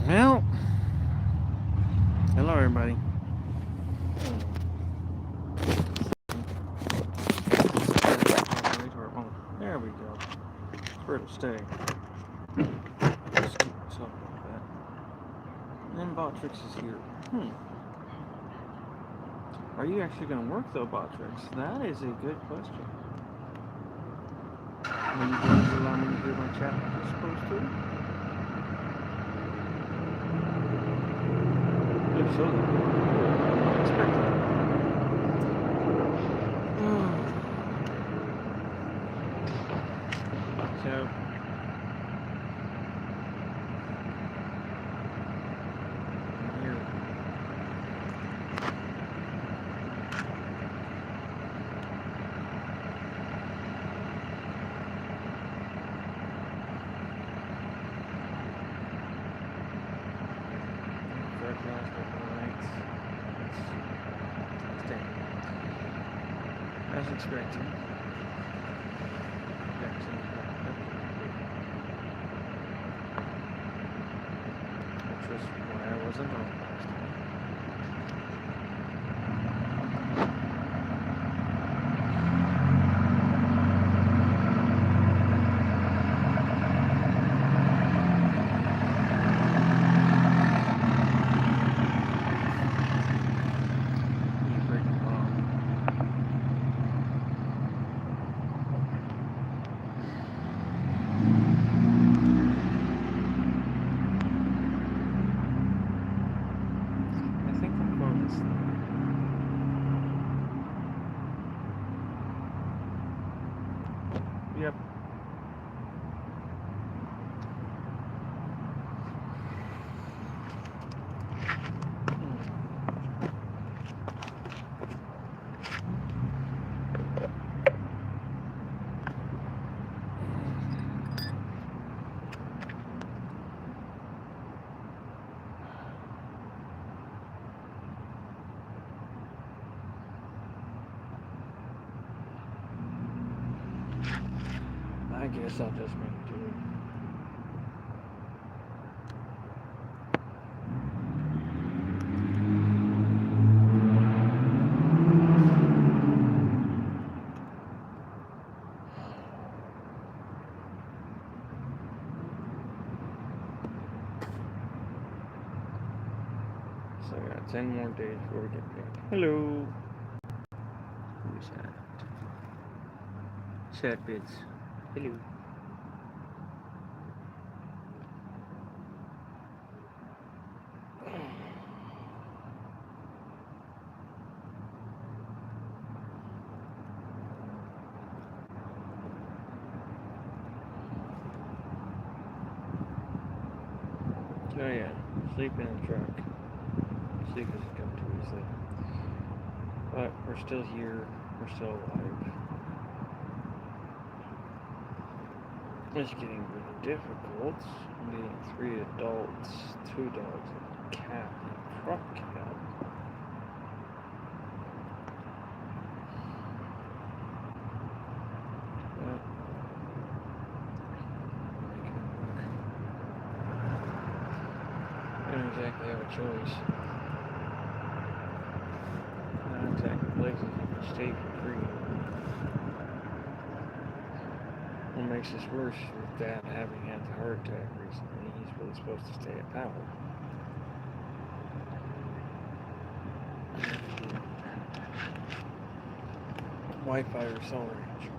Well, hello everybody. Oh, there we go. It's where to stay. Just keep myself like that. And then Botrix is here. Are you actually going to work though, Botrix? That is a good question. Are you going to allow me to hear my chat like you're supposed to? If so, I'm not expecting it. So, I'm here. Third last couple of nights. Stay. As expected. Which was why I wasn't on last time. You freaking bomb. I think I'm going this thing. Yep. I guess I'll just make do. So I got 10 more days before we get paid. Hello. Who's that? Chat bits. Hello. Oh yeah, sleep in the truck. Sleep doesn't come too easily. But we're still here. We're still alive. It's getting really difficult. Being 3 adults, 2 dogs, and a cat, and a truck cat. But making it work. I don't exactly have a choice. Not exactly places you can stay for free. What makes this worse is Dad having had the heart attack recently. He's really supposed to stay at power. Wi-Fi or solar range.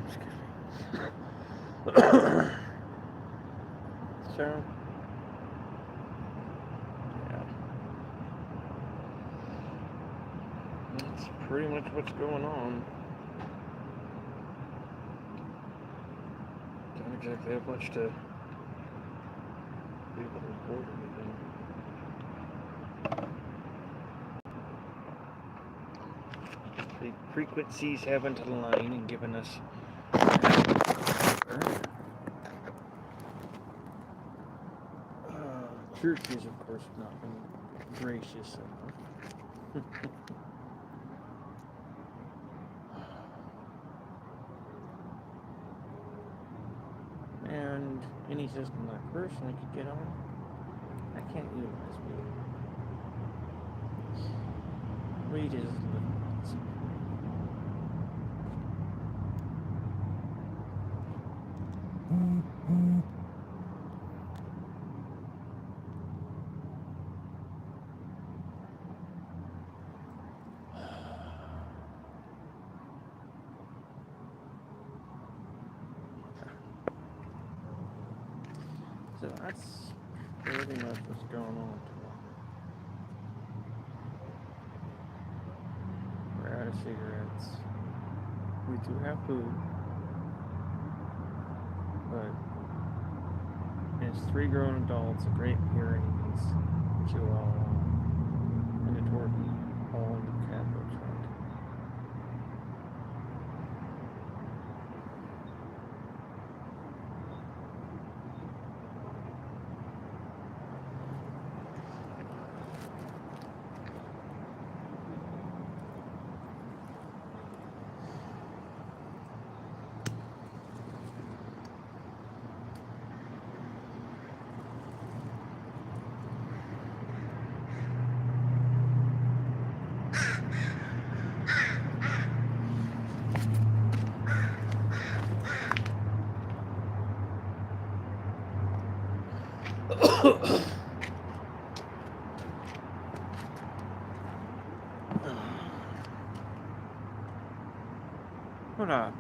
Excuse me. So, yeah. That's pretty much what's going on. Don't exactly have much to be able to report anything. The frequencies haven't aligned and given us. Church is, of course, not been gracious enough. any system that person I could get on, I can't utilize weed. Weed is so that's pretty much what's going on today. We're out of cigarettes. We do have food, but it's 3 grown adults, a Great Pyrenees, Chihuahua, and a Torque, all in the capital trunk. Hold on.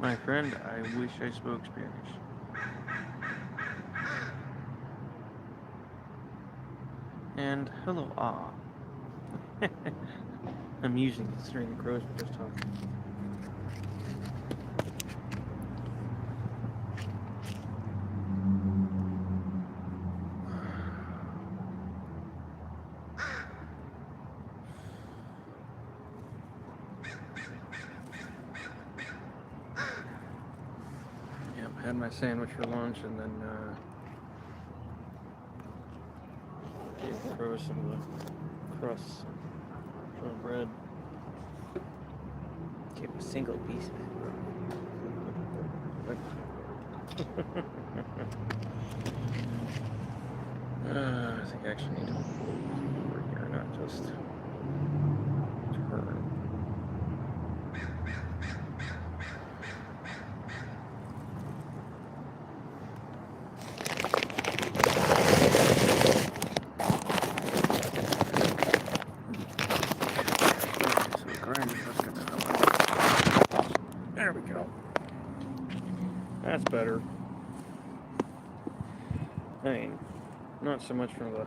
My friend, I wish I spoke Spanish. And hello, I'm using the string of crows for just talking. Had my sandwich for lunch, and then gave the crows some of the crusts from the bread. Gave a single piece of it, I think I actually need to move over here, not just turn. There we go. That's better. I mean, not so much from the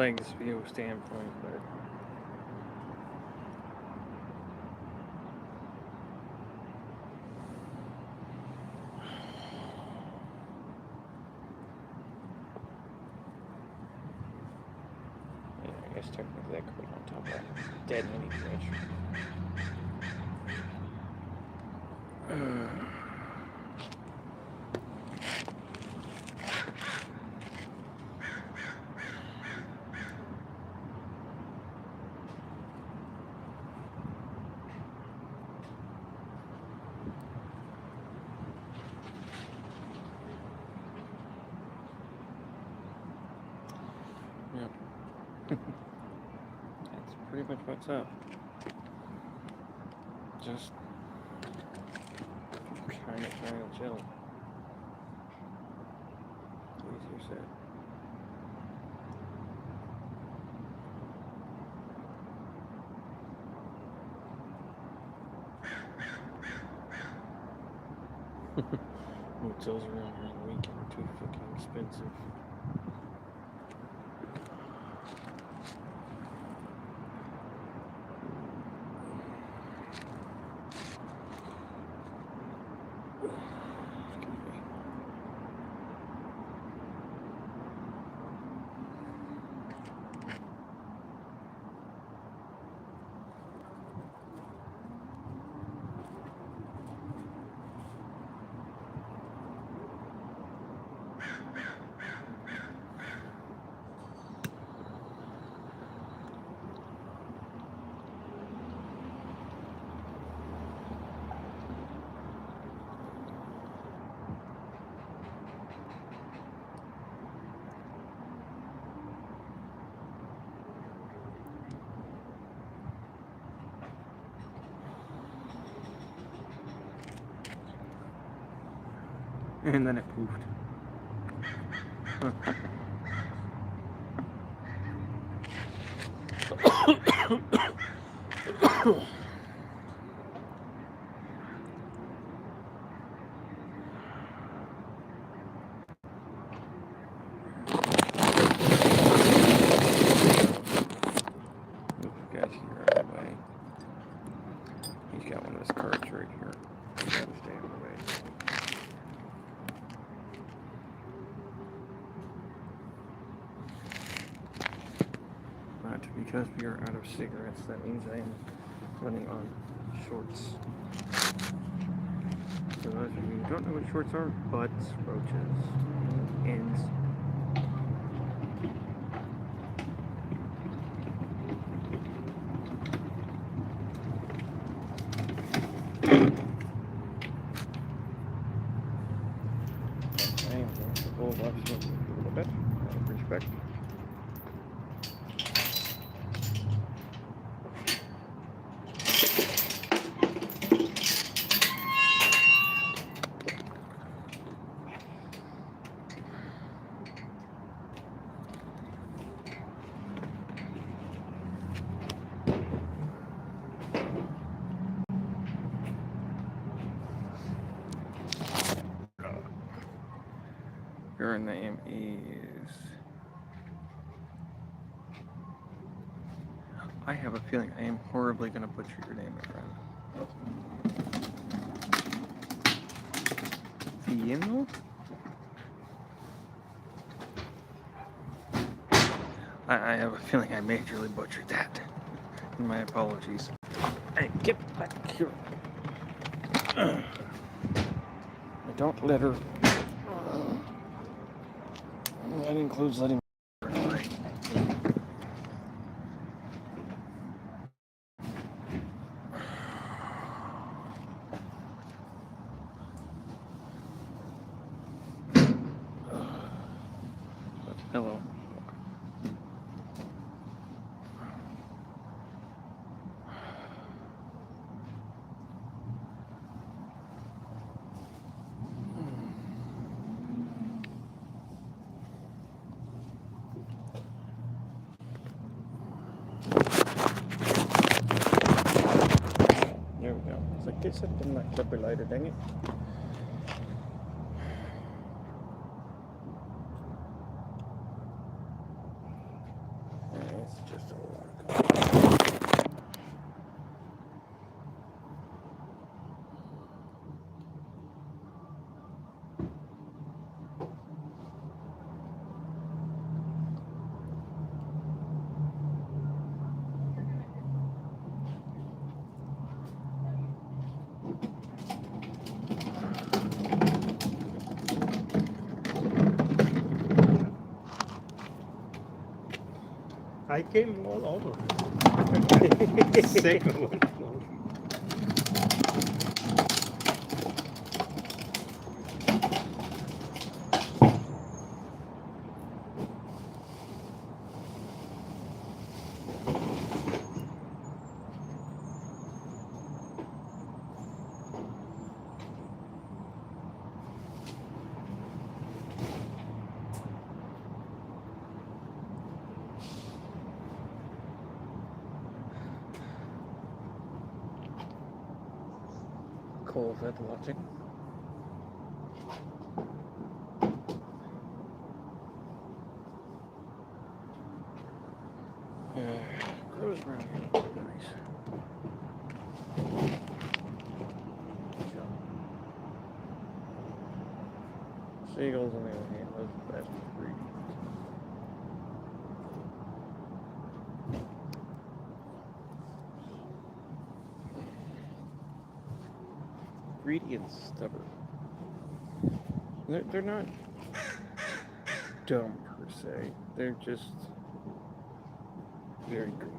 legs view standpoint, but yeah, I guess technically that could be on top of that dead mini branch. Yep. That's pretty much what's up. Just trying to chill. Easier said. Hotels around here on the weekend are too fucking expensive. And then it poofed. Guy's here out of the way. He's got one of his carts right here. He's got to stay out of the way. But because we are out of cigarettes, that means I am running on shorts. For those of you who don't know what shorts are, butts, roaches, ends. I am going to hold off smoking a little bit, out of respect. Your name is... I have a feeling I am horribly going to butcher your name, my friend. Fieno? I have a feeling I majorly butchered that. My apologies. Hey, get back here. I don't litter. That includes letting hello. There we go. So I guess I didn't like clipper lighter, dang it. It's just a lot. I came all over. Second one. Cole's at watching. Grows around here. Nice. Seagulls, on the other hand, those are the best breed. Greedy and stubborn. They're not dumb per se. They're just very greedy.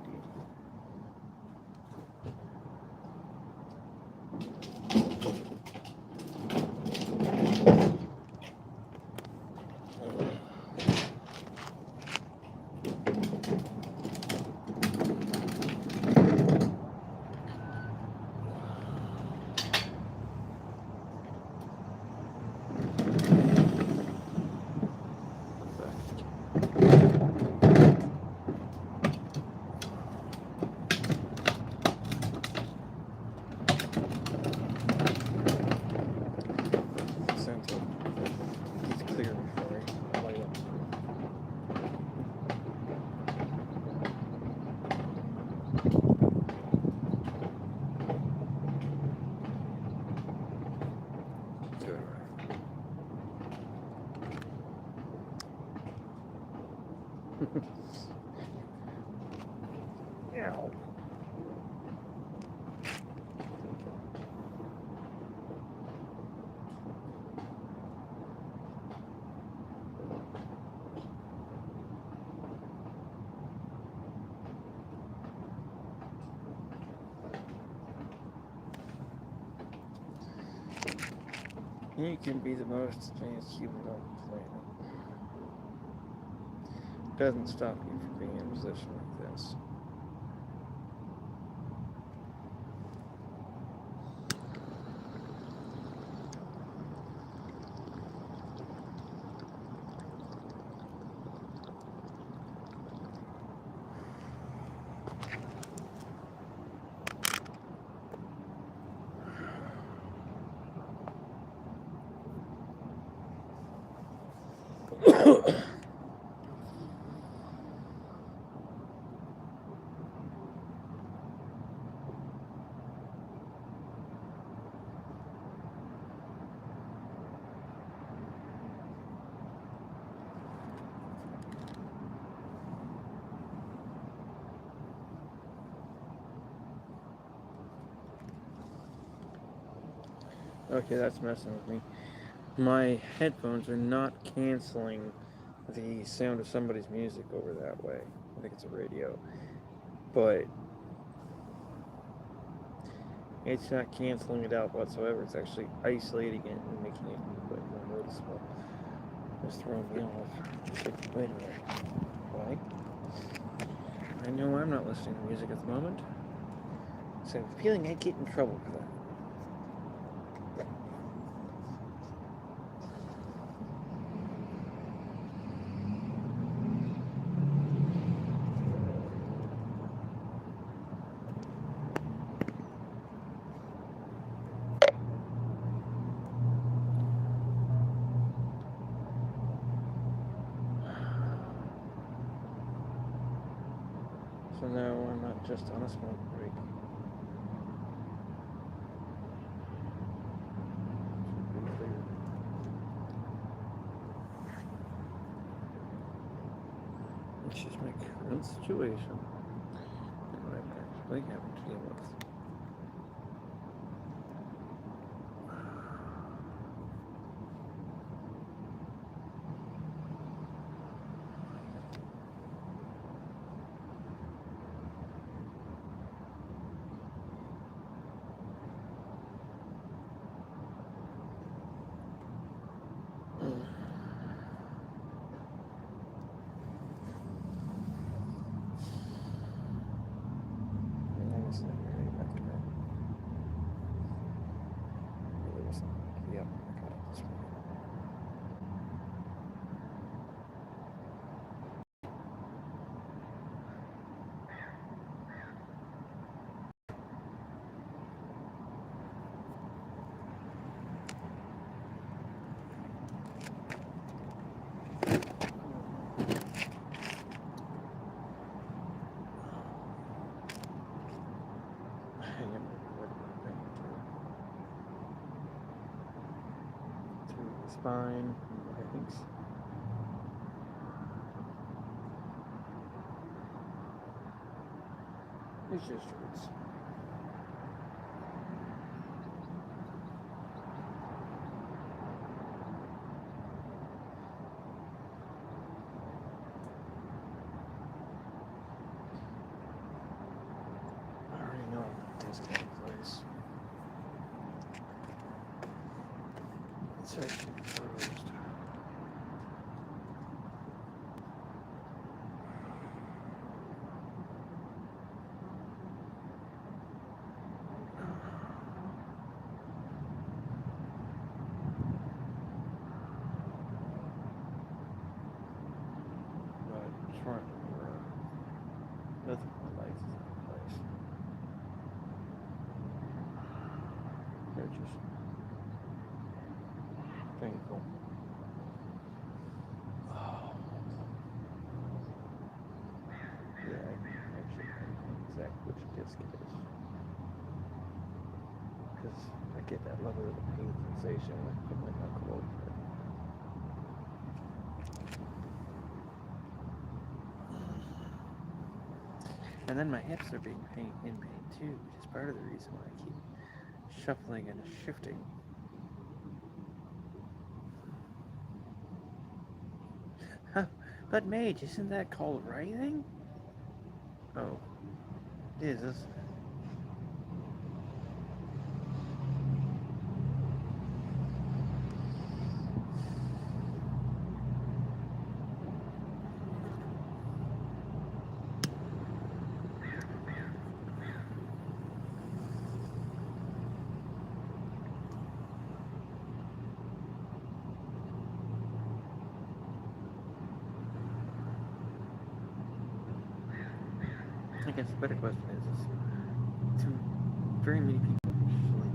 Ow. You can be the most advanced human on the planet. Doesn't stop you from being in a position like this. Okay, that's messing with me. My headphones are not canceling the sound of somebody's music over that way. I think it's a radio. But it's not canceling it out whatsoever. It's actually isolating it and making it a bit more noticeable. It's throwing me off. Wait a minute. Why? I know I'm not listening to music at the moment. So I'm feeling I'd get in trouble for that. So now I'm not just on a smoke break. It's just my current situation and what I'm actually having to deal with. Spine, legs. It just hurts. I already know this kind of place. It's actually closed. Nothing in life is in place. They're just painful. Oh. Yeah, I actually know exactly which disc it is. Because I get that level of pain sensation when I put my knuckle over it. And then my hips are being in pain too, which is part of the reason why I keep shuffling and shifting. Huh, but Mage, isn't that called writhing? Oh, it is, isn't it? I guess the better question is do very many people actually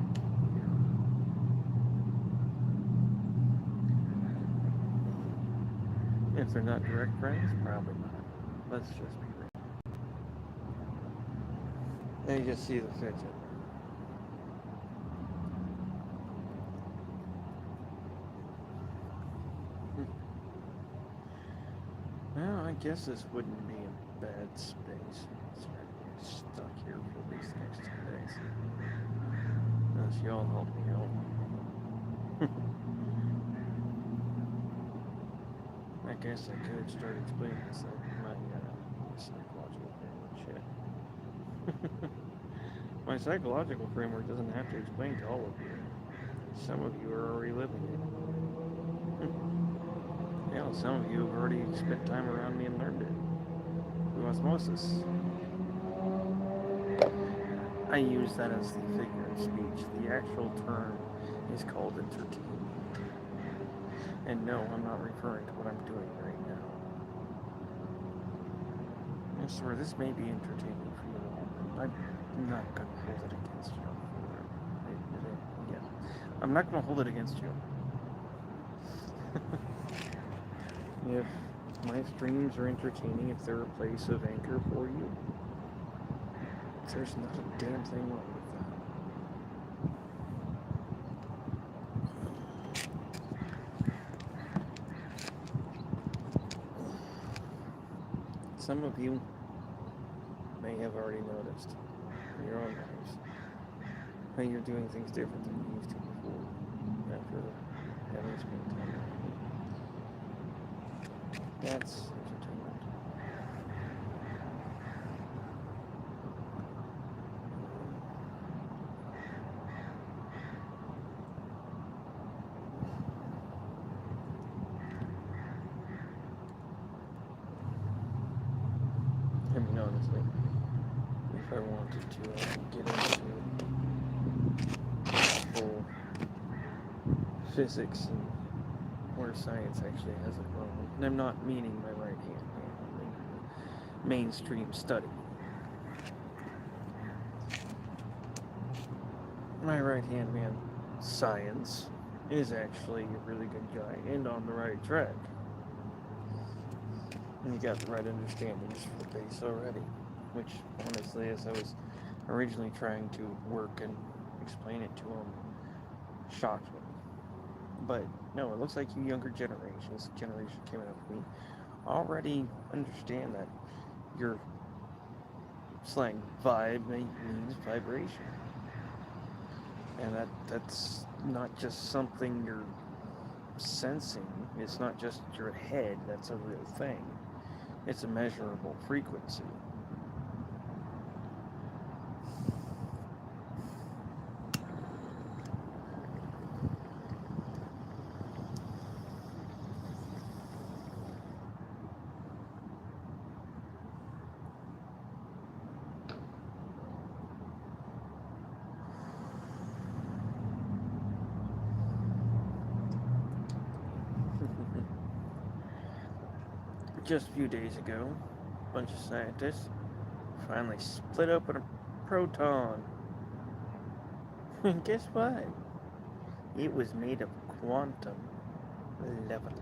care? If they're not direct friends, probably not. Let's just be real. And you just see the fidget. Well, I guess this wouldn't be a bad space. It's stuck here for at least the next 2 days. Unless y'all help me out. I guess I could start explaining this my psychological framework shit. My psychological framework doesn't have to explain to all of you. Some of you are already living it. Hell, some of you have already spent time around me and learned it. Through osmosis. I use that as the figure of speech. The actual term is called entertainment. And no, I'm not referring to what I'm doing right now. I'm sorry, this may be entertaining for you all, but I'm not going to hold it against you. Yeah. I'm not going to hold it against you. If my streams are entertaining, if they're a place of anchor for you, there's not a damn thing wrong with that. Some of you may have already noticed in your own lives how you're doing things different than you used to before after having spent time with me. That's entertainment. I mean, honestly, if I wanted to, I could get into full physics and where science actually has it wrong. And I'm not meaning my right hand man, I'm meaning the mainstream study. My right hand man, science, is actually a really good guy and on the right track. And he got the right understandings for the base already. Which, honestly, as I was originally trying to work and explain it to him, shocked me. But no, it looks like you younger generations, the generation coming up with me, already understand that your slang vibe means vibration. And that's not just something you're sensing, it's not just your head, that's a real thing. It's a measurable frequency. Just a few days ago, a bunch of scientists finally split open a proton. And guess what? It was made of quantum level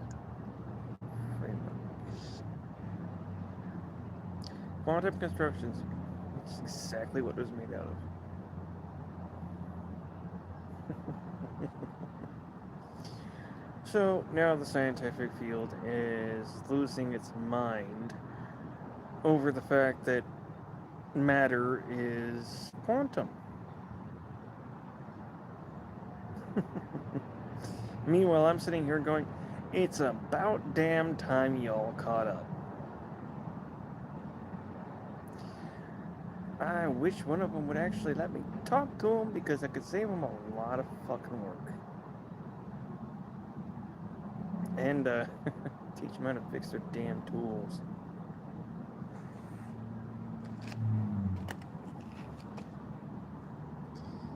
frameworks. Quantum constructions. It's exactly what it was made out of. So now the scientific field is losing its mind over the fact that matter is quantum. Meanwhile, I'm sitting here going, it's about damn time y'all caught up. I wish one of them would actually let me talk to them because I could save them a lot of fucking work. And teach them how to fix their damn tools.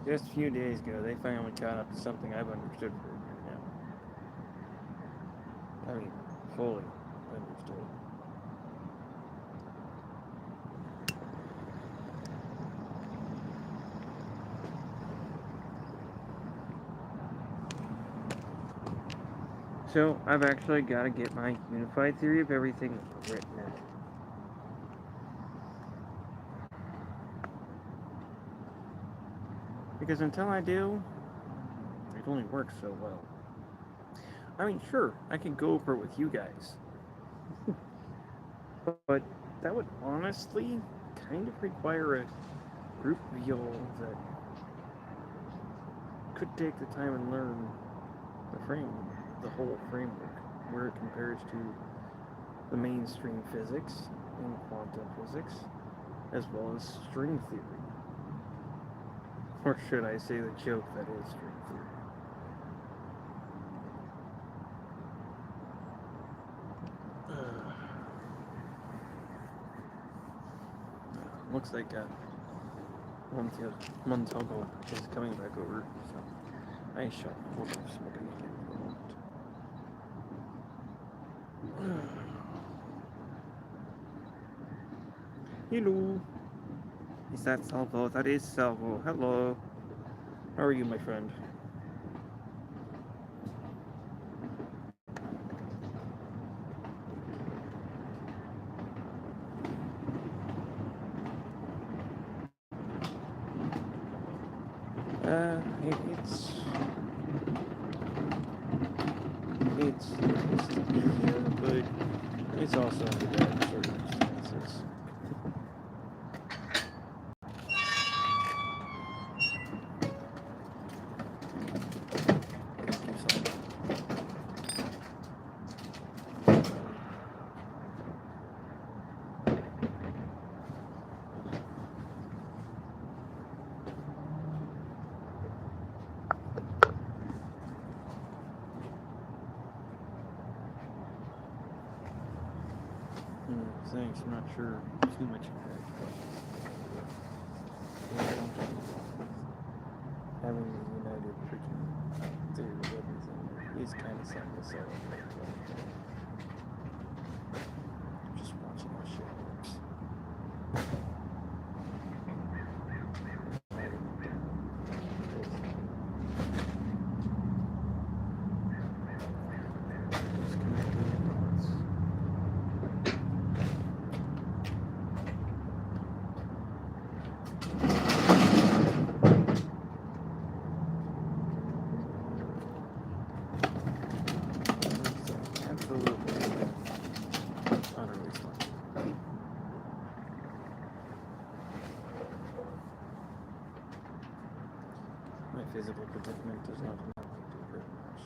Just a few days ago, they finally caught up to something I've understood for a year now. I mean, fully understood. So, I've actually got to get my unified theory of everything written out. Because until I do, it only works so well. I mean, sure, I can go over it with you guys. But that would honestly kind of require a group of y'all that could take the time and learn the whole framework, where it compares to the mainstream physics and quantum physics, as well as string theory. Or should I say the joke that is string theory? Looks like Montalvo is coming back over, so I shall hold off smoking again for a moment. Hello. Is that Salvo? That is Salvo. Hello. How are you, my friend? It's easier, but it's also under bad circumstances. Thanks, I'm not sure too much about it. Having the united freaking theory of everything is kind of something to celebrate. Just watching how shit works. Physical predicament does not allow me to do very much.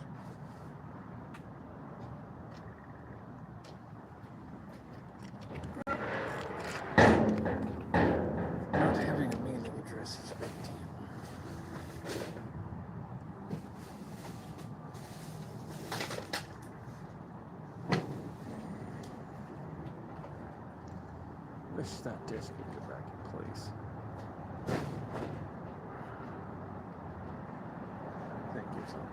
Not having a mailing address is a big deal. Wish that disk would get back in place. Thank you so much.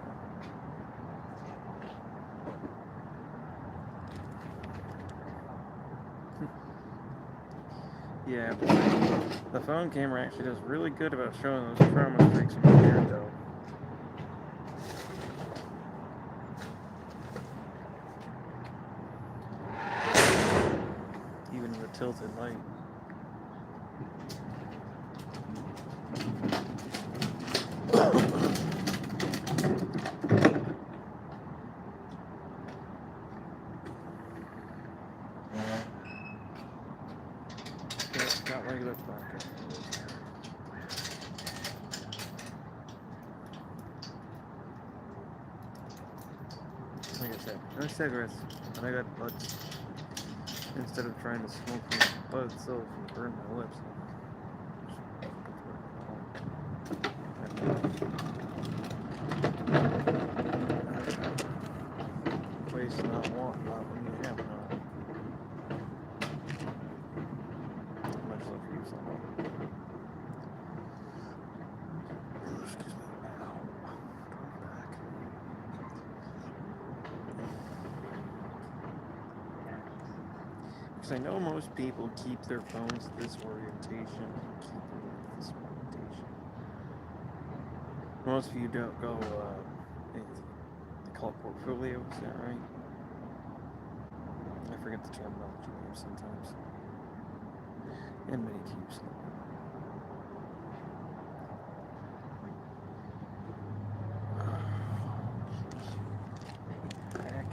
Yeah, the phone camera actually does really good about showing those trauma streaks in your hair, though. Even in the tilted light. regular podcast. Like I said, no cigarettes, but I got butts. Instead of trying to smoke from the butt itself and burn my lips. Place not want not when you have not. Much love for you, someone. Excuse me. Ow. Back. Because I know most people keep their phones this orientation and keep them this orientation. Most of you don't go, they call it portfolio, is that right? I forget the terminology here sometimes. And many keeps. Back.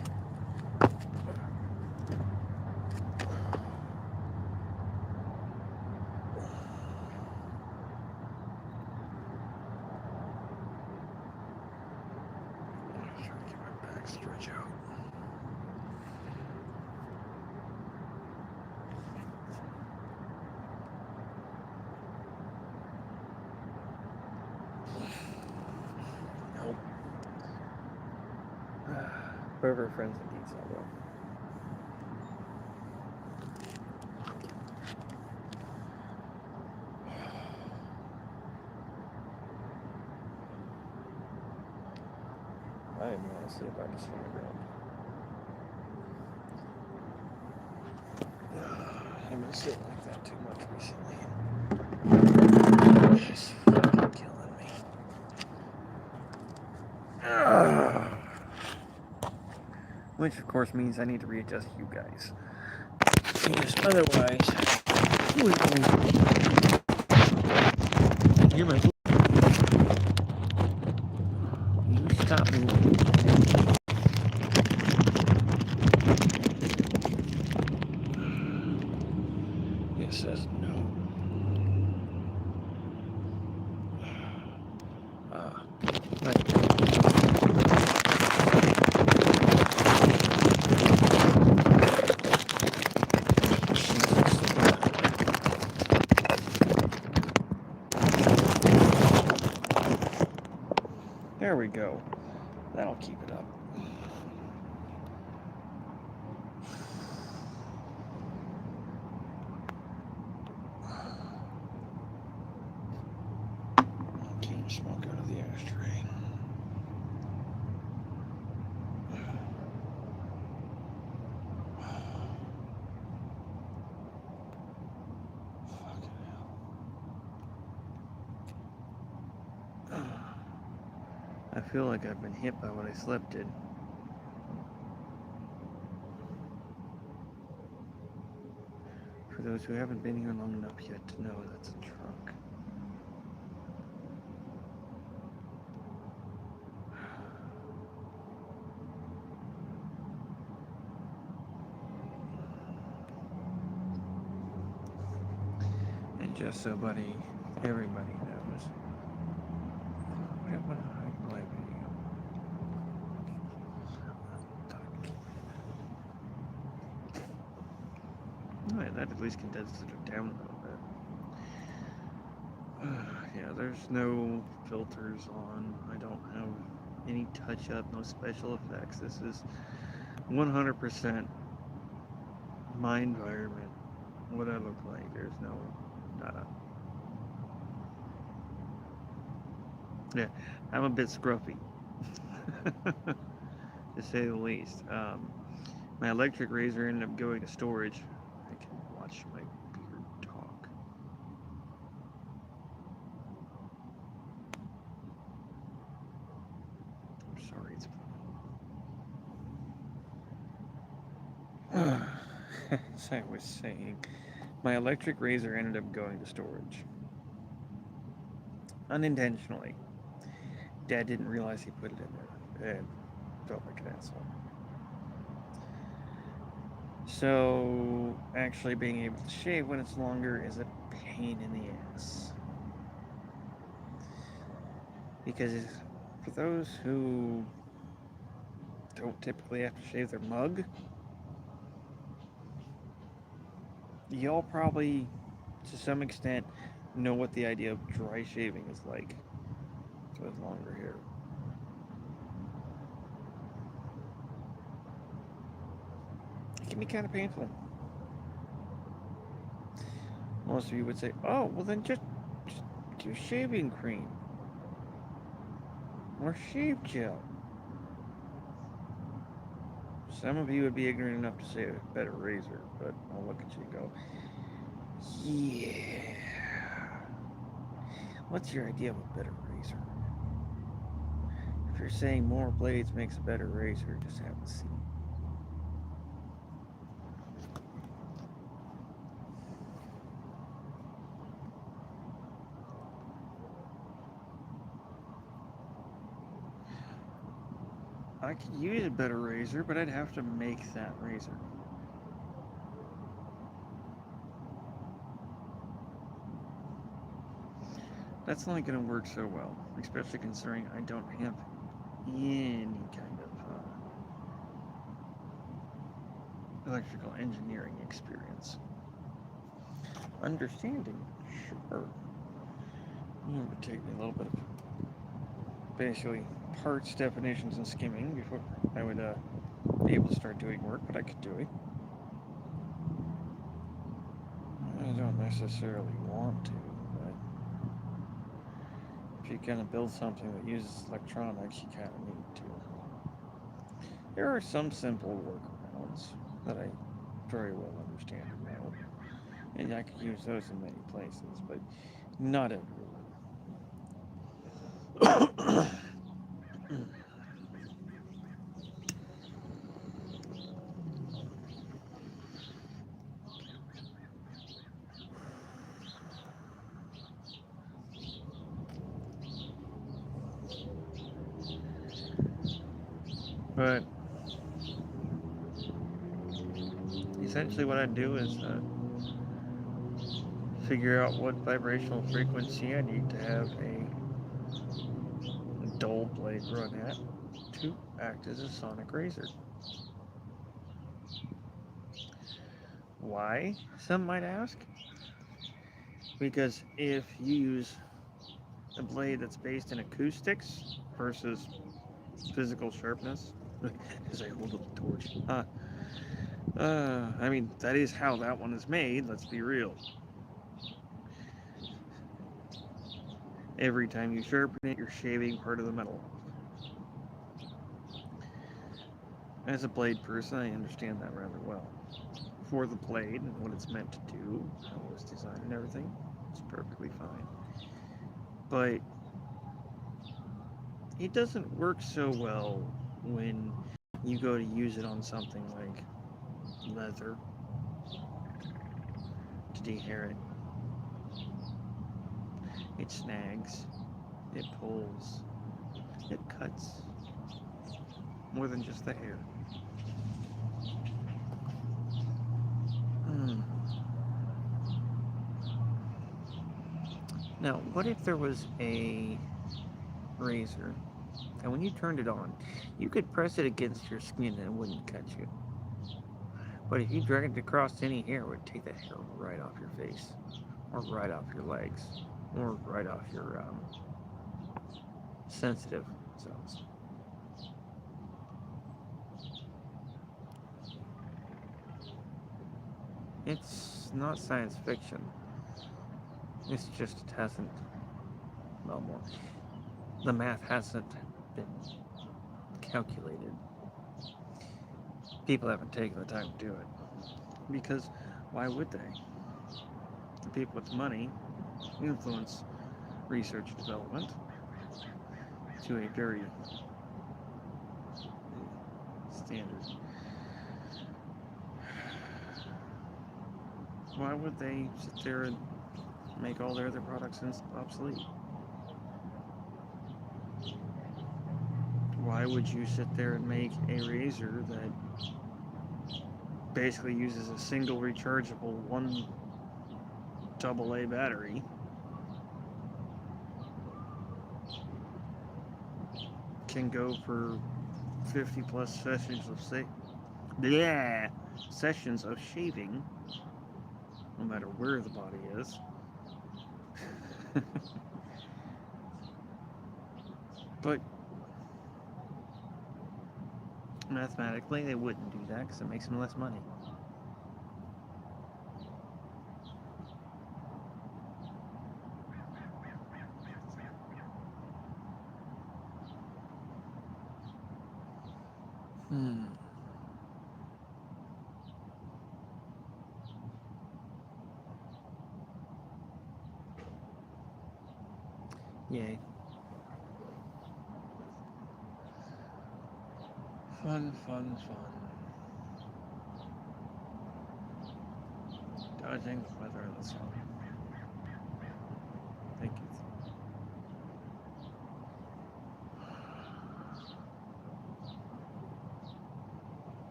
Trying to get my back stretch out. Nope. Forever friends indeed, so well. I am gonna see if I can swing around. I haven't sit like that too much recently. It's fucking killing me. Which of course means I need to readjust you guys. Because otherwise, you're my. You stop moving. It says no. There we go. That'll keep it up. Can't smoke out of the ashtray. Fucking hell. I feel like I've been hit by what I slept in. For those who haven't been here long enough yet to know, that's a truck. And just so everybody knows. What I play video. Alright, that at least condenses it down a little bit. Yeah, there's no filters on. I don't have any touch up, no special effects. This is 100% my environment, what I look like. There's no nada. Yeah, I'm a bit scruffy, to say the least. My electric razor ended up going to storage. I can watch my beard talk. I'm sorry, it's as I was saying, my electric razor ended up going to storage. Unintentionally. Dad didn't realize he put it in there and felt like an asshole. So, actually being able to shave when it's longer is a pain in the ass. Because for those who don't typically have to shave their mug, y'all probably, to some extent, know what the idea of dry shaving is like with longer hair. It can be kind of painful. Most of you would say, oh, well then just do shaving cream or shave gel. Some of you would be ignorant enough to say a better razor, but I'll look at you and go, yeah. What's your idea of a better razor? If you're saying more blades makes a better razor, just have a seat. I could use a better razor, but I'd have to make that razor. That's not going to work so well, especially considering I don't have any kind of electrical engineering experience. Understanding, sure. It would take me a little bit of basically parts, definitions, and skimming before I would be able to start doing work, but I could do it. I don't necessarily want to, but if you're going to build something that uses electronics, you kind of need to. There are some simple workarounds that I very well understand and know, and I could use those in many places, but not everywhere. But essentially, what I do is figure out what vibrational frequency I need to have a dull blade run at to act as a sonic razor. Why, some might ask? Because if you use a blade that's based in acoustics versus physical sharpness, as I hold up the torch, I mean, that is how that one is made, let's be real. Every time you sharpen it, you're shaving part of the metal. As a blade person, I understand that rather well. For the blade and what it's meant to do, how it was designed and everything, it's perfectly fine. But it doesn't work so well when you go to use it on something like leather to dehair it. It snags, it pulls, it cuts more than just the hair. Now, what if there was a razor, and when you turned it on, you could press it against your skin and it wouldn't cut you? But if you dragged it across any hair, it would take that hair right off your face, or right off your legs, or right off your sensitive zones. It's not science fiction. It's just it hasn't, well, more. The math hasn't been calculated. People haven't taken the time to do it. Because why would they? The people with money influence research and development to a very standard. Why would they sit there and make all their other products obsolete? Why would you sit there and make a razor that basically uses a single rechargeable one AA battery. Can go for 50 plus sessions of sessions of shaving, no matter where the body is. But mathematically, they wouldn't do that because it makes them less money. Yay. Fun. Dodging the weather of the sun. Thank you.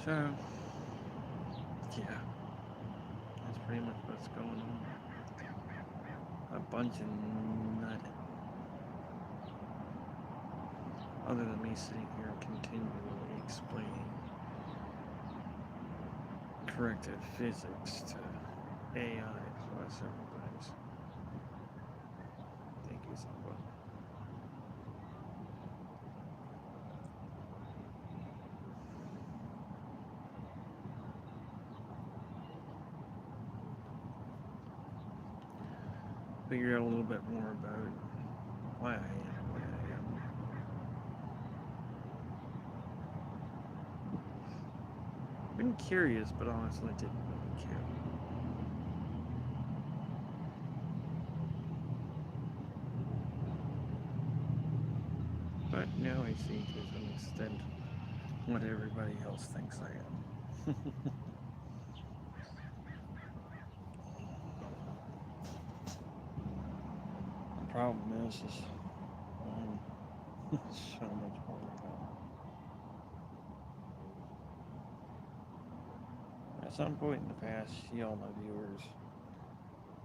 So, yeah, that's pretty much what's going on. A bunch of nut. Other than me sitting here continually explaining corrected physics to AI several times. Thank you, Samba. Figure out a little bit more about why I am the way I am. Been curious, but honestly didn't really care. But now I see to some extent what everybody else thinks I am. The problem is I'm so much more than that. At some point in the past, all my viewers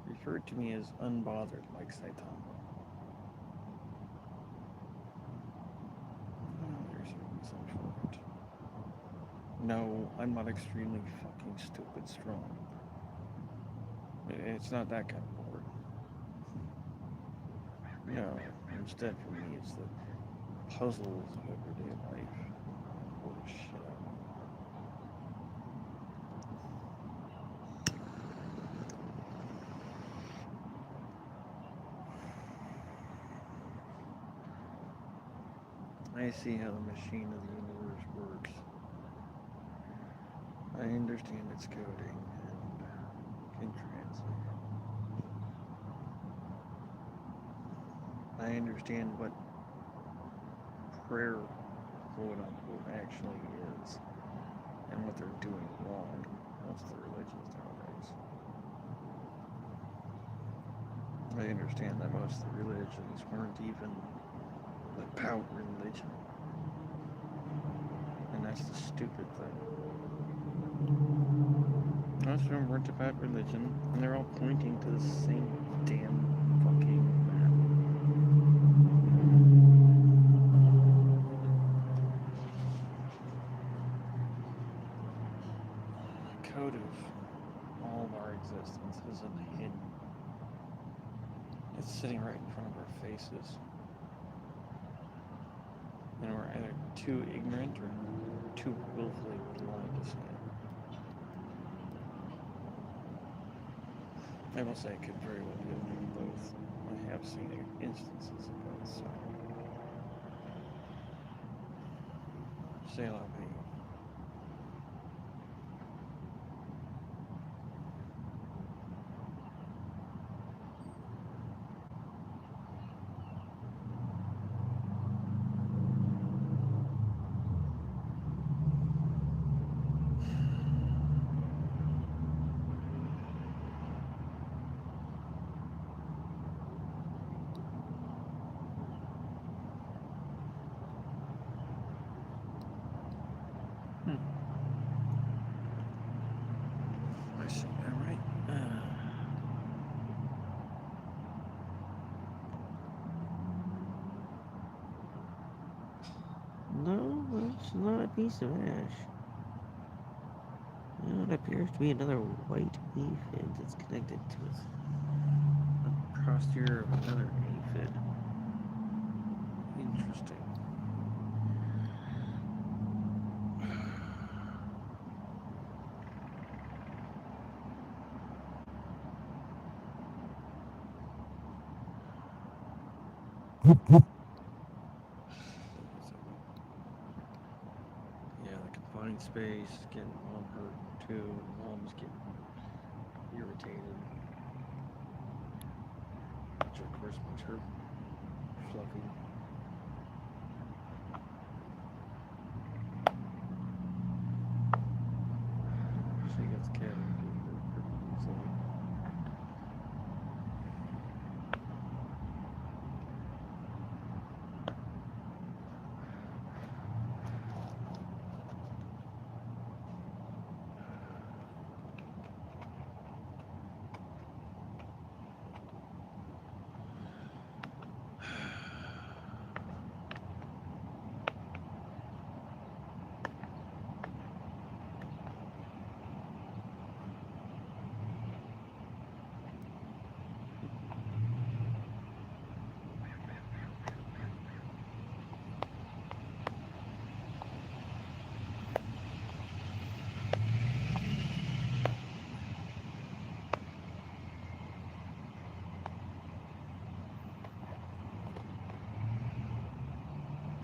referred to me as unbothered like Saitama. There's a reason for it. No, I'm not extremely fucking stupid strong. It's not that kind of bored. No, instead for me it's the puzzles of everyday life. Holy shit. I see how the machine of the universe works. I understand its coding and can translate it. I understand what prayer, quote unquote, actually is and what they're doing wrong. Most of the religions nowadays. I understand that most of the religions weren't even about religion. And that's the stupid thing. Most of them weren't about religion, and they're all pointing to the same damn fucking map. The code of all of our existence isn't hidden. It's sitting right in front of our faces. And we're either too ignorant or too willfully blind to see it. I will say it could very well be a bit of both. I have seen instances of both, so. C'est la vie. No, that's not a piece of ash. No, it appears to be another white aphid that's connected to a posterior of another aphid. Interesting. Yeah, the confined space is getting mom hurt too. Mom's getting irritated. Which of course makes her fluffy. She gets cat pretty easily.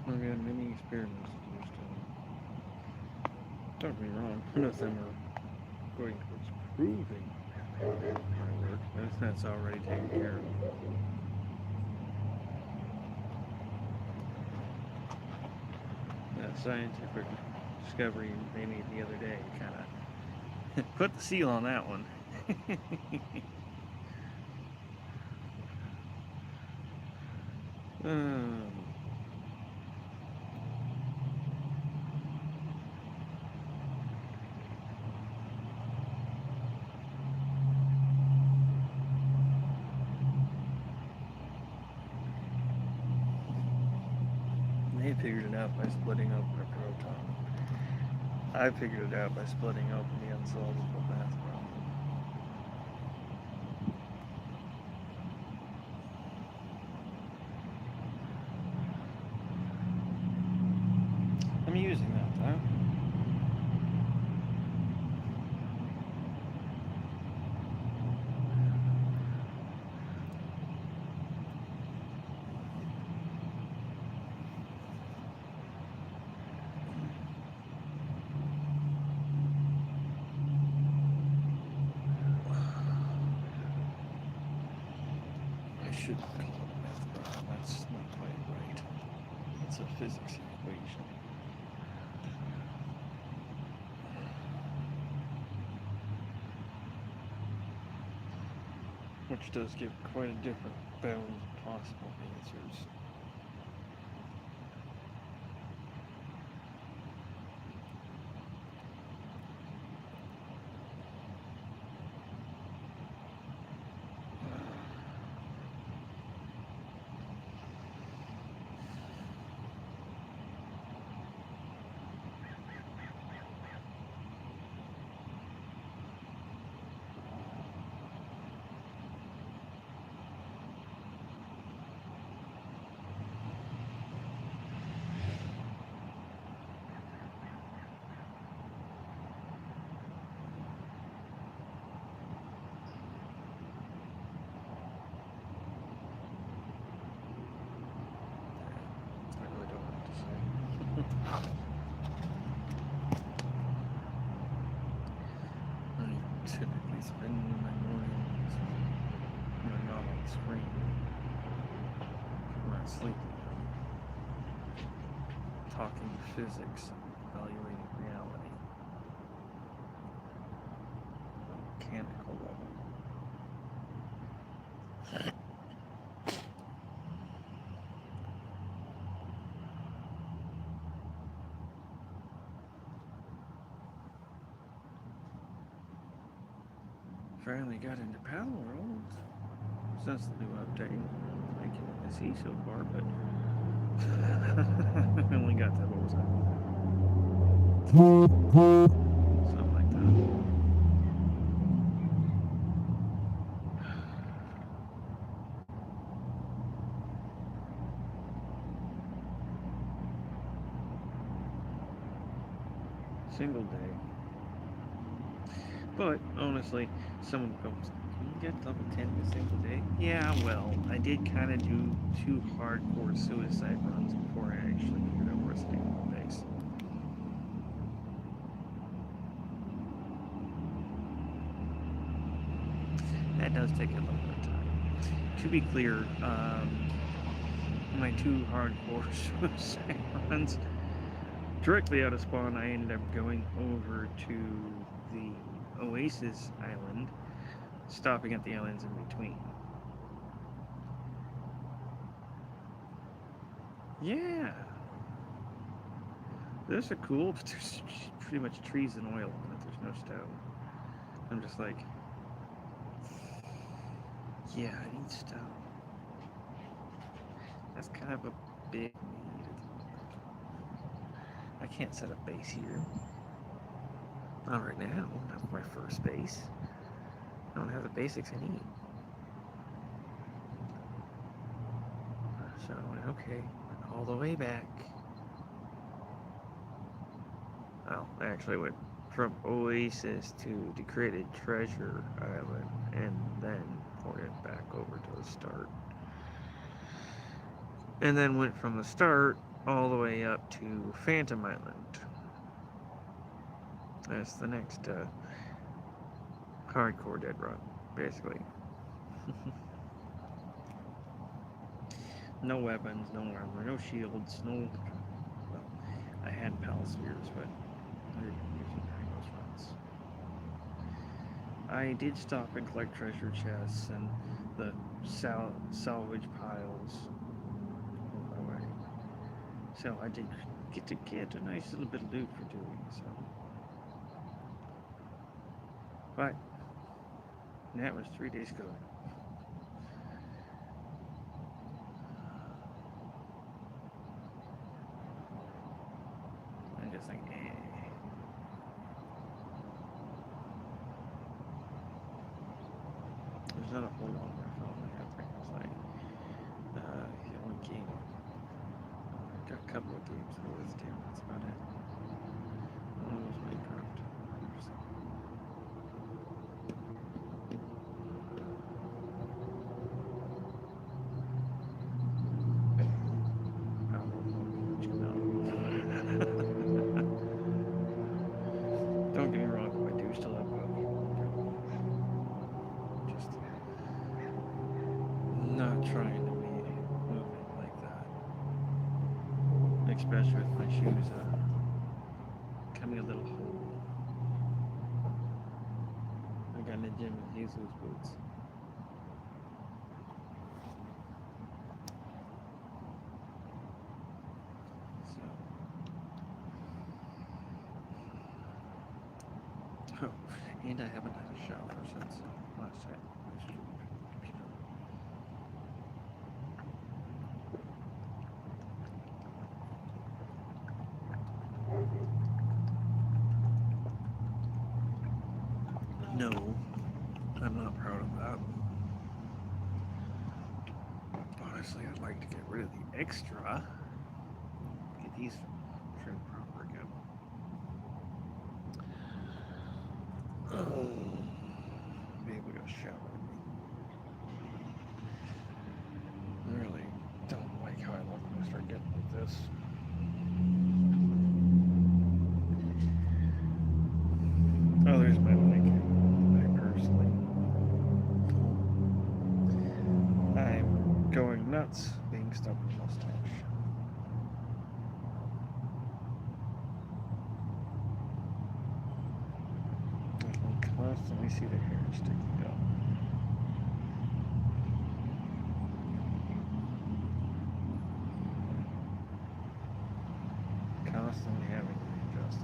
I've got many experiments to do still. Don't get me wrong, none of them are going towards proving my work. That's already taken care of. That scientific discovery they made the other day kind of put the seal on that one. um, They figured it out by splitting open a proton. I figured it out by splitting open the unsolvable math problem. I'm using that, though. I should call it a math problem. That's not quite right. It's a physics equation. Which does give quite a different bound of possible answers. I really don't know what to say. I typically spend my mornings when I'm not on the screen. I'm not sleeping. Talking physics, evaluating reality. On a mechanical level. Finally got into Palworld since the new update. Liking what I see so far, but I only got to level Something like that. Single day. But honestly, someone comes, can you get level 10 in a single day? Yeah, well, I did kind of do 2 hardcore suicide runs before I actually figured out where to stay on the base. That does take a little bit of time. To be clear, my 2 hardcore suicide runs, directly out of spawn, I ended up going over to the Oasis Island, stopping at the islands in between. Yeah. Those are cool, but there's pretty much trees and oil on it. There's no stone. I'm just like, yeah, I need stone. That's kind of a big need. I can't set up base here. Not right now. Not my first base. I don't have the basics I need. So I went, okay, all the way back. Well, I actually went from Oasis to Decreated Treasure Island and then ported back over to the start. And then went from the start all the way up to Phantom Island. That's the next hardcore dead run, basically. No weapons, no armor, no shields, no... Well, I had pal spheres, but I didn't use them during those runs. I did stop and collect treasure chests and the salvage piles on my way. So I did get a nice little bit of loot for doing so. But that was 3 days ago. I'm just like, There's not a whole lot more film I have right now. Like, the only game. I got a couple of games for this too. That's about it. One of those Minecraft. Don't get me wrong, I do still have Pokemon. Just not trying to be moving like that. Especially with my shoes coming a little whole. I got in the gym with Jesus boots. So, oh, and I haven't had a shower since last time. No, I'm not proud of that. Honestly, I'd like to get rid of the extra. Get these trimmed proper again. Maybe we got a shower. I really don't like how I look when I start getting like this. Oh, there's my mic. I'm going nuts being stuck with mustache. I can constantly see the hair sticking up. Constantly having to readjust it.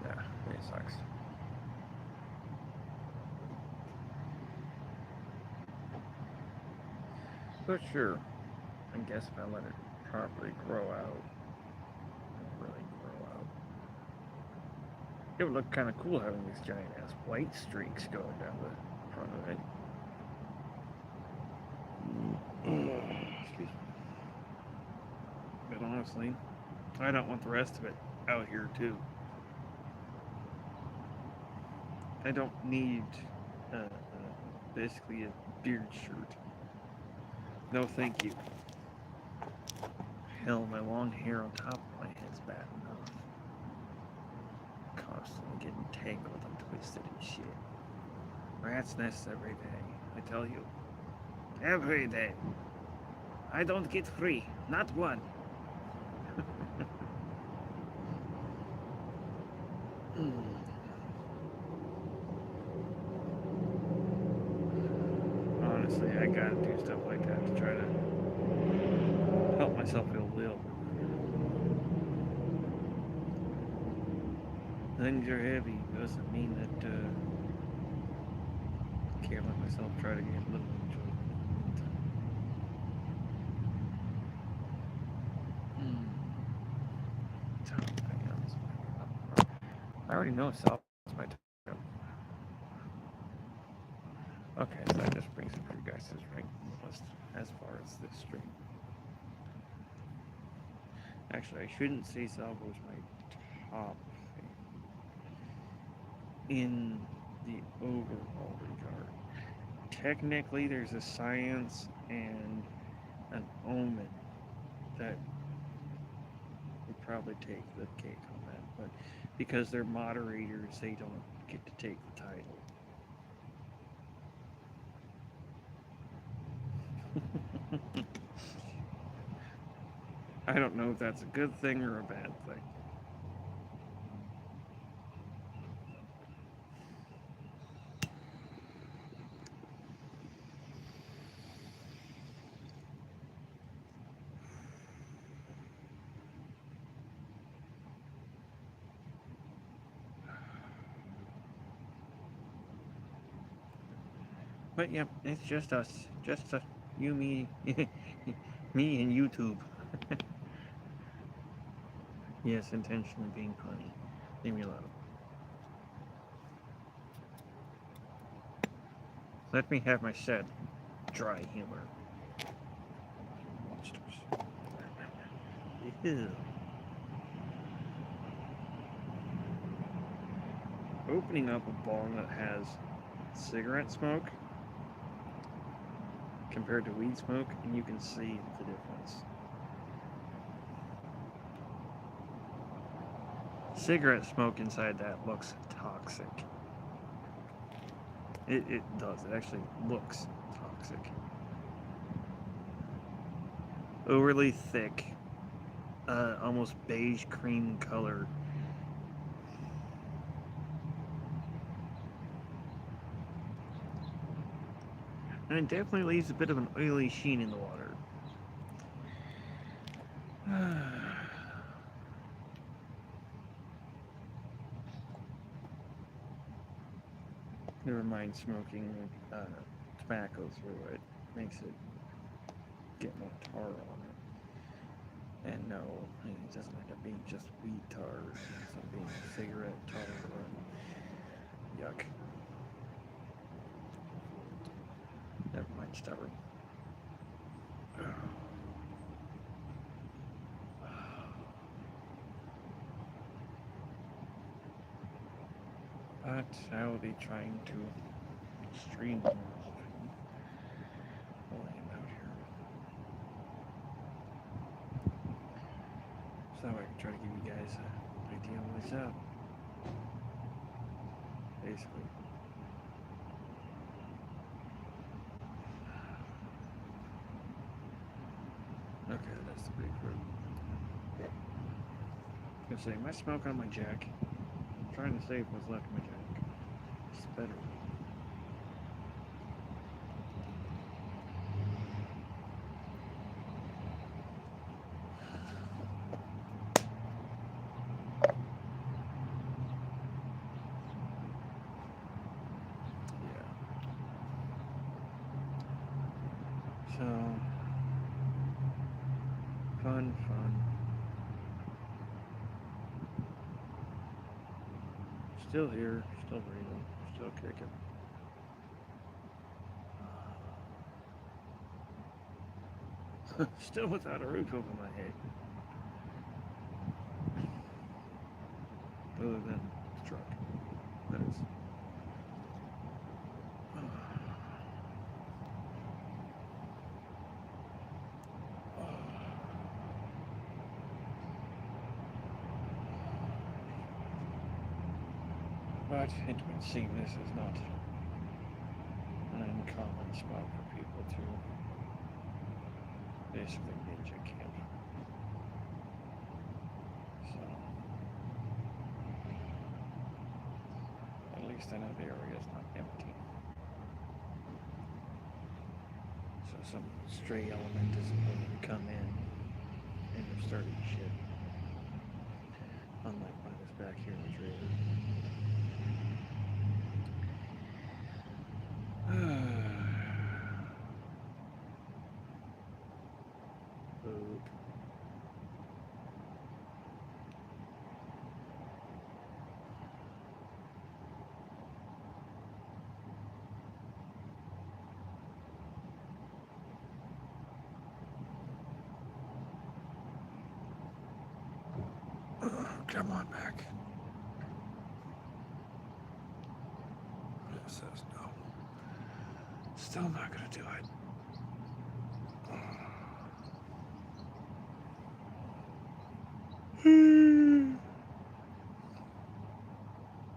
Yeah, it sucks. But sure, I guess if I let it properly grow out, really grow out, it would look kind of cool having these giant ass white streaks going down the front of it. Excuse me. But honestly, I don't want the rest of it out here too. I don't need basically a beard shirt. No, thank you. Hell, my long hair on top of my head's bad enough. Constantly getting tangled and twisted and shit. Rat's nests every day, I tell you. Every day. I don't get free, not one. Honestly, I gotta do stuff like that to try to help myself feel real. Things are heavy doesn't mean that I can't let myself try to get a little enjoyment. I already know South is my time. Okay, so that just brings it for you guys' rank list as far as this stream. Actually, I shouldn't say Salvo's my top in the overall regard. Technically, there's a science and an omen that would probably take the cake on that, but because they're moderators, they don't get to take the title. I don't know if that's a good thing or a bad thing. But yeah, it's just us. Just you, me, me, and YouTube. Yes, intentionally being funny. Leave me alone. Let me have my said dry humor. Monsters. Ew. Opening up a bong that has cigarette smoke compared to weed smoke, and you can see the difference. Cigarette smoke inside that looks toxic. It does. It actually looks toxic. Overly thick, almost beige cream color. And it definitely leaves a bit of an oily sheen in the water. Never mind smoking tobacco through it. Makes it get more tar on it. And no, it doesn't end up being just weed tar. It ends up being cigarette tar. Yuck. Never mind stubborn. But I will be trying to stream more often while I am out here. So I can try to give you guys an idea of what's up. Basically. Okay, that's the big fruit. I was gonna say, am I smoking on my jack? I'm trying to save what's left of my jack. It's better. Yeah. So Fun, fun. Still here, still breathing, still kicking. Still without a roof over my head. Other than the truck. That is. But it would seem this is not an uncommon spot for people to basically ninja camp. So, at least I know the area is not empty. So some stray element isn't going to come in and they're starting shit. Unlike mine is back here in the trailer. Boop. Come on back. It says no. Still not gonna do it.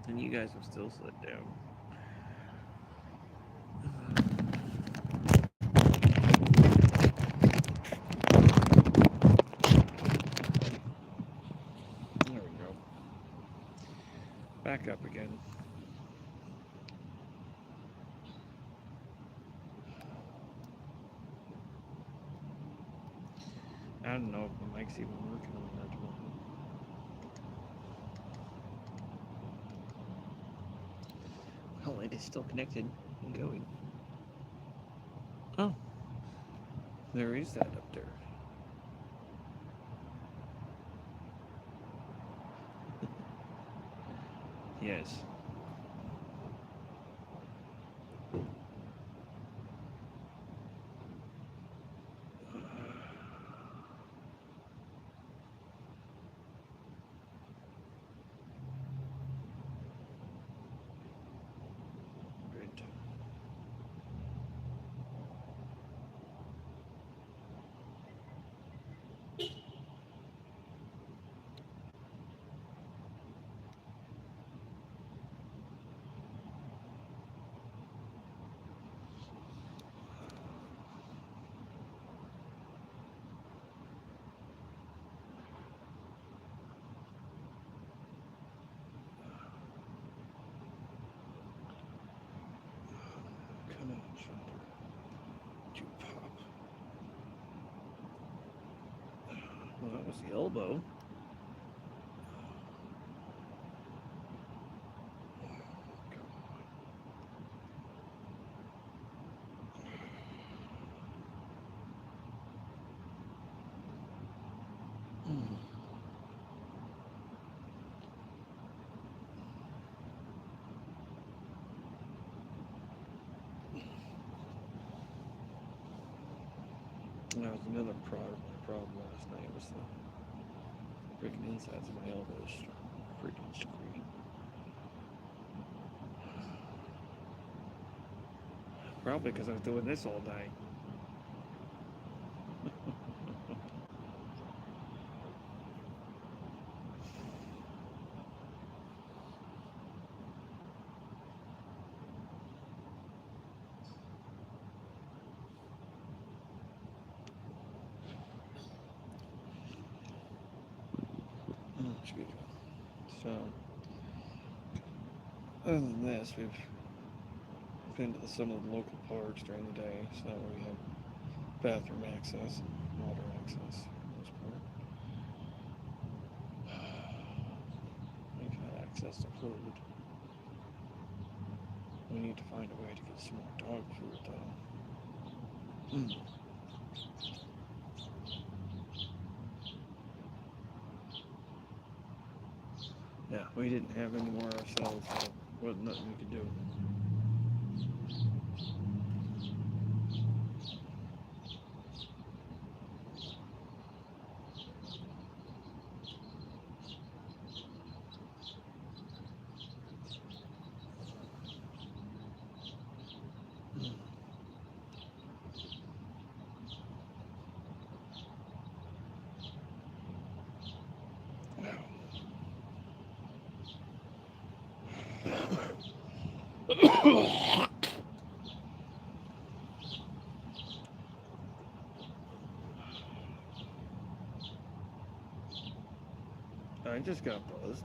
And you guys have still slid down. There we go. Back up again. I don't know if the mic's even working on that one. Oh, it is still connected and going. Oh, there is that up there. Yes. Good. Come on, shoulder. You pop. Well, that was the elbow. That was another problem last night was the freaking insides of my elbows freaking screaming. Probably because I was doing this all day. Excuse me. So, other than this, we've been to some of the local parks during the day, so we have bathroom access and water access for the most part. We've had access to food. We need to find a way to get some more dog food, though. Yeah, we didn't have any more ourselves, so wasn't nothing we could do. I just got buzzed.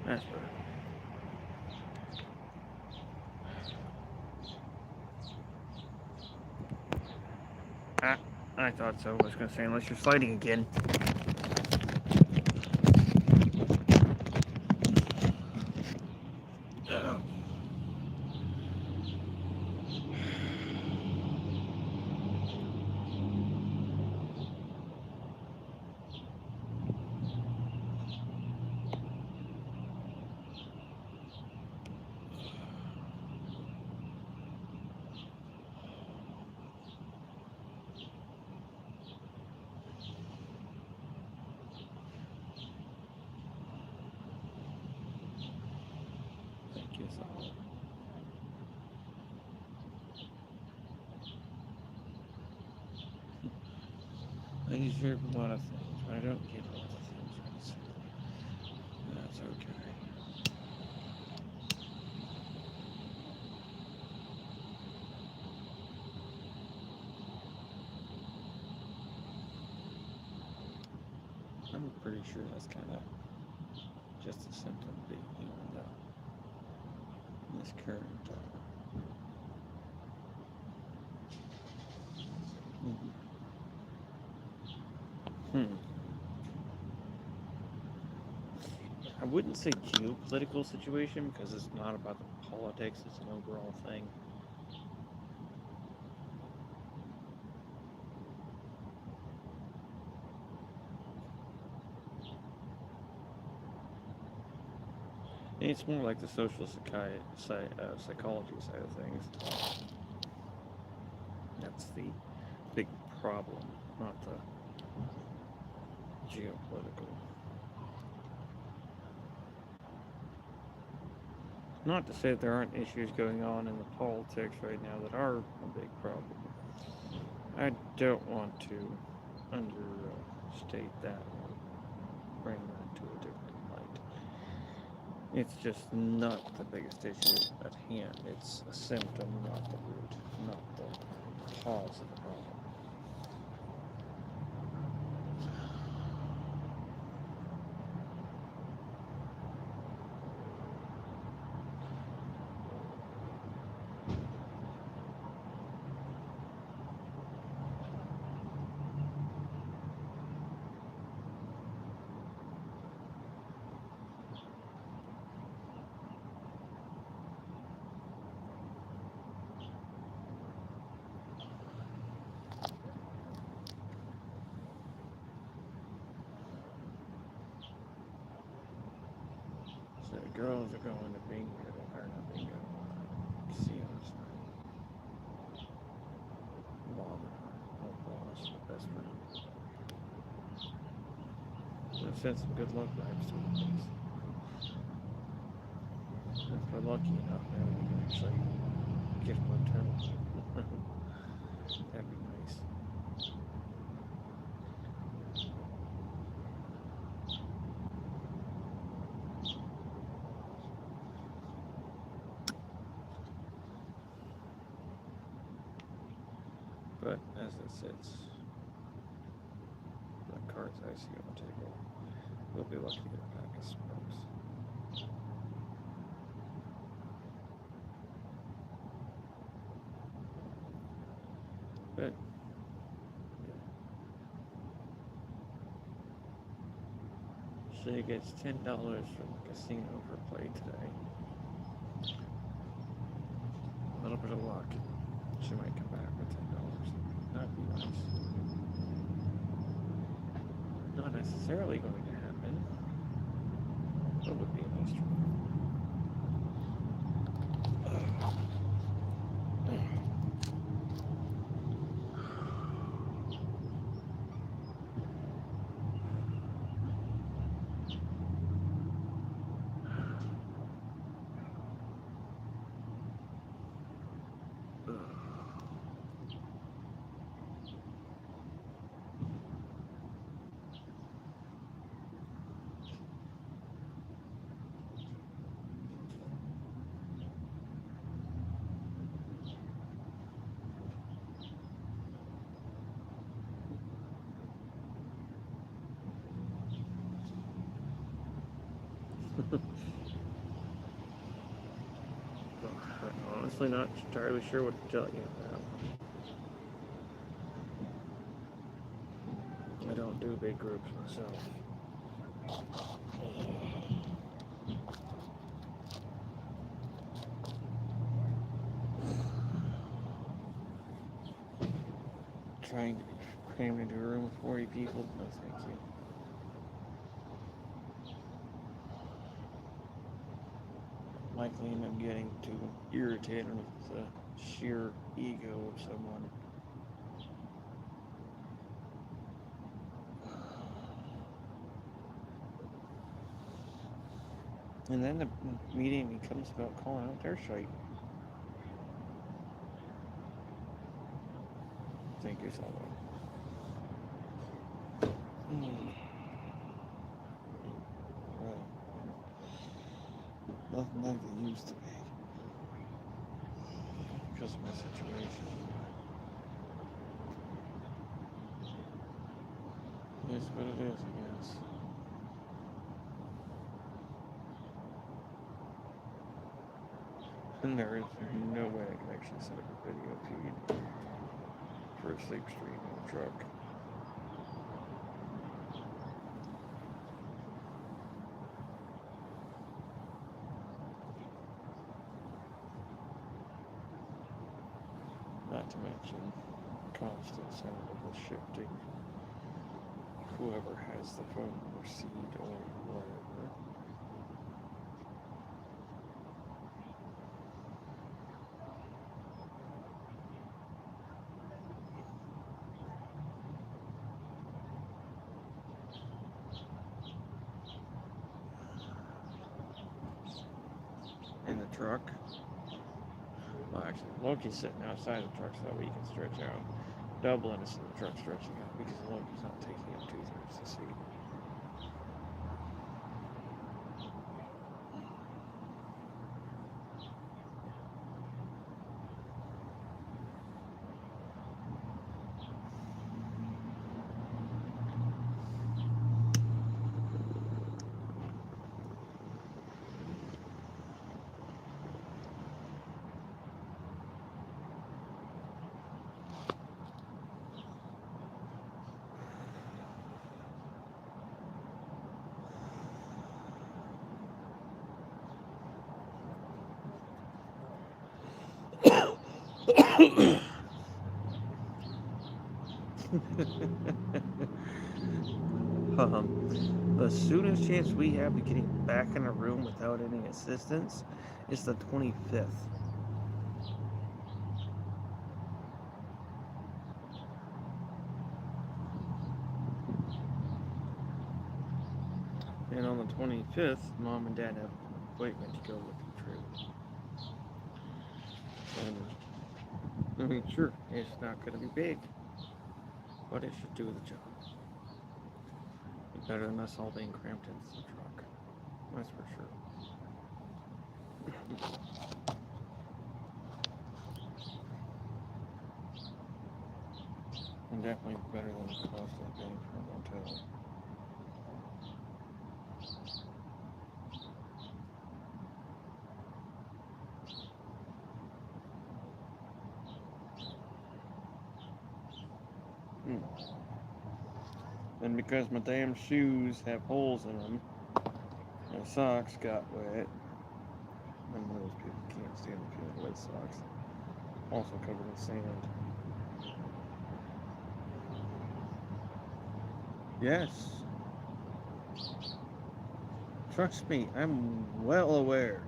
That's better. Ah, I thought so. I was gonna say, unless you're sliding again. Thank you so much. I deserve a lot of things, but I don't get a lot of things. That's okay. I'm pretty sure that's kind of just a symptom of being human, though. In this current. Hmm. I wouldn't say geopolitical situation because it's not about the politics, it's an overall thing. It's more like the social psychology side of things. That's the big problem, not the geopolitical. Not to say that there aren't issues going on in the politics right now that are a big problem. I don't want to understate that or bring that to a different light. It's just not the biggest issue at hand. It's a symptom, not the root, not the cause of the problem. So the girls are going to bingo, or not bingo, casinos. Bob, oh boss, best friend. I've sent some good luck vibes to the place. If we're lucky enough, maybe we can actually get a hotel. That'd be nice. But as it sits, the cards I see on the table, we'll be lucky to get a pack of smokes. But She gets $10 from the casino for play today. A little bit of luck. She might come back with $10. That'd be nice. Not necessarily going to happen. That would be a nice try. I'm honestly not entirely sure what to tell you about. I don't do big groups myself. Trying to be crammed into a room with 40 people? No, thank you. Likely end up getting too irritated with the sheer ego of someone. And then the meeting becomes about calling out their shite. Think yourself out. Well, nothing like they used to be. Because of my situation. It is what it is, I guess. And there is no way I can actually set up a video feed for a sleep stream in the truck. Not to mention constant sound of the shifting. Whoever has the phone or seat or whatever. In the truck. Well, actually, Loki's sitting outside the truck so that way you can stretch out. Dublin is in the truck stretching out because Loki's not taking up 2/3 the seat. The soonest chance we have of getting back in a room without any assistance is the 25th. And on the 25th, Mom and Dad have an appointment to go look at True. And, I mean, sure, it's not going to be big, but it should do the job. Better than us all being cramped into the truck. That's for sure. And definitely better than the cost of paying for a motel. And because my damn shoes have holes in them, My socks got wet. And those people can't stand the feeling of wet socks. Also covered in sand. Yes. Trust me, I'm well aware.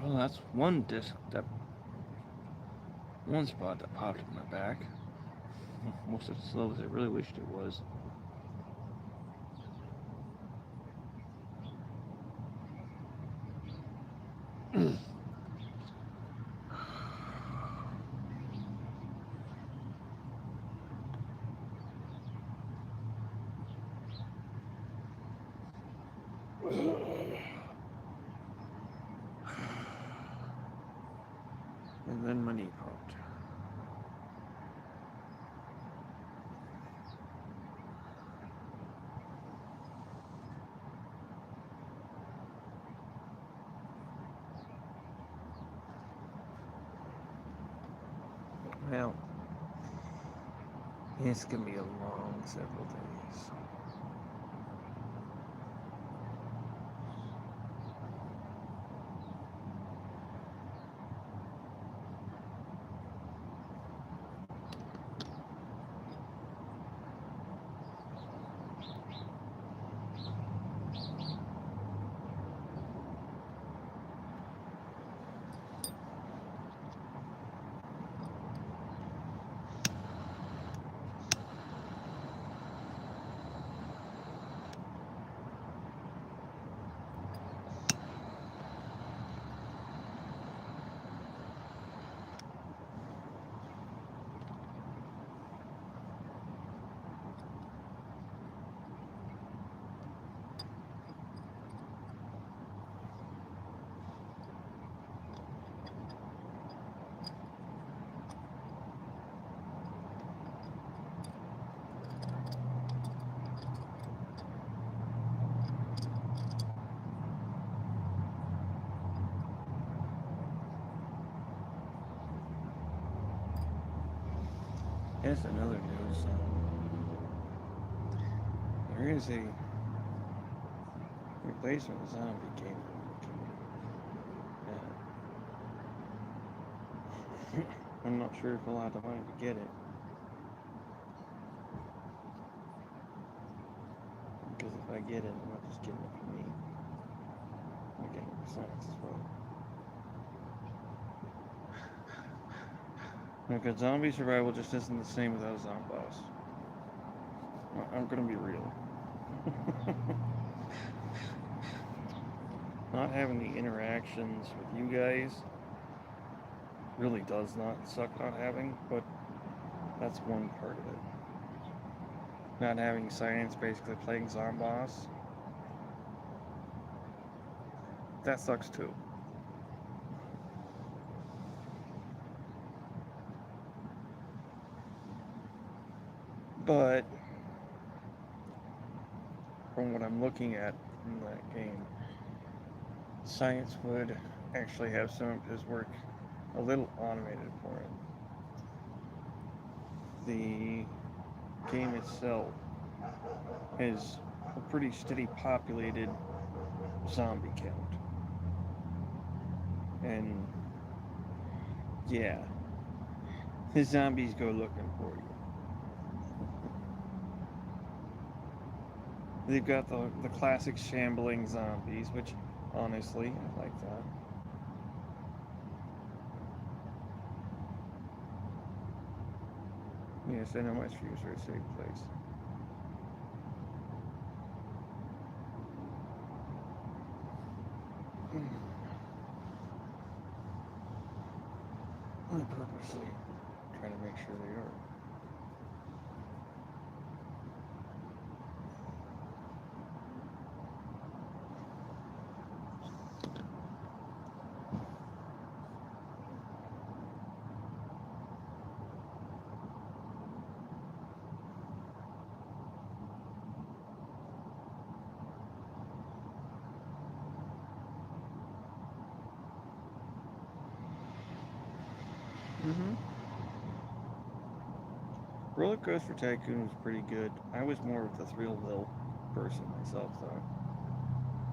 Well, that's one one spot that popped in my back. Most as slow as I really wished it was. And then my knee popped. Well, it's gonna be a long several days. Here's another news. There is a replacement zombie game. I'm not sure if I'll have the money to get it. Because if I get it, I'm not just getting it for me. I'm getting it for Sonics as well. Because zombie survival just isn't the same without a zombie boss. I'm gonna be real. Not having the interactions with you guys really does not suck not having, but that's one part of it. Not having science basically playing Zomboss, that sucks too. But from what I'm looking at in that game, Science would actually have some of his work a little automated for him. The game itself has a pretty steady populated zombie count. And yeah, the zombies go looking for you. They've got the classic shambling zombies, which honestly, I like that. Yes, I know my streams are a safe place. I'm purposely trying to make sure they are. Roller Coaster Tycoon was pretty good. I was more of the Thrillville person myself, though.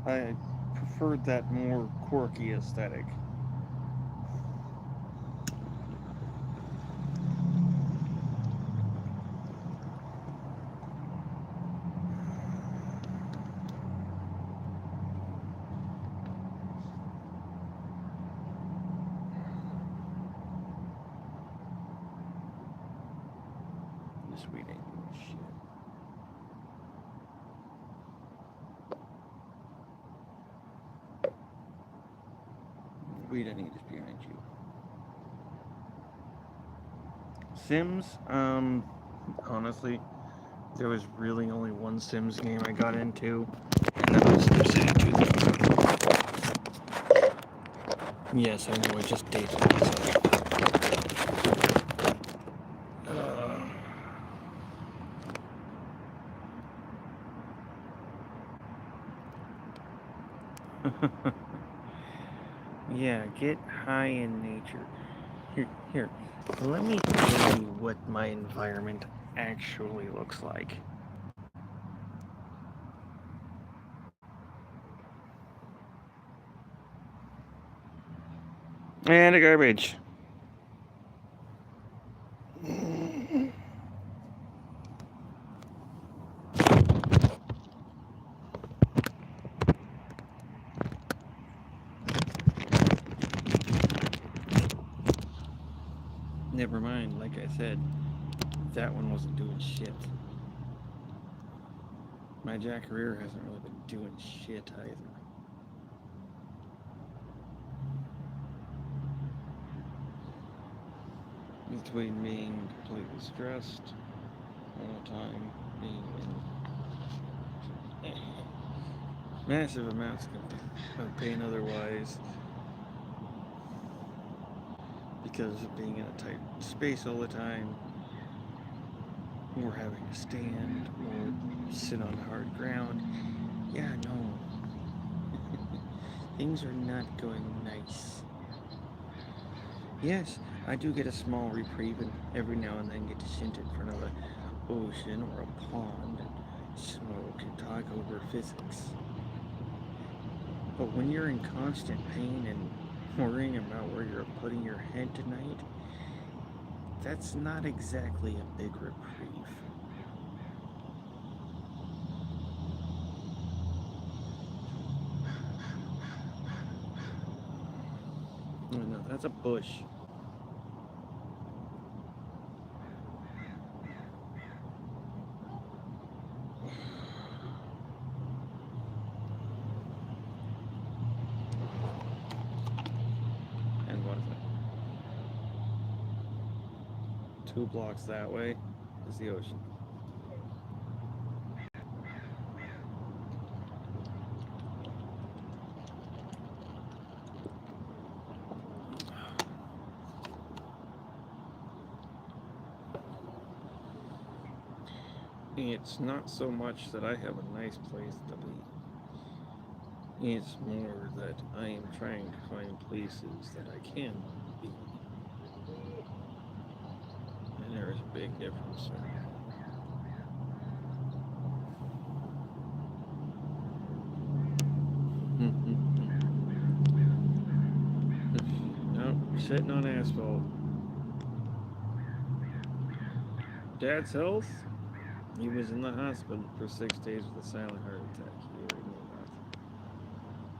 I preferred that more quirky aesthetic. This weed ain't doing shit. Weed I need is behind you. Sims, honestly, there was really only one Sims game I got into, and that was SimCity 2000. Yes, I know, I just dated myself. Yeah, get high in nature. Here, let me tell you what my environment actually looks like. And a garbage. Never mind, like I said, that one wasn't doing shit. My Jackareer hasn't really been doing shit either. Between being completely stressed all the time, being in massive amounts of pain otherwise, because of being in a tight space all the time, or having to stand or sit on hard ground. Yeah, no. Things are not going nice. Yes, I do get a small reprieve and every now and then get to sit in front of an ocean or a pond and smoke and talk over physics. But when you're in constant pain and worrying about where you're putting your head tonight, that's not exactly a big reprieve. Oh no, that's a bush. And what is it? 2 blocks that way is the ocean. It's not so much that I have a nice place to be. It's more that I am trying to find places that I can be. And there is a big difference there. No, sitting on asphalt. Dad's health? He was in the hospital for 6 days with a silent heart attack. He already knew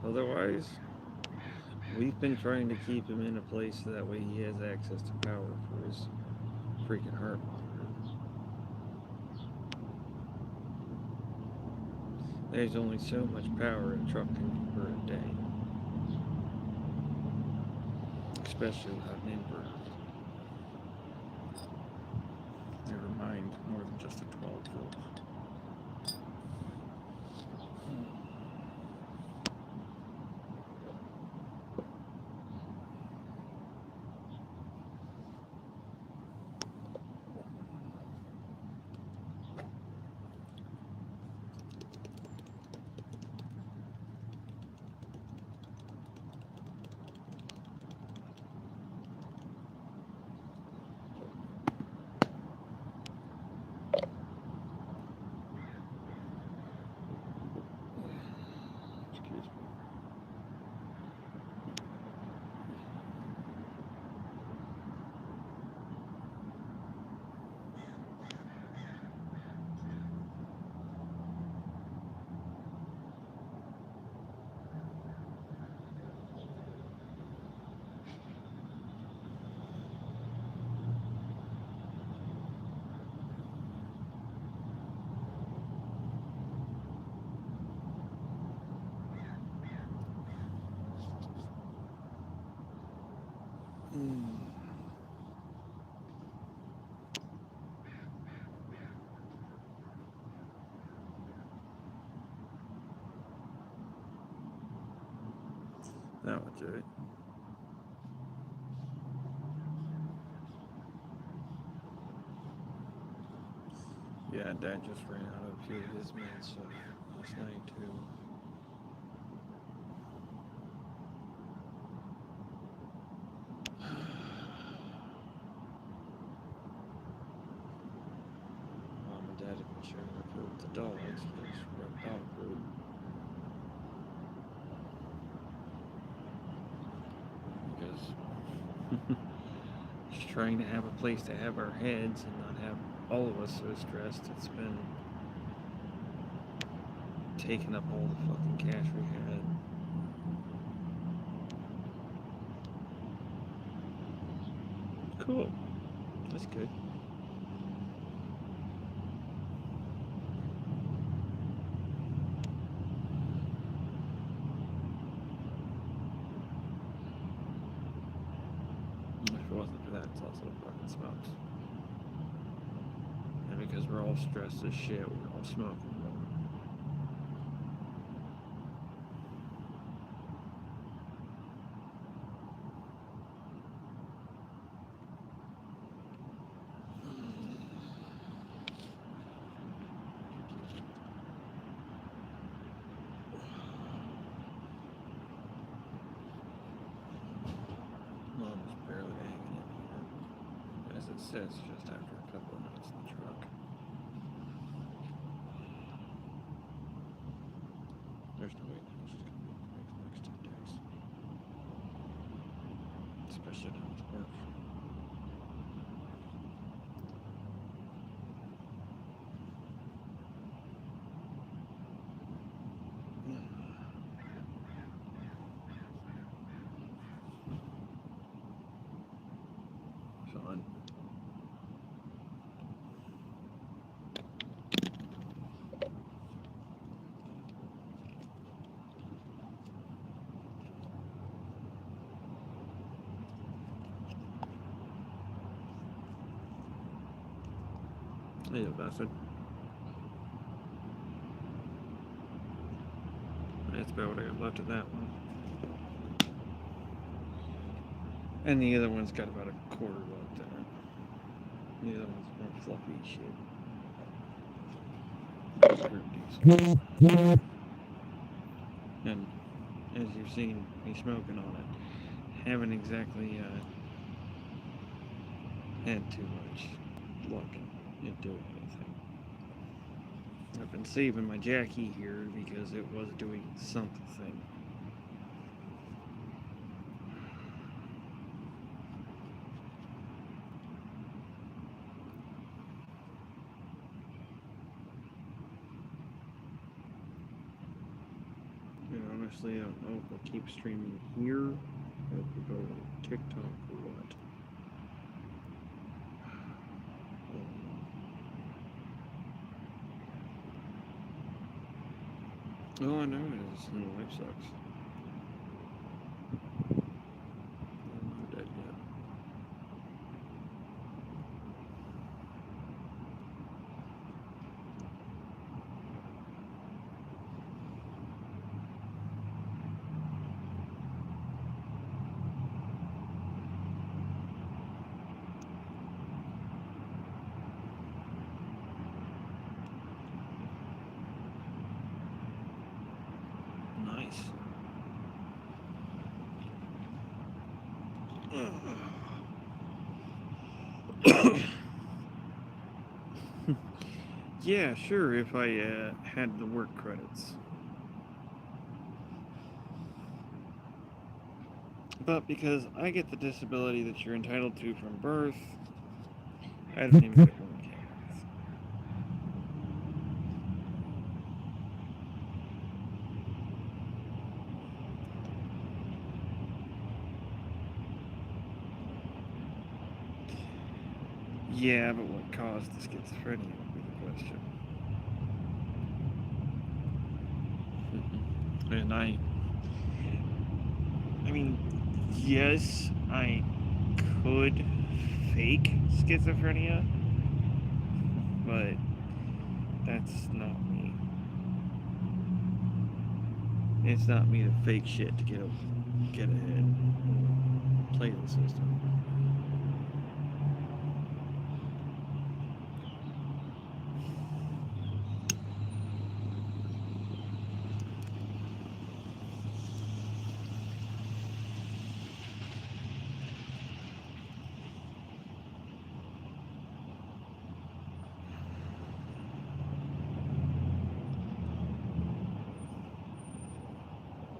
that. Otherwise, we've been trying to keep him in a place so that way he has access to power for his freaking heart monitor. There's only so much power a truck can do per day. Especially without an inverter. Never mind, more than just a 12 volt. Excuse me. That would do it. Yeah, Dad just ran out of a few of his meds last night too. Mom and Dad have been sharing their food with the dogs. There's red dog food. Because just trying to have a place to have our heads and not have all of us so stressed. It's been taking up all the fucking cash we had. Cool. That's good. If it wasn't for that, it's also fucking smokes. And because we're all stressed as shit, we're all smoking. Mom's barely hanging in here. As it says, just after a couple of minutes in the truck. There's no way that she's gonna be able to make the next 10 days. Especially now with work. Fun. Yeah, bastard. That's about what I got left of that one. And the other one's got about a quarter left in it. The other one's more fluffy shit. pretty decent. And as you've seen me smoking on it, haven't exactly had too much luck in doing anything. I've been saving my Jackie here because it was doing something. And honestly, I don't know if I'll keep streaming here, or if we'll go on TikTok or what. All I know is the life sucks. I'm not dead yet. Nice. Yeah, sure, if I had the work credits. But because I get the disability that you're entitled to from birth, I don't even get one counts. Yeah, but what caused the schizophrenia would be the question. And I mean, yes, I could fake schizophrenia, but that's not me. It's not me to fake shit to get ahead, play the system.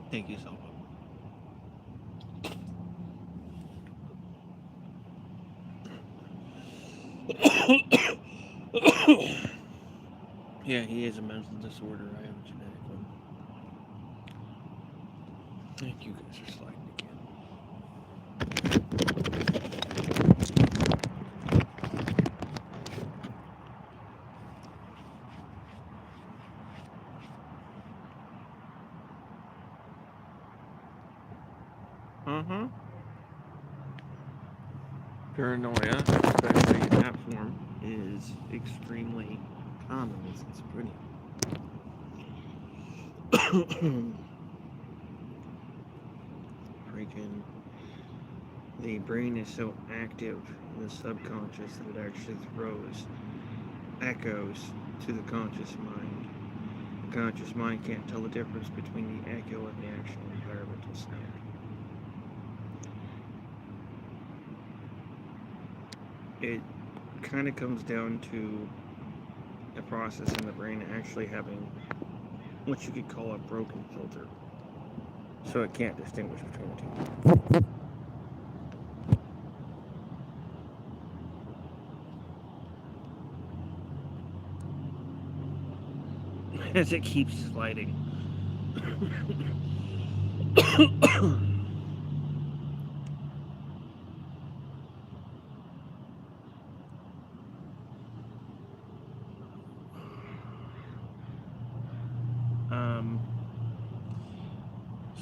Thank you so much. Yeah, he has a mental disorder. I have a genetic one. Thank you guys for sliding again. Paranoia, especially in that form, is extremely common with schizophrenia. Freaking, the brain is so active in the subconscious that it actually throws echoes to the conscious mind. The conscious mind can't tell the difference between the echo and the actual environmental sound. It kind of comes down to a process in the brain actually having what you could call a broken filter, so it can't distinguish between the two. As it keeps sliding.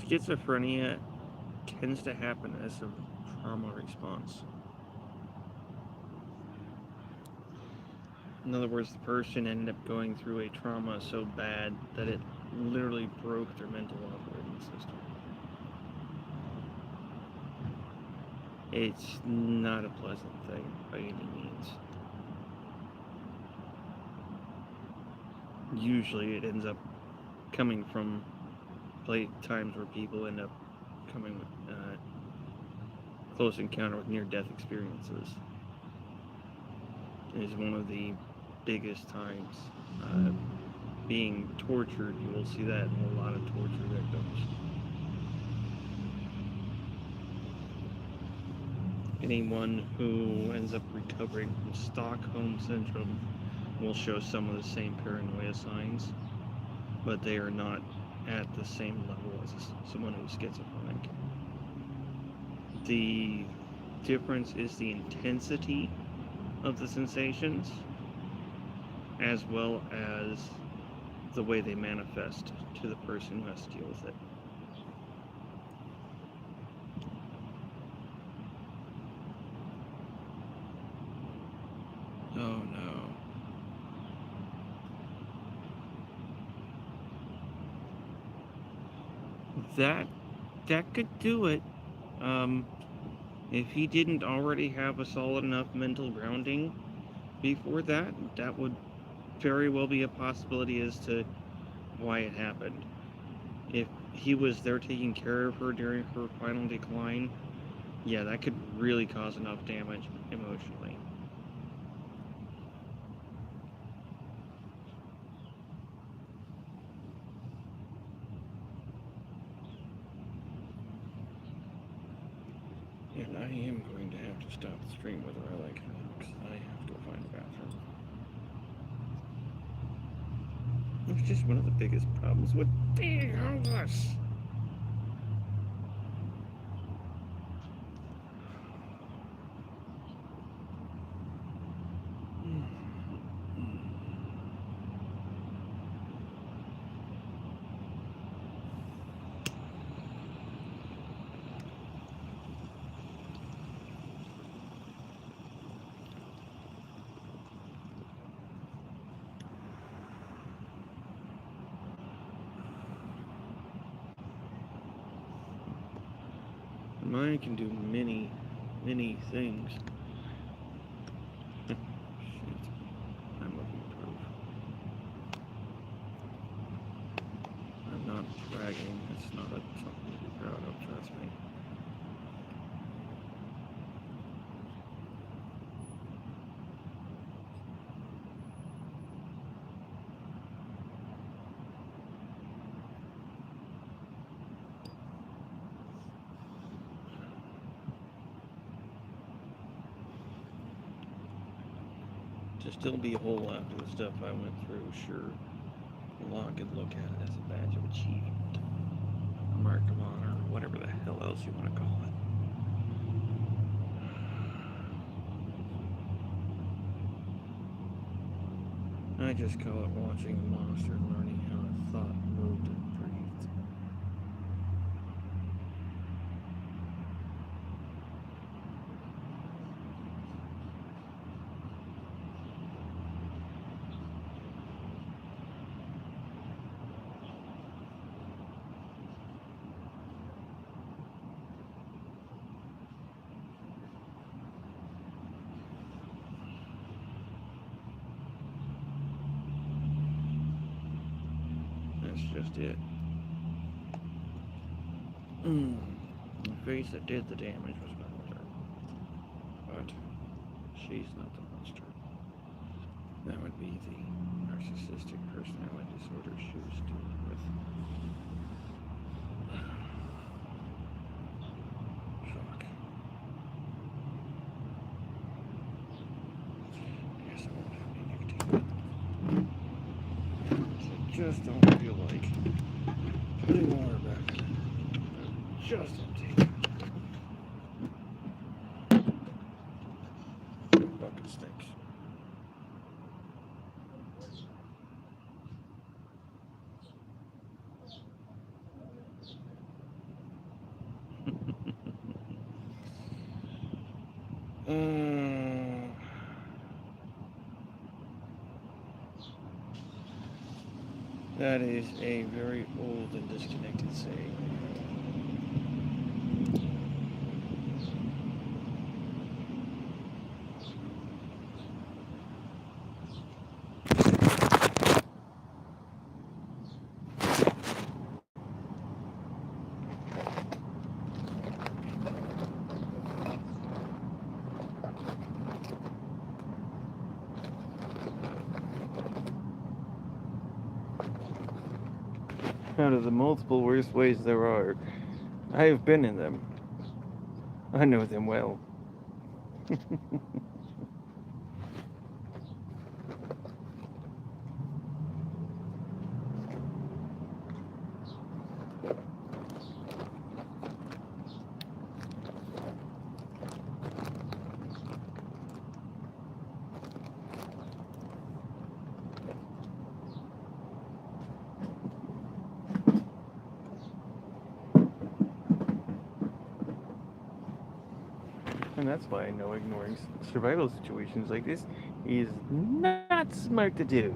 Schizophrenia tends to happen as a trauma response. In other words, the person ended up going through a trauma so bad that it literally broke their mental operating system. It's not a pleasant thing by any means. usually it ends up coming from times where people end up coming with close encounter with near-death experiences. It is one of the biggest times. Being tortured, you will see that in a lot of torture victims. Anyone who ends up recovering from Stockholm Syndrome will show some of the same paranoia signs, but they are not at the same level as someone who's schizophrenic. The difference is the intensity of the sensations, as well as the way they manifest to the person who has to deal with it. Oh no. That could do it. If he didn't already have a solid enough mental grounding before that, that would very well be a possibility as to why it happened. If he was there taking care of her during her final decline, yeah, that could really cause enough damage emotionally. And I am going to have to stop the stream whether I like it or not, because I have to go find a bathroom. It's just one of the biggest problems with being homeless. Mine can do many, many things. Shit. I'm looking to prove. I'm not bragging. It's not something to be proud of, trust me. To still be whole after the stuff I went through, sure, a lot could look at it as a badge of achievement, a mark of honor, or whatever the hell else you want to call it. I just call it watching a monster and learning how a thought moved and breathed. That's just it. The face that did the damage was my mother. But she's not the monster. That would be the narcissistic personality disorder she was dealing with. Fuck. Guess I won't have any nicotine. I just don't feel like putting water back in it. Just empty. Bucket stinks. That is a very old and disconnected saying. Out of the multiple worst ways there are, I have been in them. I know them well. And that's why I know ignoring survival situations like this is not smart to do.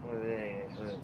What is it?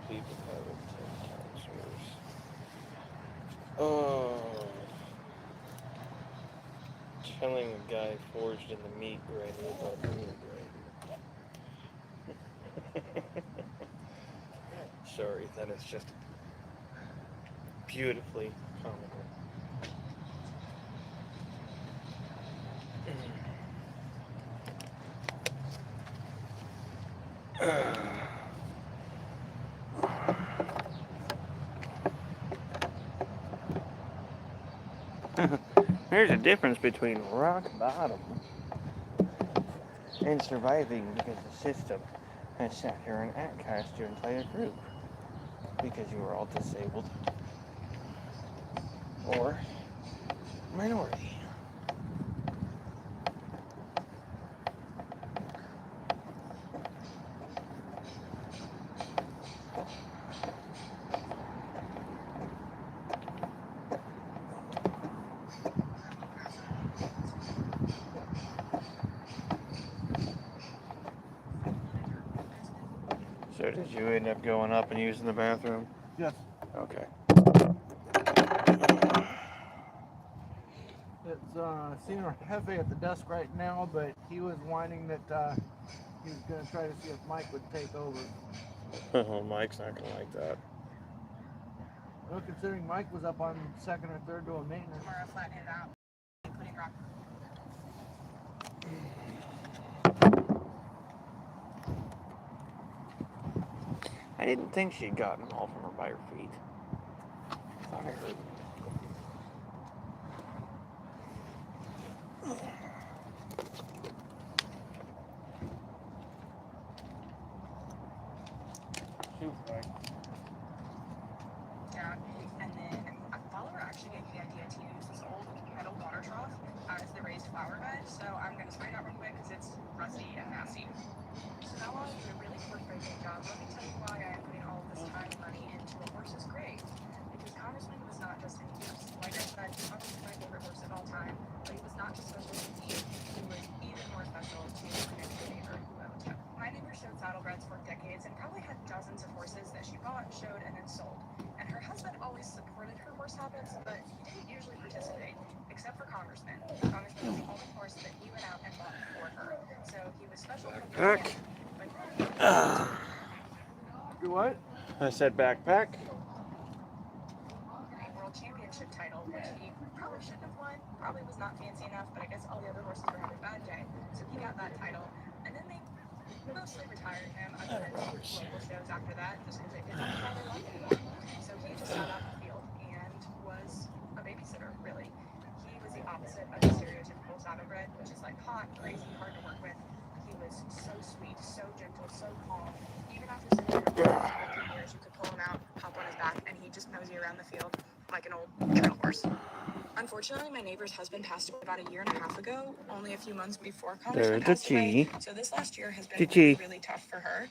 People have it 10 times worse. Oh. Telling a guy forged in the meat grinder about the meat grinder. Sorry, that is just beautifully comical. There's a difference between rock bottom and surviving because the system has sat here and outcast your entire group because you were all disabled or minority. So did you end up going up and using the bathroom? Yes. Okay. It's Senior Hefe at the desk right now, but he was whining that he was going to try to see if Mike would take over. Oh, Mike's not gonna like that. Well, considering Mike was up on second or third doing maintenance. Tomorrow, flatten it out. Putting rock. I didn't think she'd gotten all from her by her feet. I thought I heard. Down. And then a follower actually gave me the idea to use this old metal water trough as the raised flower bed. So I'm going to spray that real quick because it's rusty and nasty. So now while I do a really heartbreaking job, let me tell you why I am putting all of this time and money into a horse's grave. Because Congressman was not just any use. Like I said, he's obviously my favorite horse of all time, but he was not just special to me. He was even more special to my next door neighbor who owned him. My neighbor showed saddlebreds for decades and probably had dozens of horses that she bought, showed, and then sold. And her husband always supported her horse habits, but he didn't usually participate, except for Congressman. Congressman was the only horse that he went out and bought for her. So he was special from the Backpack. beginning, but Do what? I said backpack. a world championship title, which he probably probably was not fancy enough, but I guess all the other horses were having a bad day. So he got that title. And then they mostly retired him other than local shows after that, just because they didn't try their luck anymore. So he just sat out in the field and was a babysitter, really. He was the opposite of the stereotypical saddlebred, which is like hot, crazy, hard to work with. He was so sweet, so gentle, so calm. Even after sitting there for 15 years, you could pull him out, hop on his back, and he'd just mosey around the field like an old trail horse. Unfortunately, my neighbor's husband passed away about 1.5 years ago, only a few months before Congressman There's the passed away. Chi. So this last year has been Chi-Chi. really tough for her.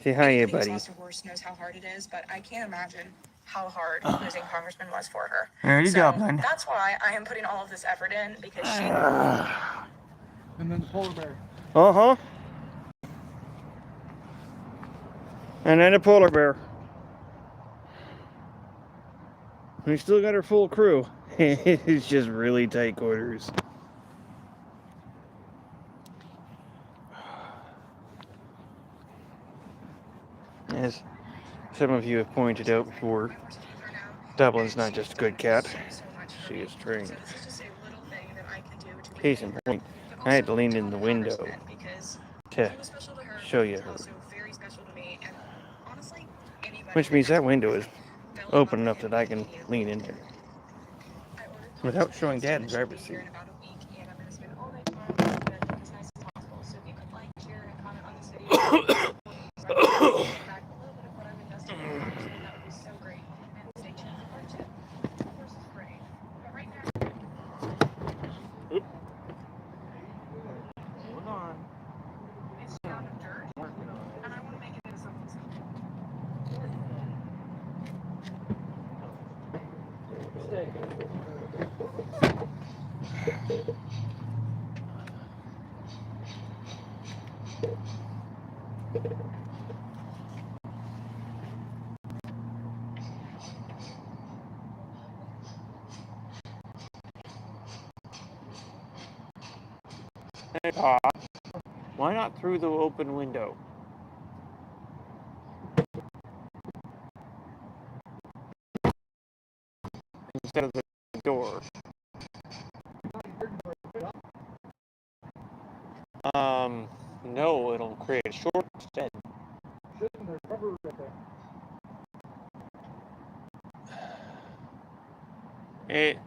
Say hi, Anybody who's buddy. lost a horse knows how hard it is, but I can't imagine how hard losing Congressman was for her. There's So Dublin. that's why I am putting all of this effort in, because she... And then the polar bear. Uh-huh. And then a polar bear. We still got our full crew. It's just really tight quarters. As some of you have pointed out before, Dublin's not just a good cat, she is trained. So this is just a little thing that I can do to Case in point, I had to lean in the window to show you her. Which means that window is open enough that I can lean in there without showing Dad the driver's seat. Hold on. It's down to dirt, and I want to make it into something simple. Hey, Pa, why not through the open window? Instead of the door. No, it'll create a short extent. Shouldn't there cover right there?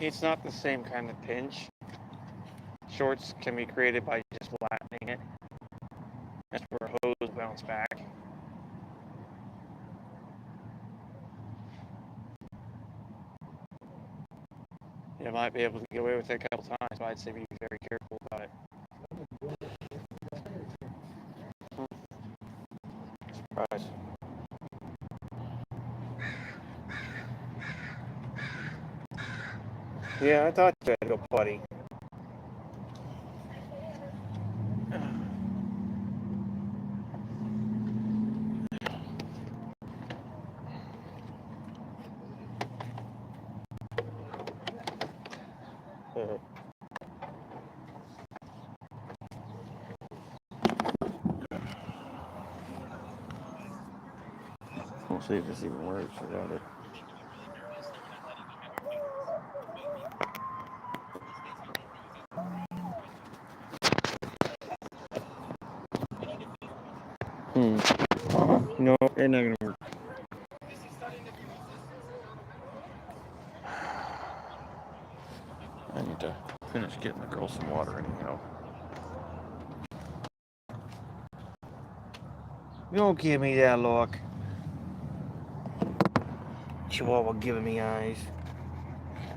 It's not the same kind of pinch. Shorts can be created by just flattening it. That's where hose bounce back. You might be able to get away with it a couple times, but I'd say be very careful about it. Surprise. Yeah, I thought you had to go potty. We'll see if this even works without it. No, it's not gonna work. I need to finish getting the girl some water anyhow. Don't give me that look. Chihuahua giving me eyes.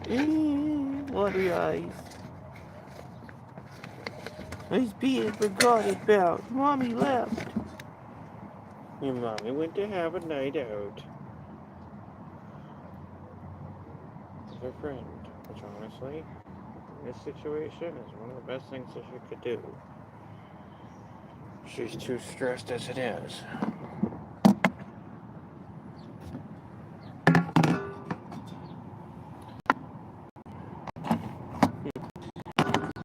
Watery eyes. He's being forgot about. Mommy left. Your mommy went to have a night out with her friend, which honestly, in this situation, is one of the best things that she could do. She's too stressed as it is.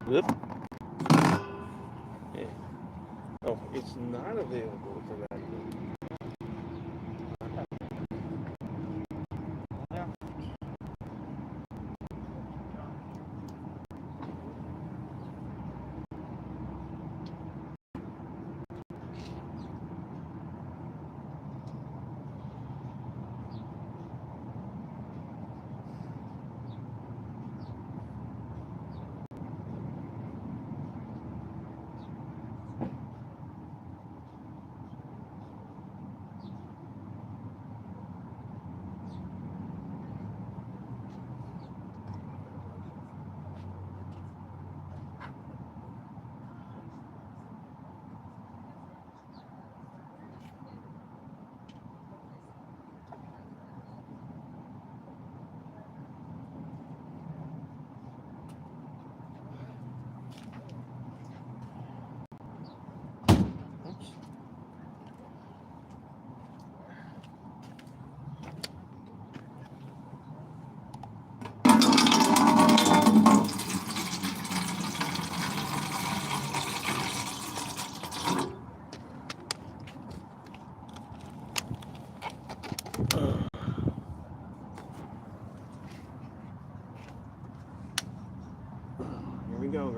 Whoop. Yeah. Oh, it's not available for that.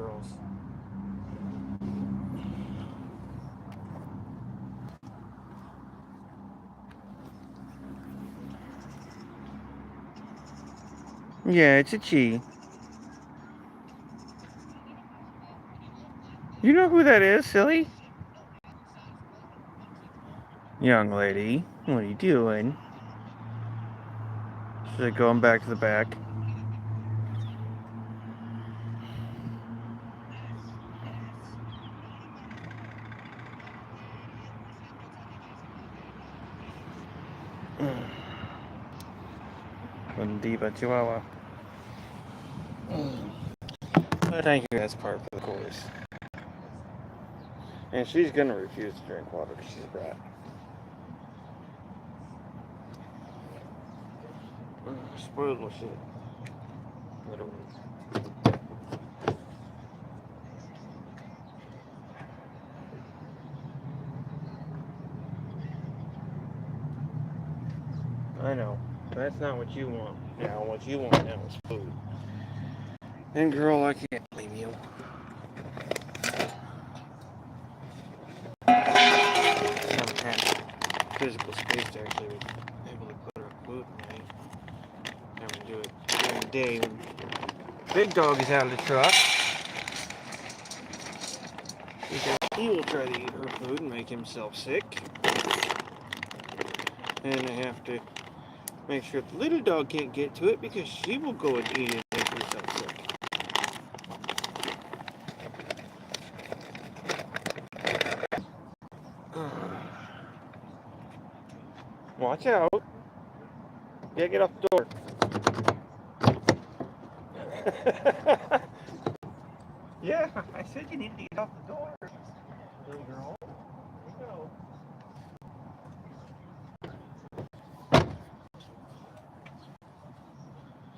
girls. Yeah, it's a chi. You know who that is, silly? Young lady, what are you doing? Should I go back to the back? Con Diva Chihuahua. But I hear that's part of the course. And she's gonna refuse to drink water because she's a brat. Spoiled little shit. Literally. I know. That's not what you want. Now, what you want now is food. And girl, I can't blame you. I haven't had physical space to actually be able to put her food in me. Having to do it during the day when Big Dog is out of the truck. Because he will try to eat her food and make himself sick. And I have to make sure the little dog can't get to it because she will go and eat it and make herself sick. Watch out. Yeah, get off the door. Yeah, I said you need to get off the door. Little girl. There you go.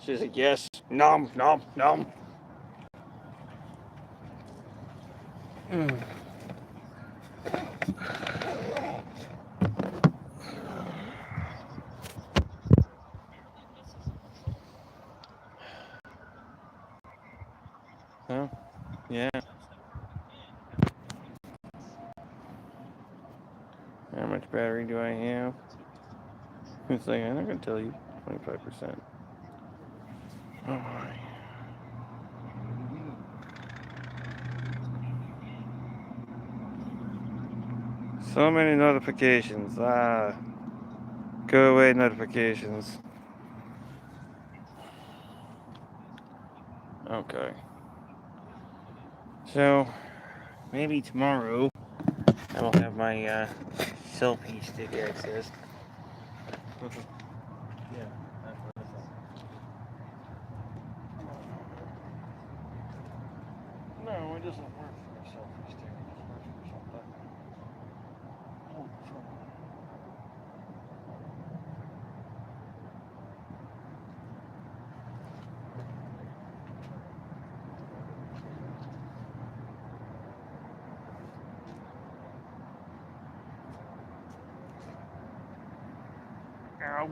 She's like, yes. Nom, nom, nom. Huh? Yeah. How much battery do I have? It's like, I'm not going to tell you. 25%. Oh my. So many notifications. Go away notifications. Okay. So, maybe tomorrow I will have my selfie stick access. Yeah, that's what I thought. No, it doesn't work for a selfie stick. It just works for something. Oh, ow.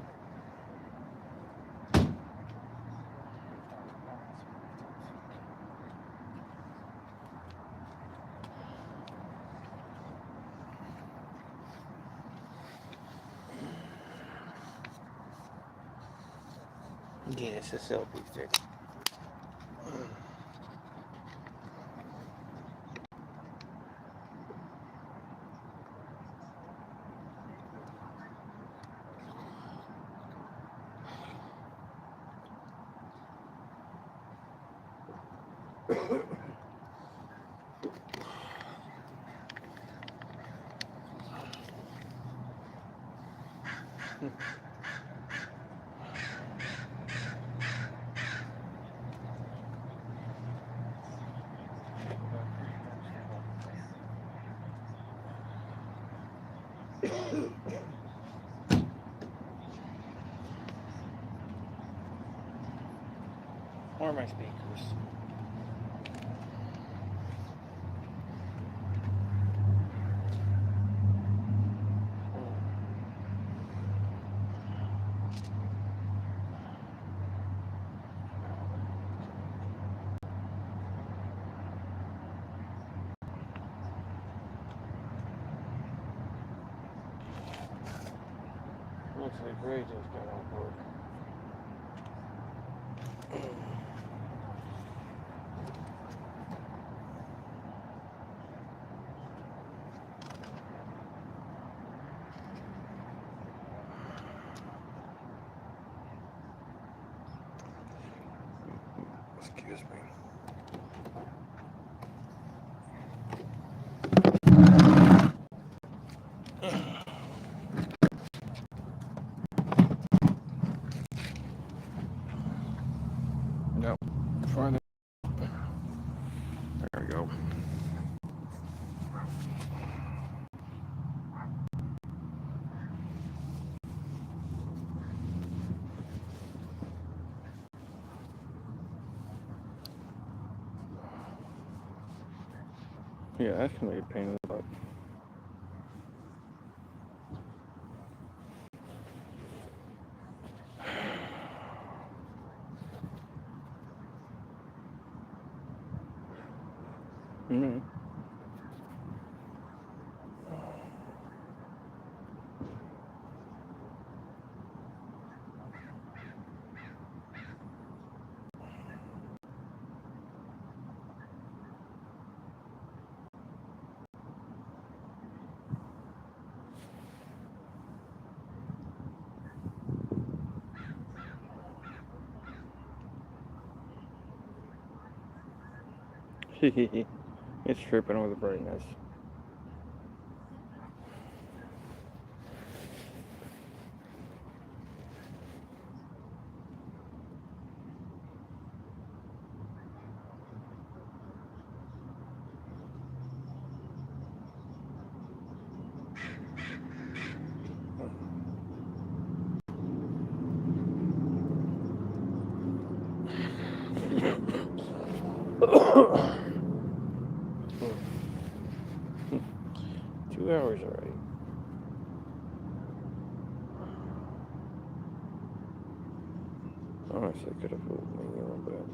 Yeah, it's a selfie stick. Or my speakers. looks like Ray just got on board. Excuse me. Nope. Find it. There we go. Yeah, that can be a pain in the butt. Mm-hmm. It's tripping over the brightness. Two hours already. Honestly, could have fooled me a little bit.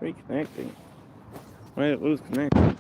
Reconnecting. Why did it lose connection?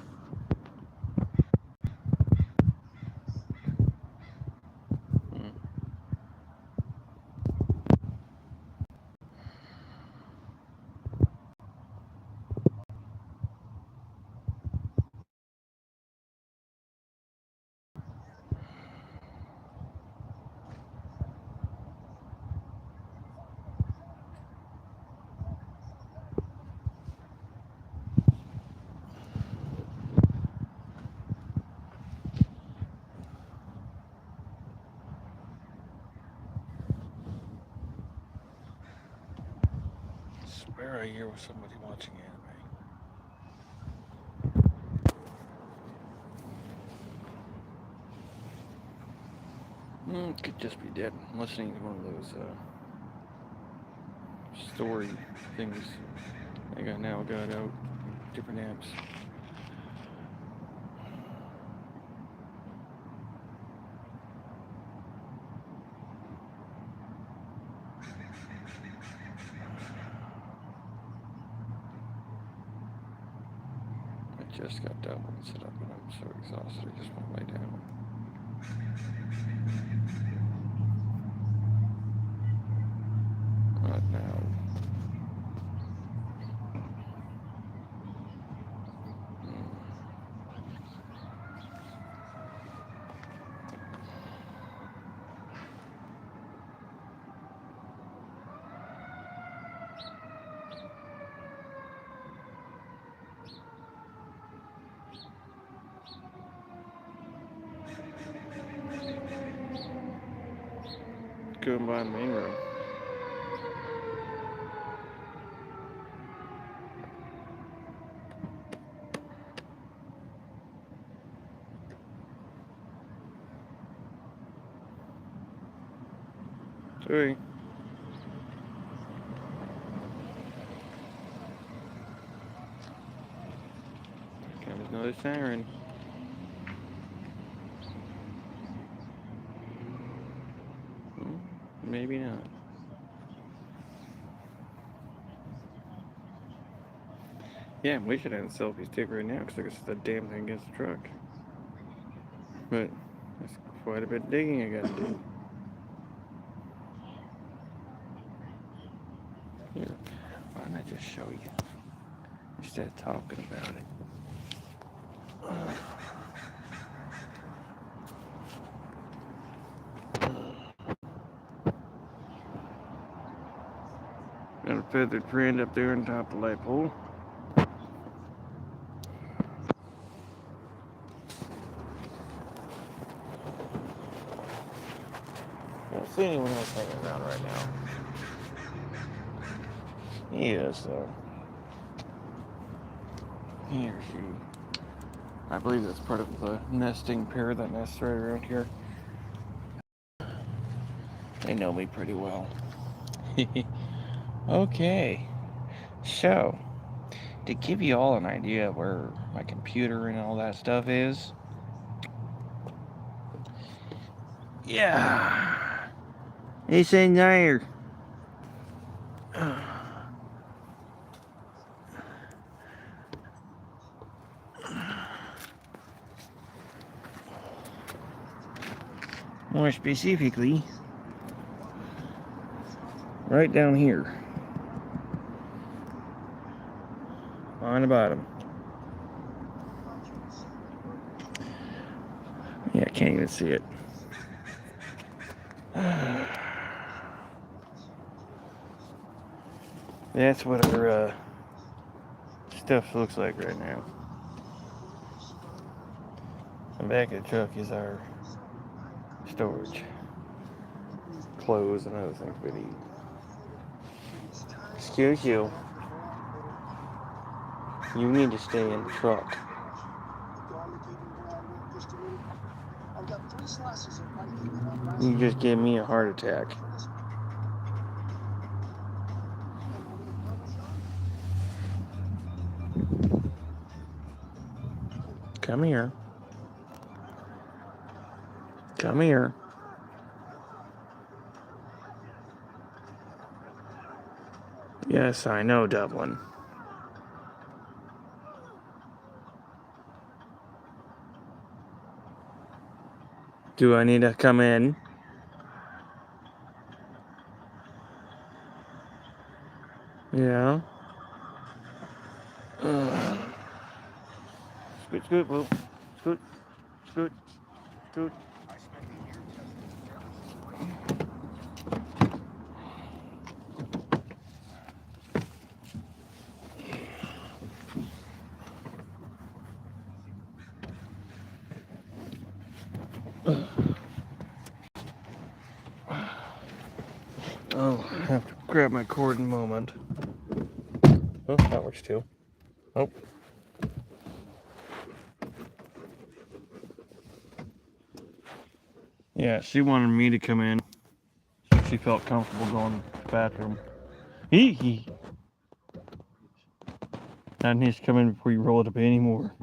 Swear I hear with somebody watching anime. Could just be dead. I'm listening to one of those story things I got out. Different apps. I just got done and set up and I'm so exhausted I just want to lay down. Not now. going by the main road. Sorry. Comes another siren. Maybe not. Yeah, we should have a selfie stick right now because it's the damn thing against the truck. But that's quite a bit of digging I gotta do. Here, why don't I just show you instead of talking about it? Got a feathered friend up there on top of the light pole. I don't see anyone else hanging around right now. Yes, he or she. I believe that's part of the nesting pair that nests right around here. They know me pretty well. Okay, so to give you all an idea of where my computer and all that stuff is, yeah, it's in there. More specifically, right down here on the bottom. Yeah, I can't even see it. That's what our stuff looks like right now. The back of the truck is our storage. Clothes and other things we need. Excuse you. You need to stay in the truck. You just gave me a heart attack. Come here. Come here. Yes, I know, Dublin. Do I need to come in? Yeah. Scoot, scoot, boo. Scoot, scoot, scoot. Oh, I have to grab my cord in a moment. Oh, that works too. Oh. Yeah, she wanted me to come in. So she felt comfortable going to the bathroom. Hee. Not needs to come in before you roll it up anymore.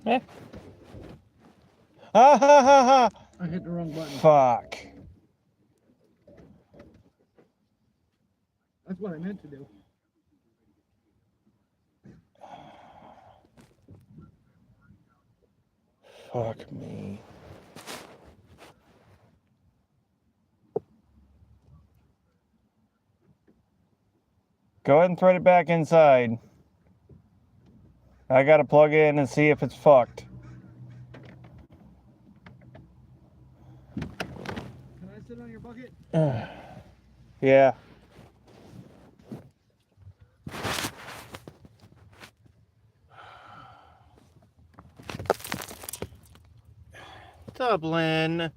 Eh. Ha ha ha ha! I hit the wrong button. Fuck. That's what I meant to do. Fuck me. Go ahead and thread it back inside. I gotta plug it in and see if it's fucked. Can I sit on your bucket? Yeah. Shut up, Lynn.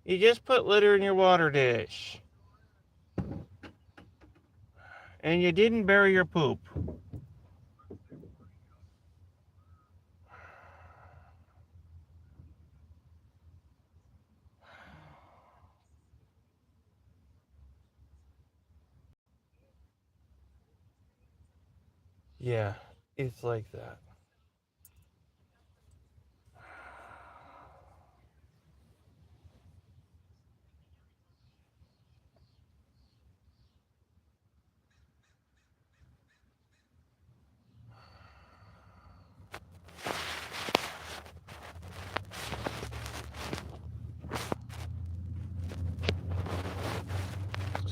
You just put litter in your water dish. And you didn't bury your poop. Yeah, it's like that.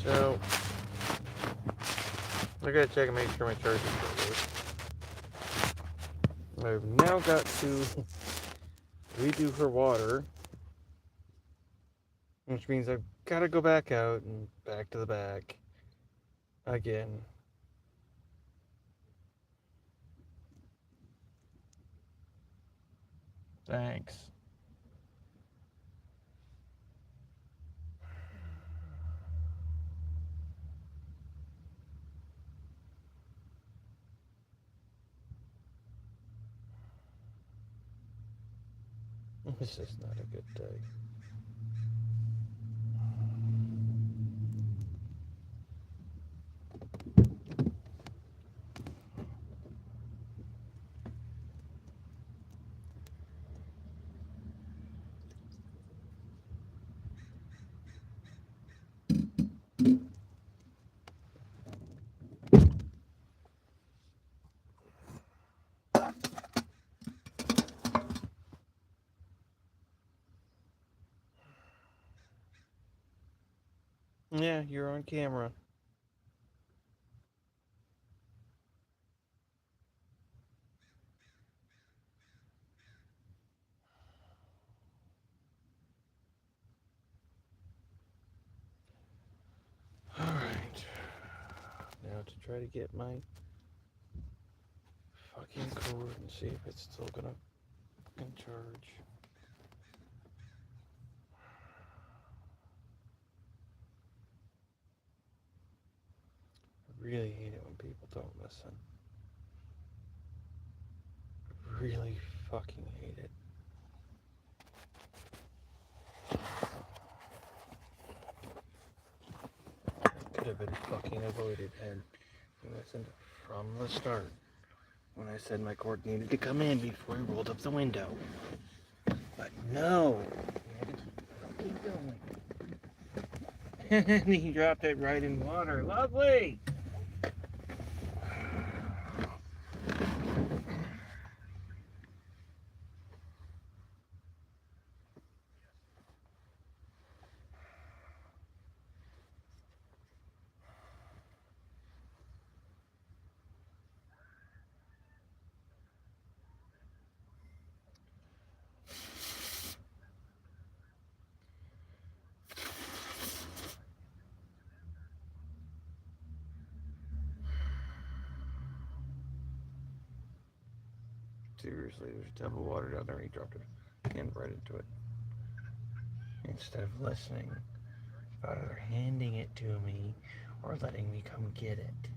So, I gotta check and make sure my charger is still good. I've now got to redo her water, which means I've gotta go back out and back to the back again. Thanks. This is not a good day. Yeah, you're on camera. Alright. Now to try to get my fucking cord and see if it's still gonna charge. I really hate it when people don't listen. I really fucking hate it. Could have been fucking avoided had you listened from the start when I said my cord needed to come in before he rolled up the window. But no, he had to keep going. And he dropped it right in water. Lovely! Seriously, there's a tub of water down there and he dropped it and right into it. Instead of listening, about either handing it to me or letting me come get it.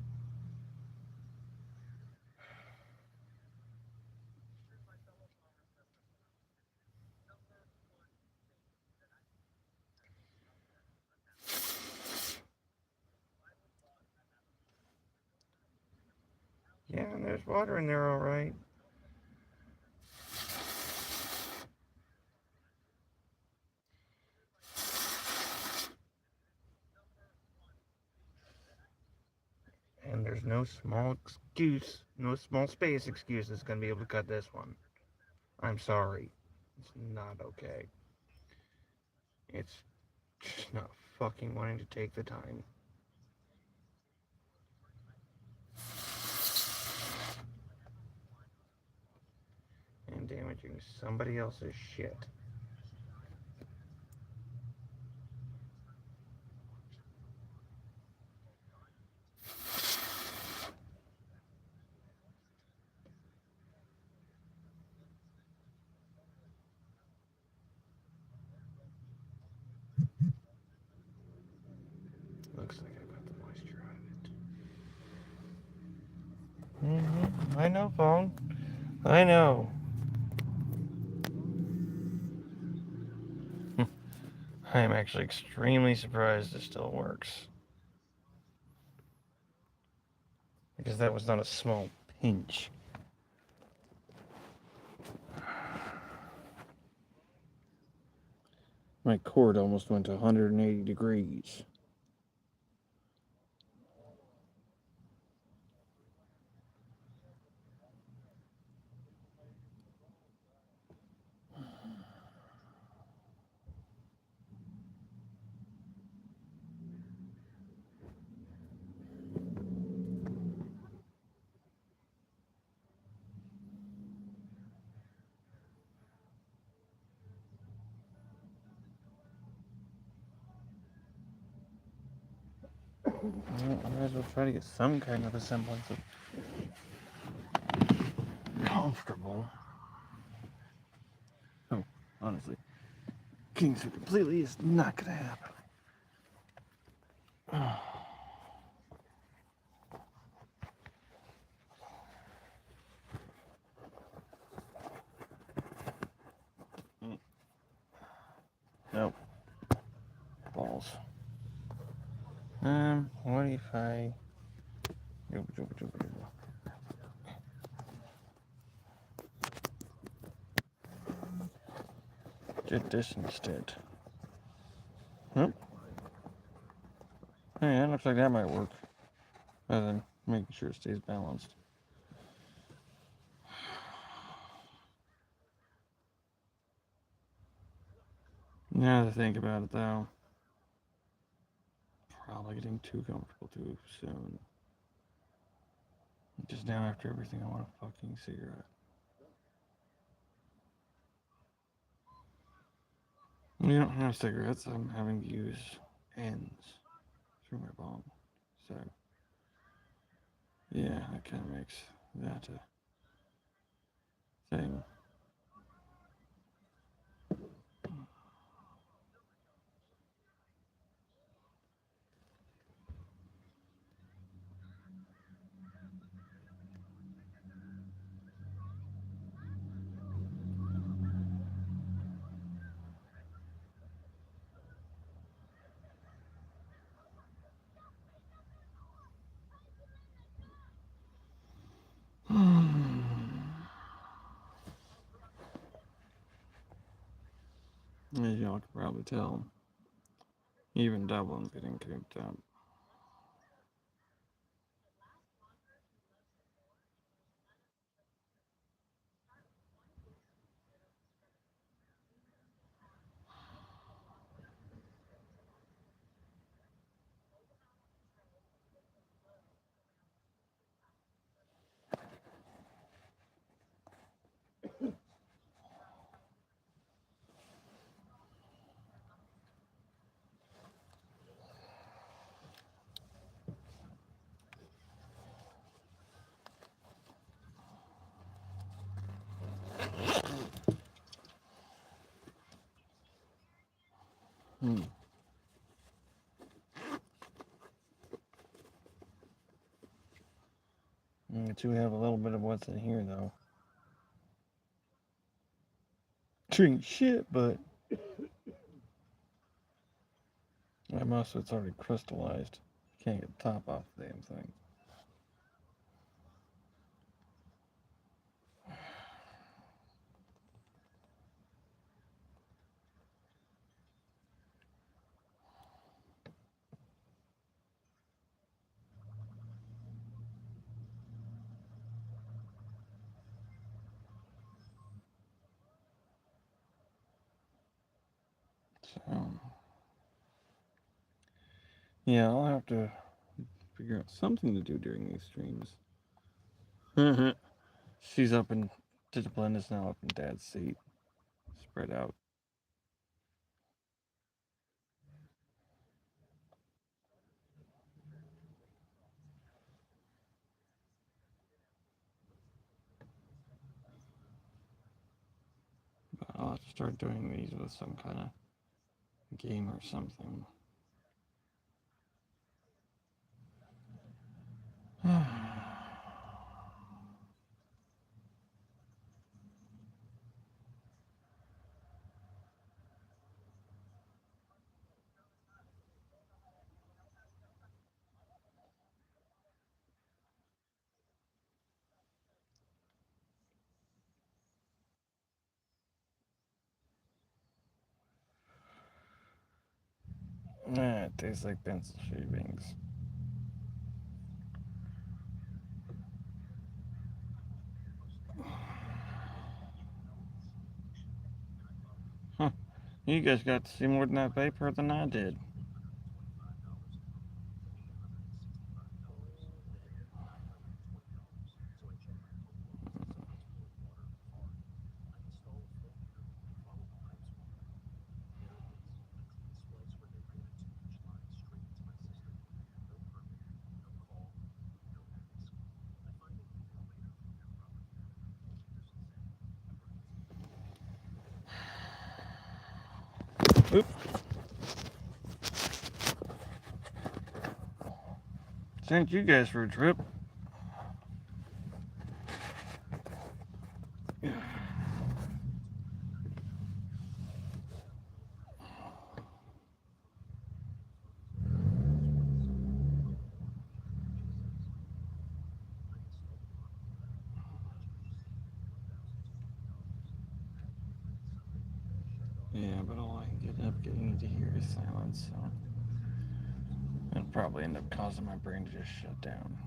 Yeah, and there's water in there, alright. And there's no small excuse, no small space excuse that's going to be able to cut this one. I'm sorry. It's not okay. It's just not fucking wanting to take the time. And damaging somebody else's shit. cell phone. I know. I am actually extremely surprised it still works. Because that was not a small pinch. My cord almost went to 180 degrees. Well, I might as well try to get some kind of a semblance of comfortable. Oh, honestly, King so completely is not gonna happen. Nope. Balls. What if I... did this instead? Huh? Hey, that looks like that might work. Other than making sure it stays balanced. Now to think about it, though, probably getting too comfortable too soon. Just now, after everything, I want a fucking cigarette. When you don't have cigarettes, I'm having to use ends through my bong. So, yeah, that kind of makes that a thing. As y'all can probably tell, even Dublin's getting cooped up. But you have a little bit of what's in here, though. Drink shit, but most of it's already crystallized. You can't get the top off the damn thing. So, yeah, I'll have to figure out something to do during these streams. She's up in, Blenda's now up in Dad's seat, spread out. But I'll have to start doing these with some kind of game or something. Ah, it tastes like pencil shavings. Huh. You guys got to see more than that vapor than I did. Oop. Sent you guys for a trip. Yeah, but all I can get up getting to hear is silence, so it'll probably end up causing my brain to just shut down.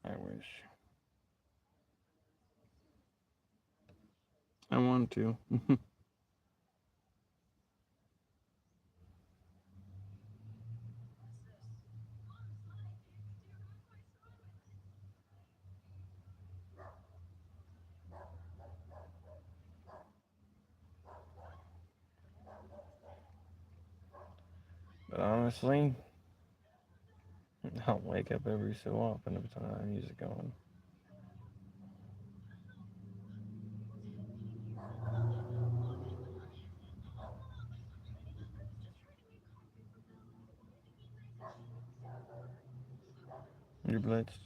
I wish. I want to. But honestly, I'll wake up every so often every time the music going. You're blitzed.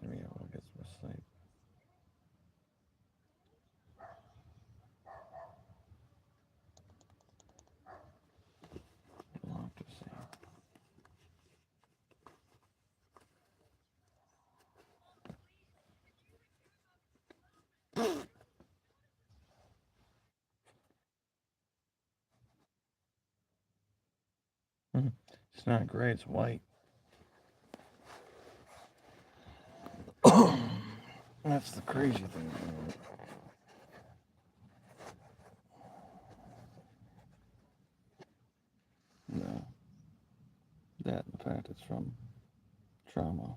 Maybe I'll get some sleep. We'll have to see. It's not gray, it's white. That's the crazy thing about it. No. That, in fact, it's from trauma.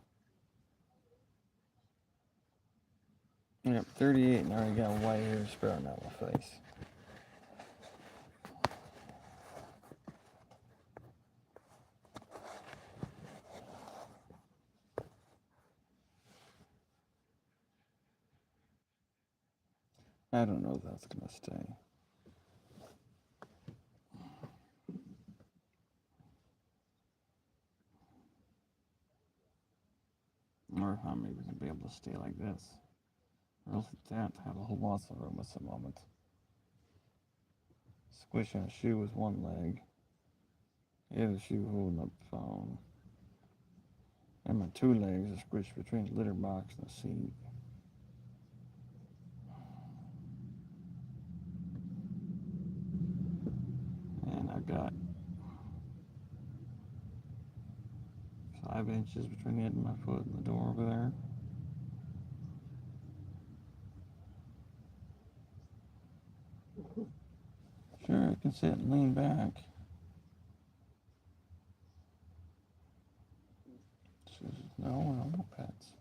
Yep, 38 and I already got white hair sprouting out my face. I don't know if that's gonna stay. Or if I'm maybe gonna be able to stay like this. Or else it's that have a whole lot of room at the moment. Squishing a shoe with one leg. The other shoe holding up the phone. And my two legs are squished between the litter box and the seat. And I've got 5 inches between the end of my foot and the door over there. Sure, I can sit and lean back. She says, no, I don't want pets.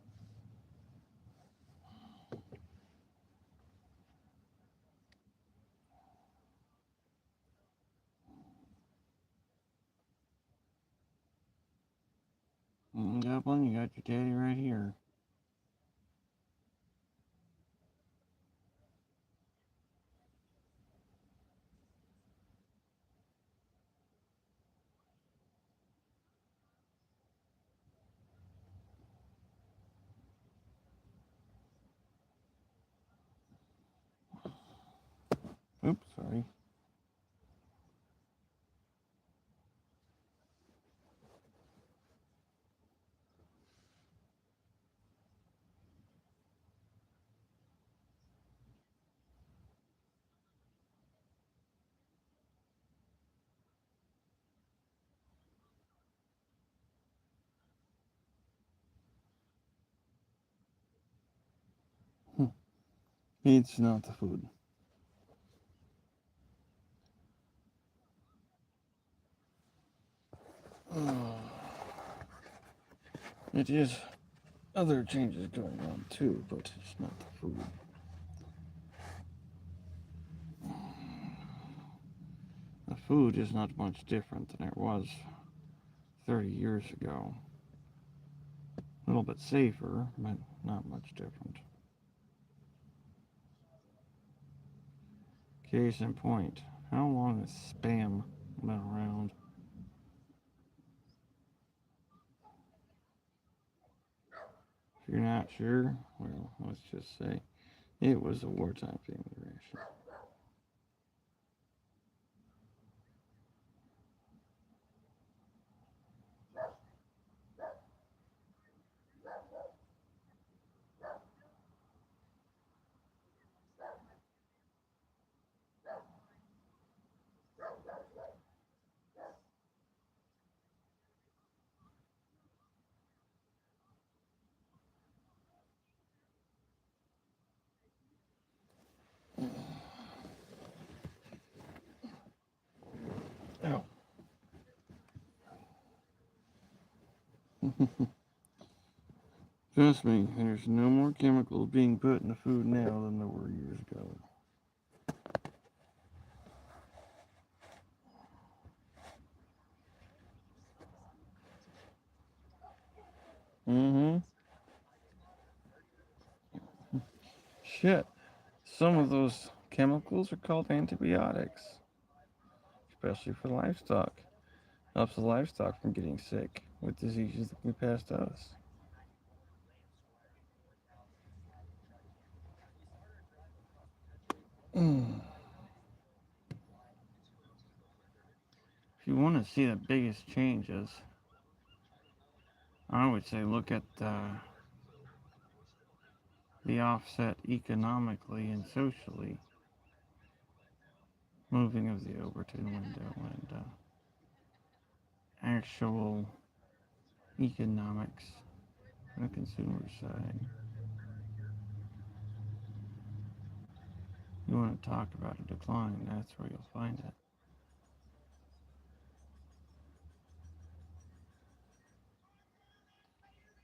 Dublin, you got your daddy right here. Oops, sorry. It's not the food. It is other changes going on too, but it's not the food. The food is not much different than it was 30 years ago. A little bit safer, but not much different. Case in point, how long has spam been around? If you're not sure, well, let's just say it was a wartime family ration. Oh. Trust me, there's no more chemicals being put in the food now than there were years ago. Mm-hmm. Shit. Some of those chemicals are called antibiotics, especially for livestock. Helps the livestock from getting sick with diseases that can be passed to us. Mm. If you want to see the biggest changes, I would say look at the offset economically and socially, moving of the Overton window and actual economics on the consumer side. you want to talk about a decline, that's where you'll find it.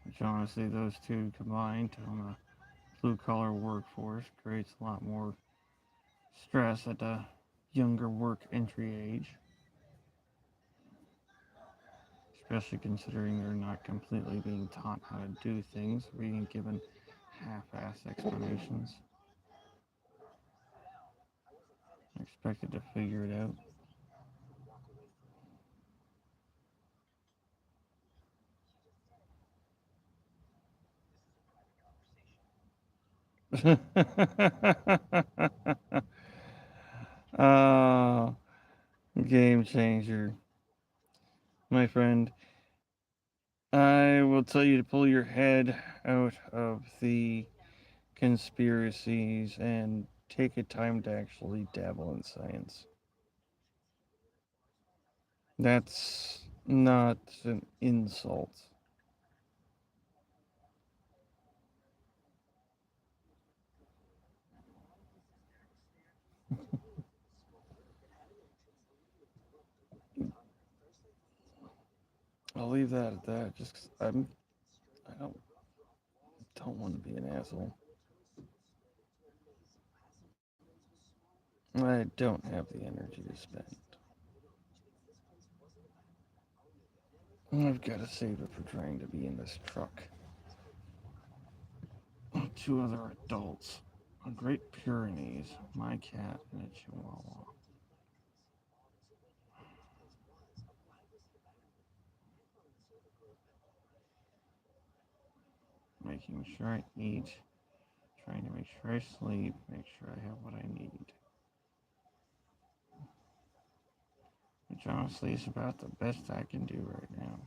Which honestly, those two combined on the blue collar workforce creates a lot more stress at the younger work entry age, especially considering they're not completely being taught how to do things, being given half-ass explanations. Expected to figure it out. Oh, game changer. My friend, I will tell you to pull your head out of the conspiracies and take a time to actually dabble in science. That's not an insult. I'll leave that at that. Just 'cause I don't want to be an asshole. I don't have the energy to spend. I've got to save it for trying to be in this truck. Two other adults, a Great Pyrenees, my cat, and a Chihuahua. Making sure I eat, trying to make sure I sleep, make sure I have what I need. Which honestly is about the best I can do right now.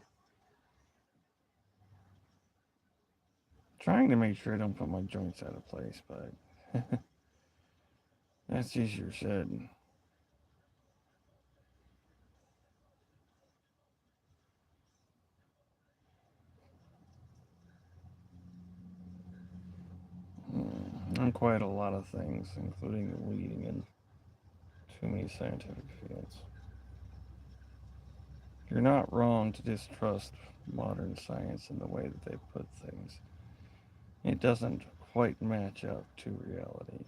Trying to make sure I don't put my joints out of place, but that's easier said. On quite a lot of things, including leading in too many scientific fields. You're not wrong to distrust modern science in the way that they put things. It doesn't quite match up to reality.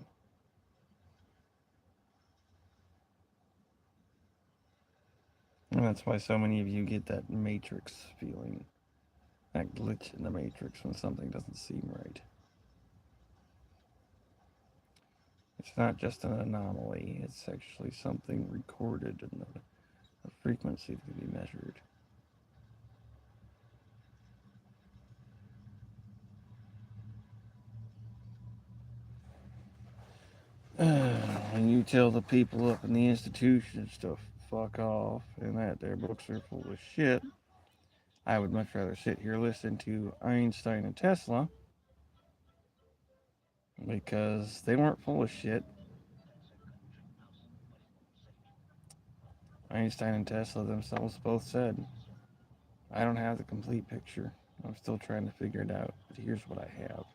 And that's why so many of you get that matrix feeling, that glitch in the matrix when something doesn't seem right. It's not just an anomaly, it's actually something recorded in the frequency that can be measured. And you tell the people up in the institutions to fuck off and that their books are full of shit, I would much rather sit here listen to Einstein and Tesla because they weren't full of shit. Einstein and Tesla themselves both said, I don't have the complete picture. I'm still trying to figure it out, but here's what I have.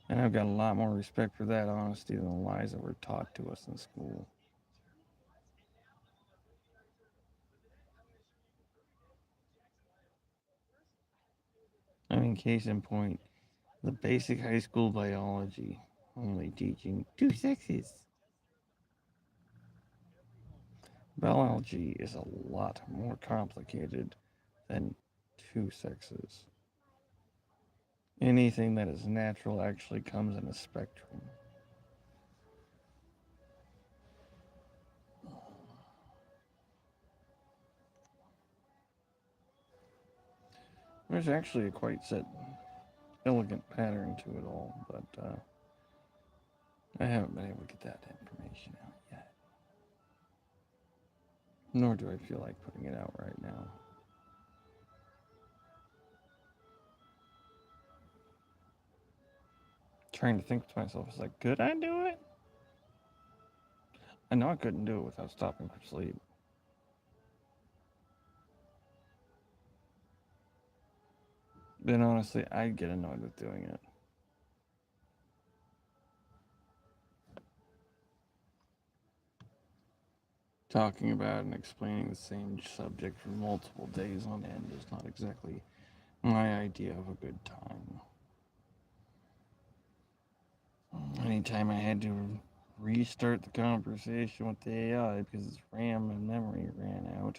And I've got a lot more respect for that honesty than the lies that were taught to us in school. I mean, case in point, the basic high school biology only teaching two sexes. Biology is a lot more complicated than two sexes. Anything that is natural actually comes in a spectrum. There's actually a quite set, elegant pattern to it all, but I haven't been able to get that information out yet. Nor do I feel like putting it out right now. Trying to think to myself, it's like, could I do it? I know I couldn't do it without stopping for sleep. Then honestly, I'd get annoyed with doing it. talking about and explaining the same subject for multiple days on end is not exactly my idea of a good time. Anytime I had to restart the conversation with the AI because its RAM and memory ran out,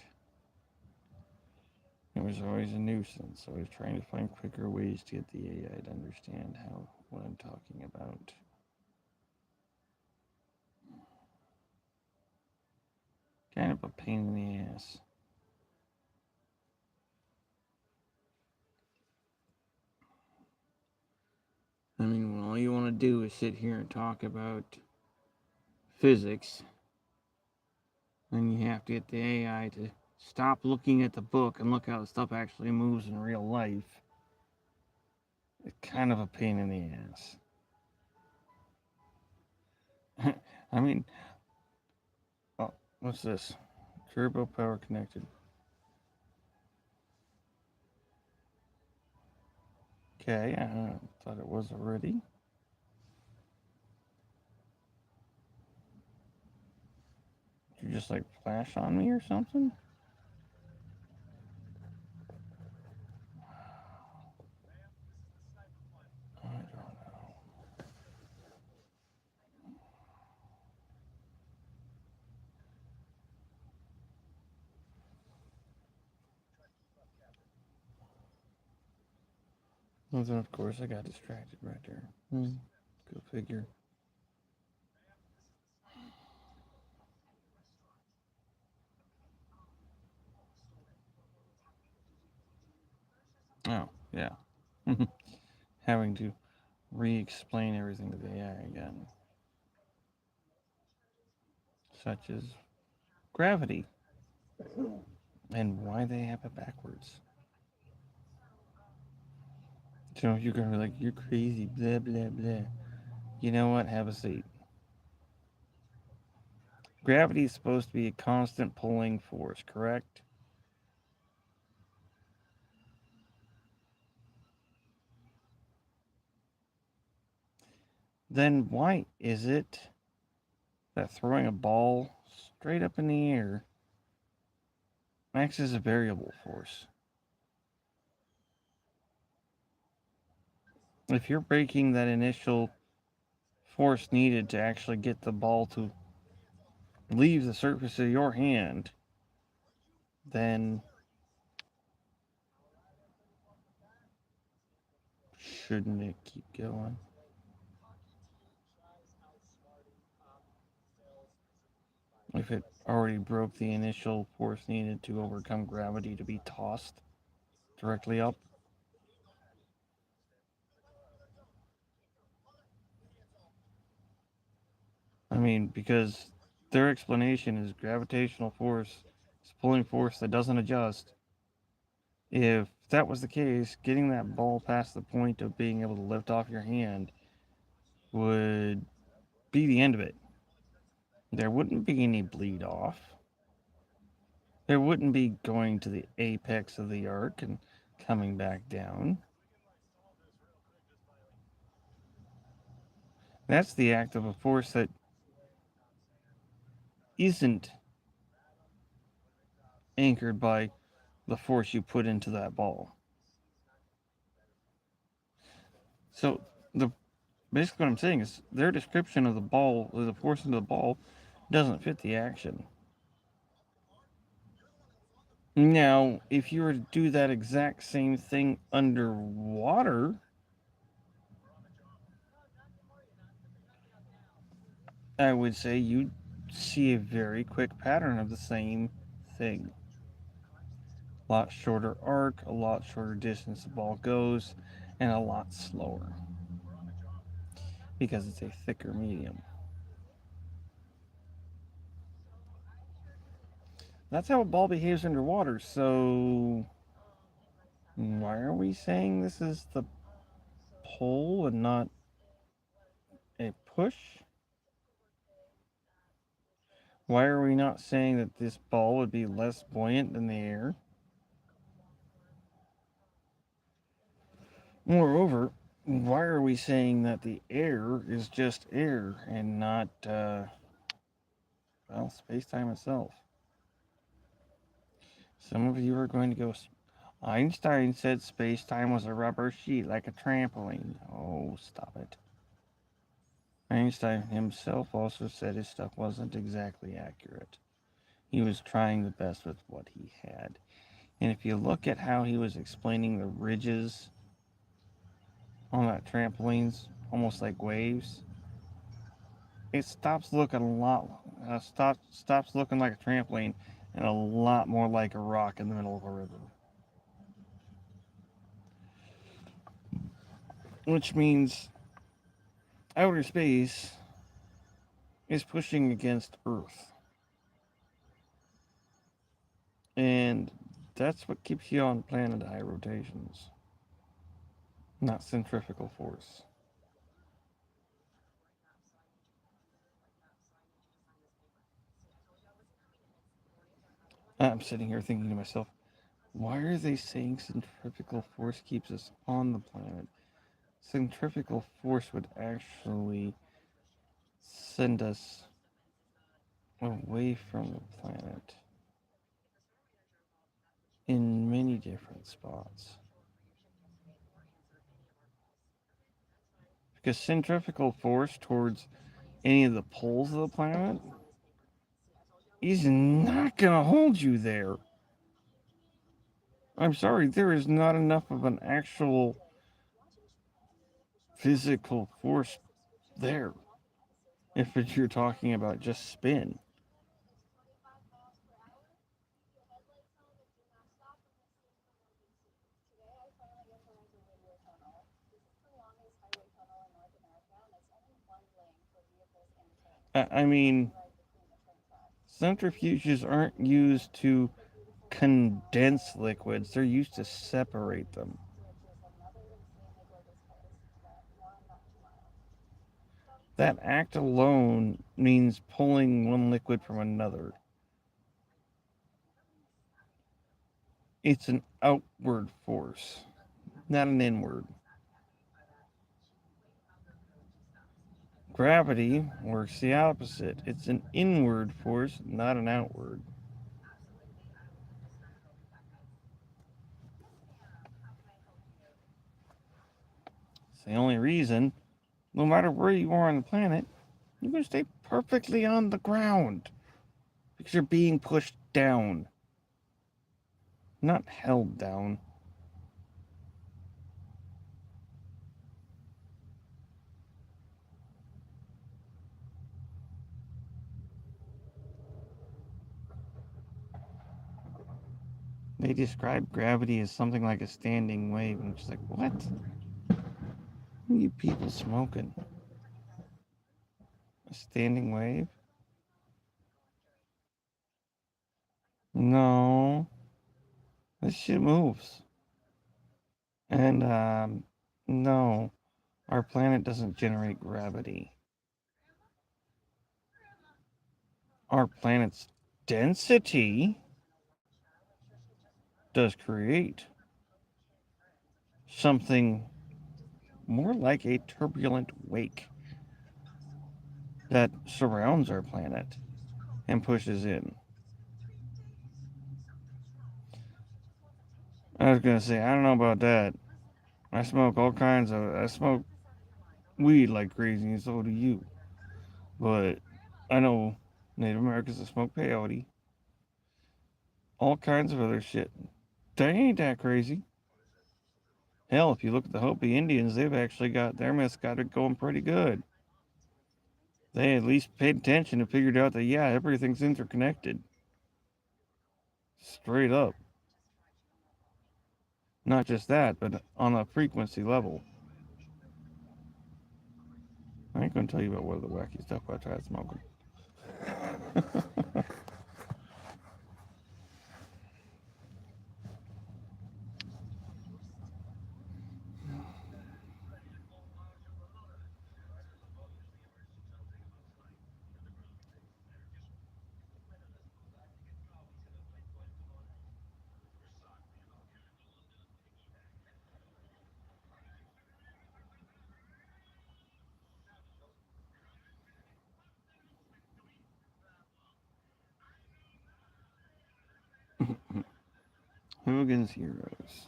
it was always a nuisance. So I was trying to find quicker ways to get the AI to understand what I'm talking about. Kind of a pain in the ass. I mean, when all you want to do is sit here and talk about physics, then you have to get the AI to stop looking at the book and look how the stuff actually moves in real life. It's kind of a pain in the ass. I mean, oh, what's this? Turbo power connected. Okay, I thought it was already. Did you just like flash on me or something? I don't know. Well, then of course I got distracted right there. Go figure. Oh, yeah. Having to re-explain everything to the AI again. Such as gravity. And why they have it backwards. So you're gonna be like, you're crazy, blah blah blah. You know what? Have a seat. Gravity is supposed to be a constant pulling force, correct? Then why is it that throwing a ball straight up in the air acts as a variable force? If you're breaking that initial force needed to actually get the ball to leave the surface of your hand, then shouldn't it keep going? If it already broke the initial force needed to overcome gravity to be tossed directly up. I mean, because their explanation is gravitational force is pulling force that doesn't adjust. If that was the case, getting that ball past the point of being able to lift off your hand would be the end of it. There wouldn't be any bleed off. There wouldn't be going to the apex of the arc and coming back down. That's the act of a force that isn't anchored by the force you put into that ball. So basically what I'm saying is their description of the ball, or the force into the ball, doesn't fit the action. Now, if you were to do that exact same thing underwater, I would say you'd see a very quick pattern of the same thing. A lot shorter arc, a lot shorter distance the ball goes, and a lot slower. Because it's a thicker medium. That's how a ball behaves underwater, so why are we saying this is the pull and not a push? Why are we not saying that this ball would be less buoyant than the air? Moreover, why are we saying that the air is just air and not, space-time itself? Some of you are going to go. Einstein said space time was a rubber sheet like a trampoline. Oh, stop it. Einstein himself also said his stuff wasn't exactly accurate. He was trying the best with what he had. And if you look at how he was explaining the ridges on that trampolines, almost like waves, it stops looking a lot, stops looking like a trampoline and a lot more like a rock in the middle of a river. Which means outer space is pushing against Earth. And that's what keeps you on planet high rotations, not centrifugal force. I'm sitting here thinking to myself, why are they saying centrifugal force keeps us on the planet? Centrifugal force would actually send us away from the planet in many different spots. Because centrifugal force towards any of the poles of the planet is not going to hold you there. I'm sorry, there is not enough of an actual physical force there if you're talking about just spin. I mean, centrifuges aren't used to condense liquids, they're used to separate them. That act alone means pulling one liquid from another. It's an outward force, not an inward. Gravity works the opposite. It's an inward force, not an outward. It's the only reason, no matter where you are on the planet, you're going to stay perfectly on the ground because you're being pushed down, not held down. They describe gravity as something like a standing wave, and it's like, what? What are you people smoking? A standing wave? No, this shit moves. And, no, our planet doesn't generate gravity. Our planet's density does create something more like a turbulent wake that surrounds our planet and pushes in. I was gonna say, I don't know about that. I smoke I smoke weed like crazy, and so do you. But I know Native Americans that smoke peyote, all kinds of other shit. They ain't that crazy. Hell, if you look at the Hopi Indians, they've actually got their mess got it going pretty good. They at least paid attention and figured out that, yeah, everything's interconnected. Straight up. Not just that, but on a frequency level. I ain't gonna tell you about what the wacky stuff I tried smoking. Hogan's Heroes.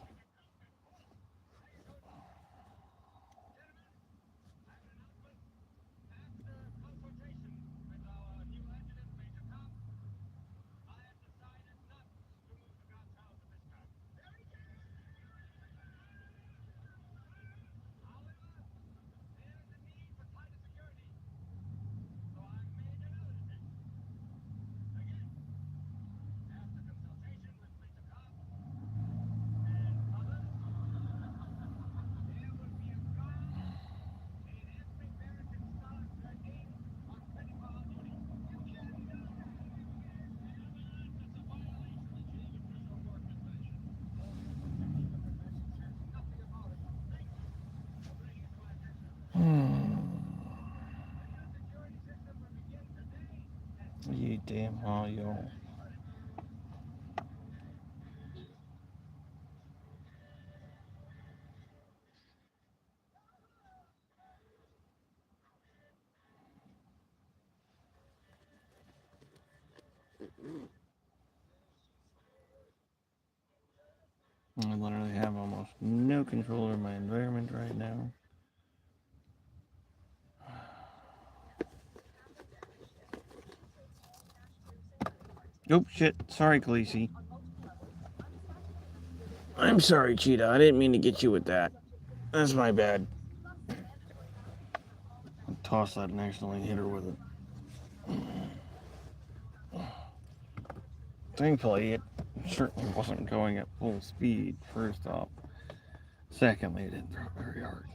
You damn all y'all. I literally have almost no control over my environment right now. Oh shit, sorry Khaleesi. I'm sorry, Cheetah. I didn't mean to get you with that. That's my bad. I tossed that and accidentally hit her with it. Thankfully, it certainly wasn't going at full speed, first off. Secondly, it didn't throw it very hard.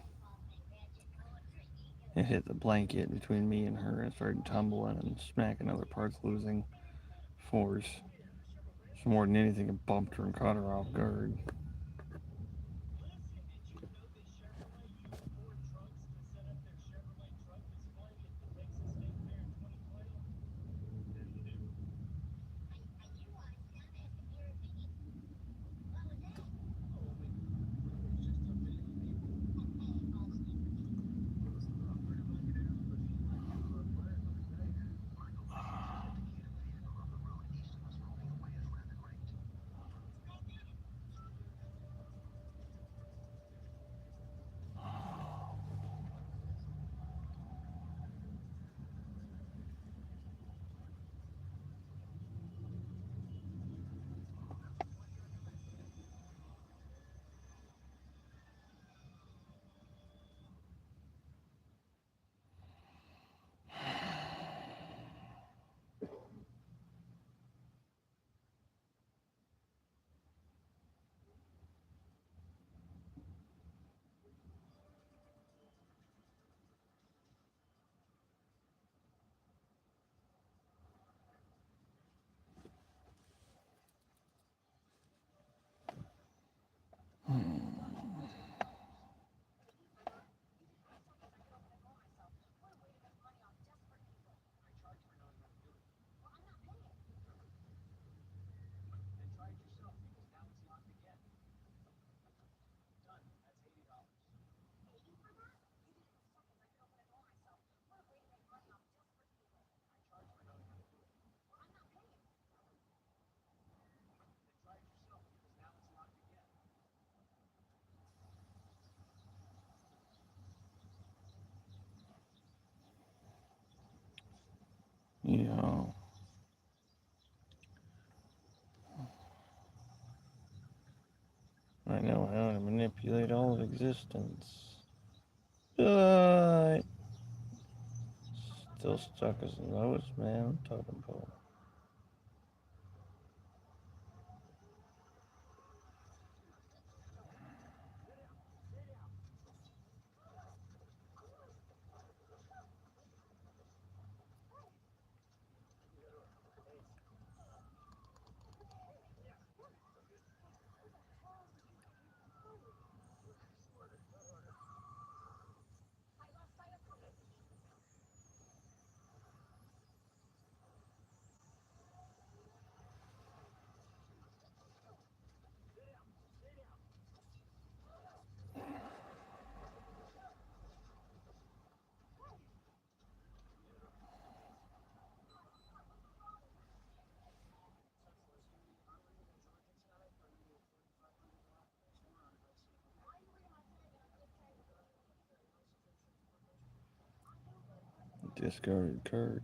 It hit the blanket between me and her and started tumbling and smacking other parts, losing force. So more than anything, it bumped her and caught her off guard. Yeah. I know how to manipulate all of existence. But still stuck as the lowest man totem pole. Discarded card.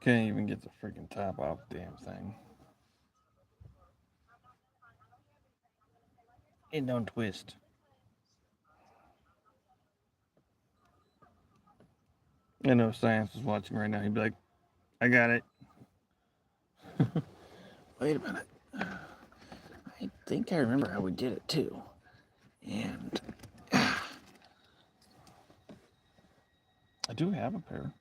Can't even get the freaking top off the damn thing. It don't twist. I know Science is watching right now. He'd be like, I got it. Wait a minute. I think I remember how we did it too. And I do have a pair.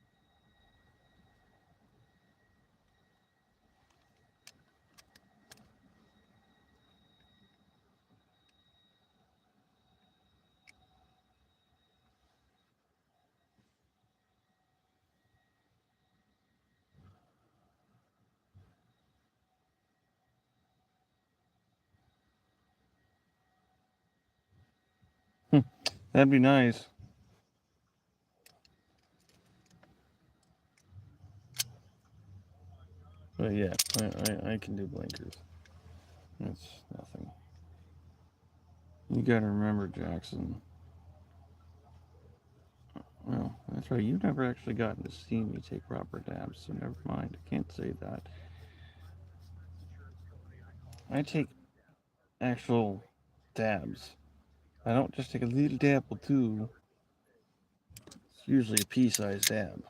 That'd be nice. But yeah, I can do blinkers. That's nothing. You gotta remember, Jackson. Well, that's right. You've never actually gotten to see me take proper dabs, so never mind. I can't say that. I take actual dabs. I don't just take a little dab or two. It's usually a pea-sized dab.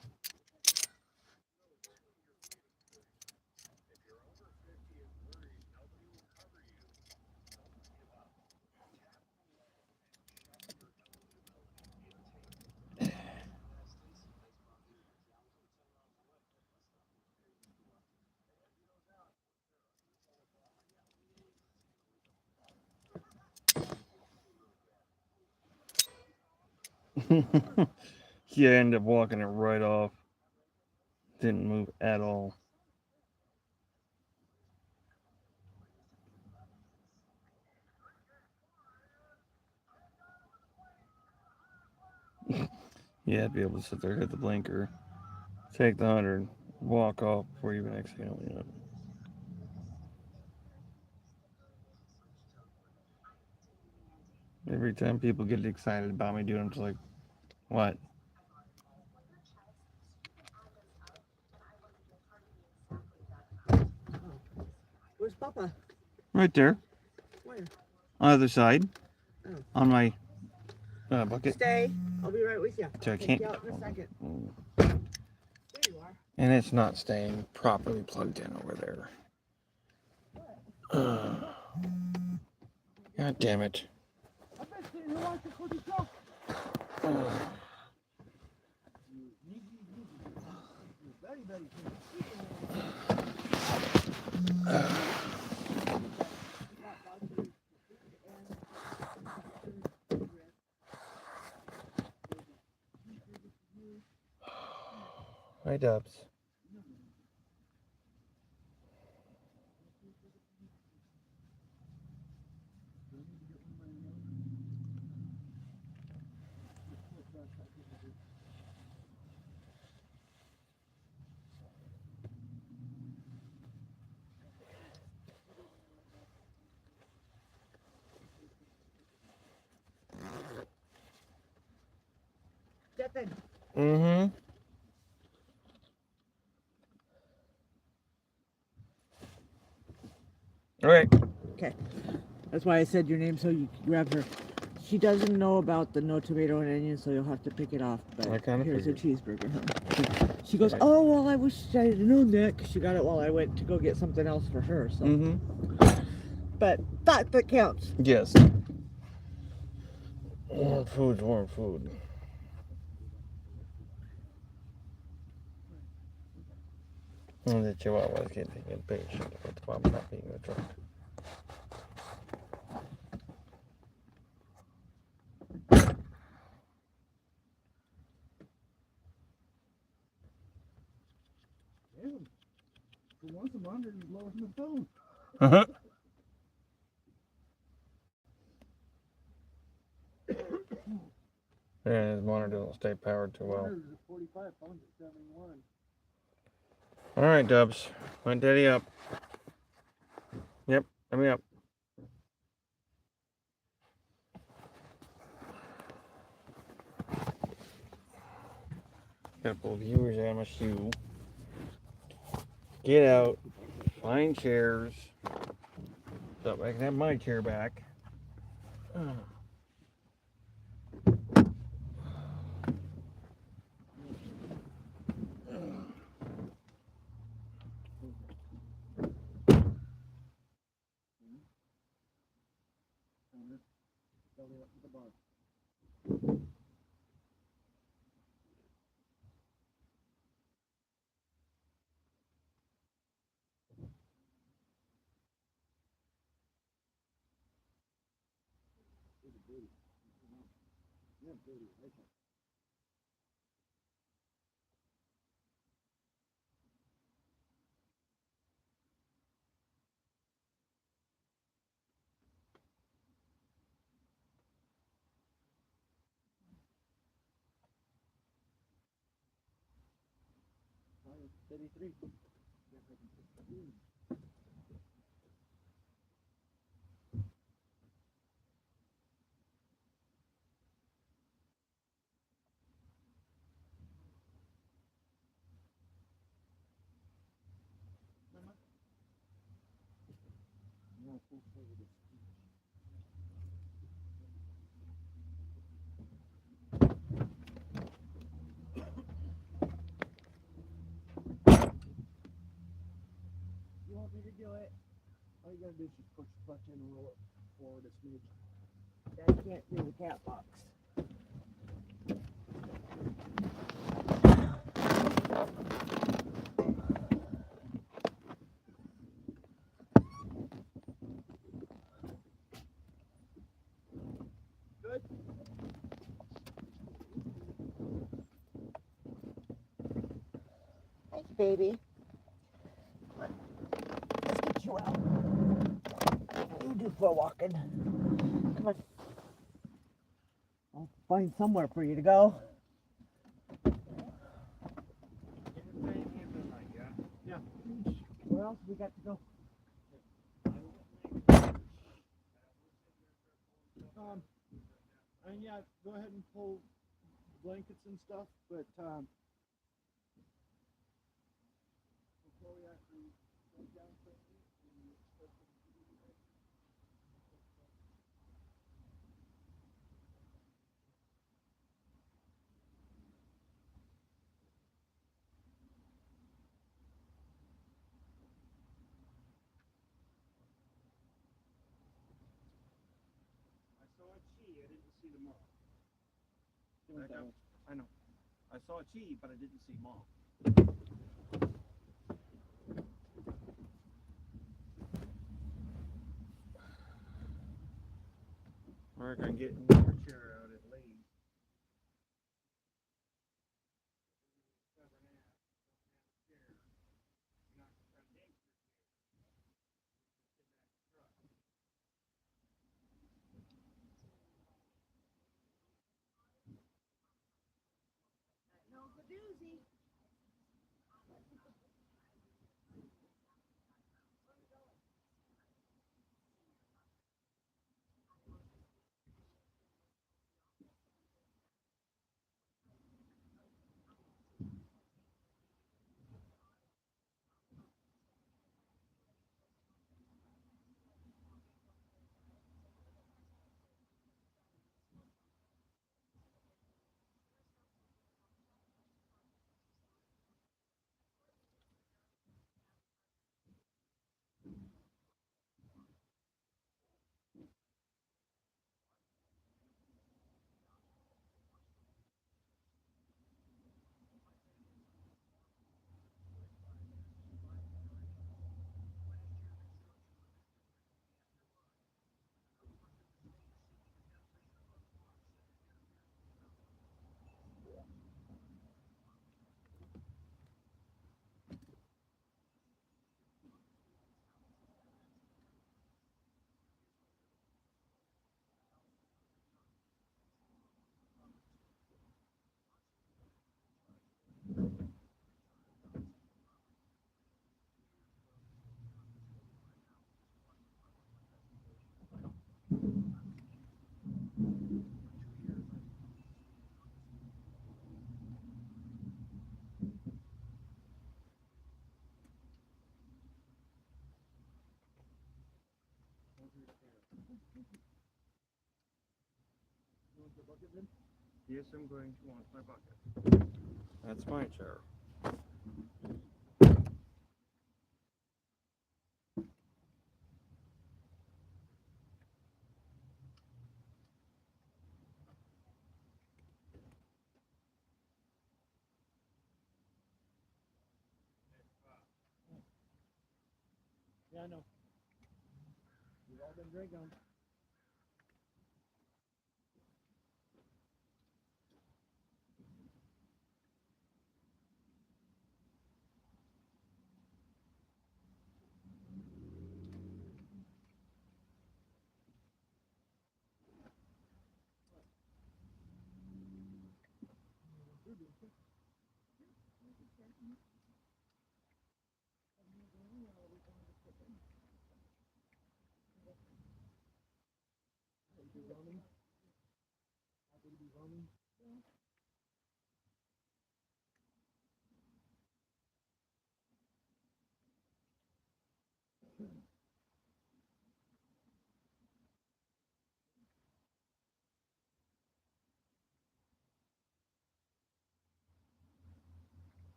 Yeah, I ended up walking it right off. Didn't move at all. Yeah, I'd be able to sit there, hit the blinker, take the 100, walk off before you even exhale. You know. Every time people get excited about me doing it, I'm just like, what? Where's Papa? Right there. Where? On the other side. Oh. On my bucket. Stay. I'll be right with you. So I Take can't. you out in a second. There you are. And it's not staying properly plugged in over there. God damn it. Hi, Dubs. Step in. Mm-hmm. All right. Okay. That's why I said your name so you can grab her. She doesn't know about the no tomato and onion, so you'll have to pick it off. But I kinda here's a figured. cheeseburger. Huh? She goes, oh, well, I wish I had known that, because she got it while I went to go get something else for her. So, Mm-hmm. But that counts. Yes. Warm food's warm food. And the Chihuahua's getting impatient with Mom not being in the truck. For once a month, it's lower than the phone. Uh-huh. And his monitor don't stay powered too well. 45, phone's at 71. All right, Dubs. Went Daddy up. Yep, let me up. Gotta pull viewers out of my shoe. Get out. Find chairs. So I can have my chair back. You want me to do it? All you gotta do is just push the button and roll it forward a smidge. I can't do the cat box. Good. Thanks, baby. Let's get you out. You do for walking. Come on. I'll find somewhere for you to go. Yeah. Where else we got to go? And yeah, go ahead and pull blankets and stuff, but before we actually go down I saw a chi. I didn't see the mom. I know. I saw a chi, but I didn't see mom. Mark, I'm getting Your chair out at Lee. Yes, I'm going to want my bucket. That's my chair. Yeah, I know. We've all been drinking them.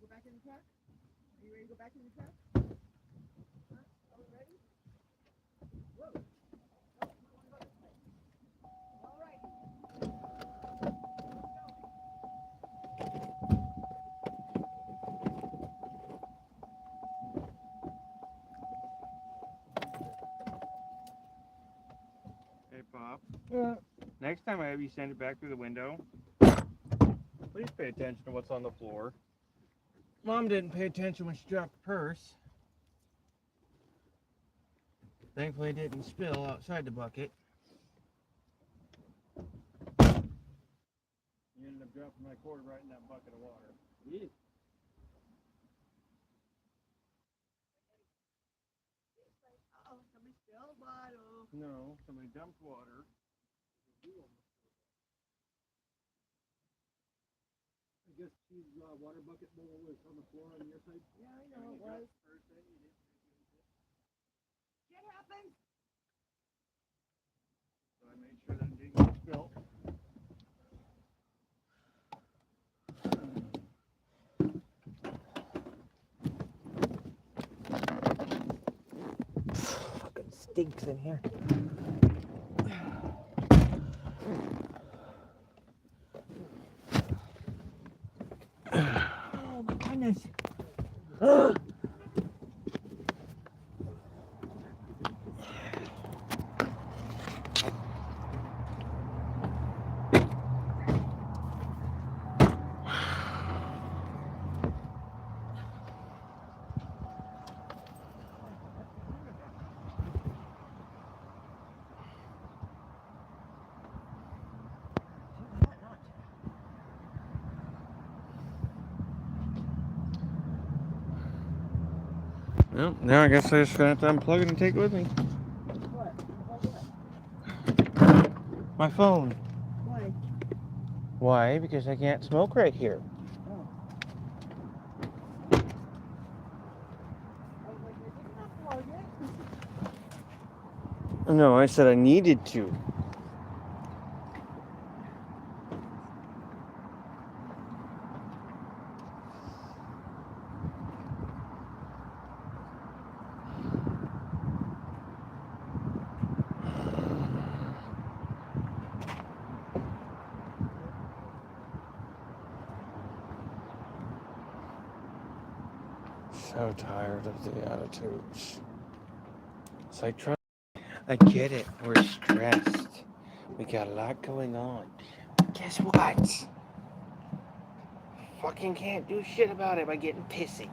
Go back in the truck? Are you ready to go back in the truck? Huh? Are we ready? Whoa. All right. Hey, Pop. Yeah. Next time I have you send it back through the window, please pay attention to what's on the floor. Mom didn't pay attention when she dropped the purse. Thankfully, it didn't spill outside the bucket. You ended up dropping my cord right in that bucket of water. Yeah. Oh, somebody spilled bottle. No, somebody dumped water. I guess she's water bucket bowl was on the floor on your side. Yeah, I know it was. Shit happens. So I made sure that it didn't get spilled. Fucking stinks in here. Oh my goodness. Well, now I guess I just gonna have to unplug it and take it with me. What? My phone. Why? Why? Because I can't smoke right here. Oh. I was like, I didn't unplug it. No, I said I needed to. So tired of the attitudes. It's like, I get it. We're stressed. We got a lot going on. Guess what? Fucking can't do shit about it by getting pissy.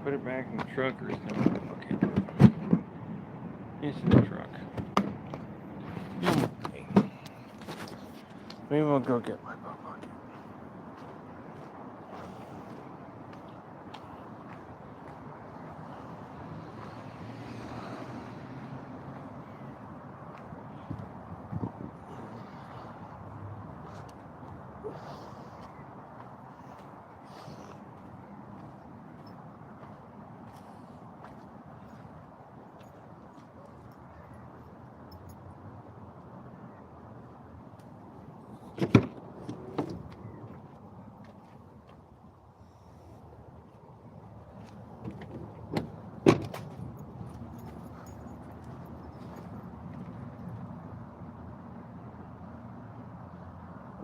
Put it back in the truck or it's gonna fucking. It's in the truck. Okay. Maybe we'll go get my butt bucket.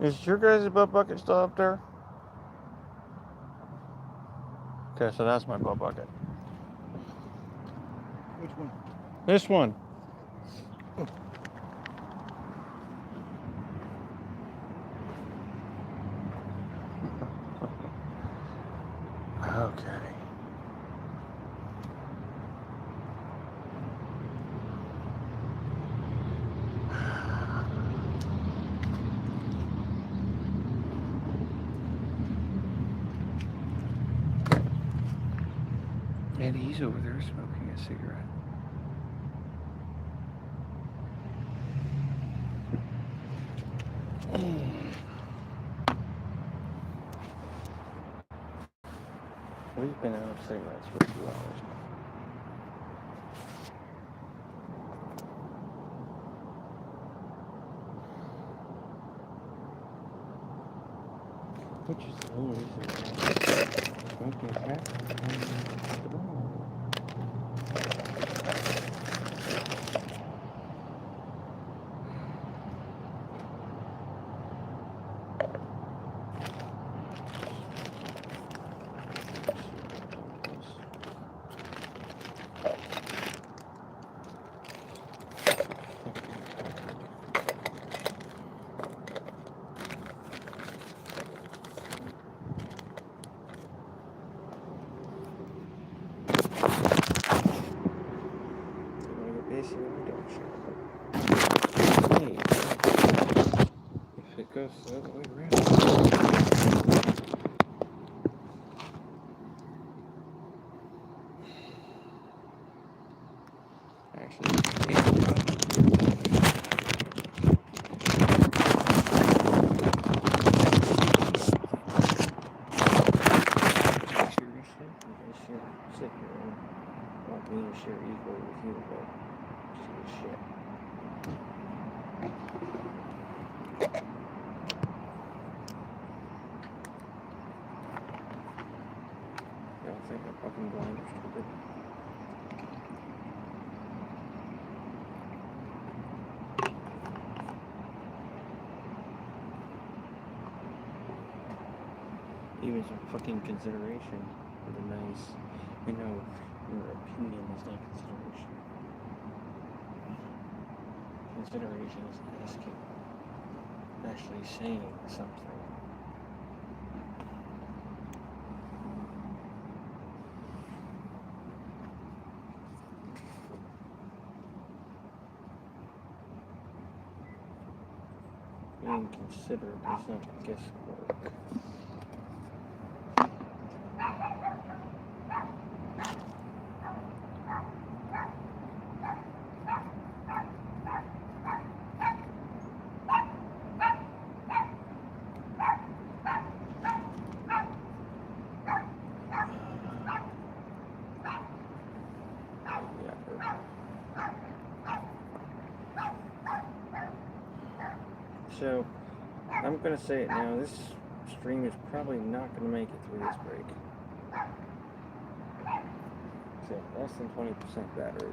Is your guys' butt bucket still up there? Okay, so that's my butt bucket. Which one? This one. Okay. And he's over there smoking a cigarette. We've been out of cigarettes for 2 hours now. Which is the only reason why smoking crack is wrong. Hey, if it goes the other way around. Seriously? You guys share sick your own. Want me to share equally with you, but just shit. Y'all think I'm fucking blind or stupid? Even some fucking consideration for the nice, your opinion is not consideration. consideration is asking, actually saying something. Being considerate is not guesswork. So, I'm going to say it now, this stream is probably not going to make it through this break. So, less than 20% battery.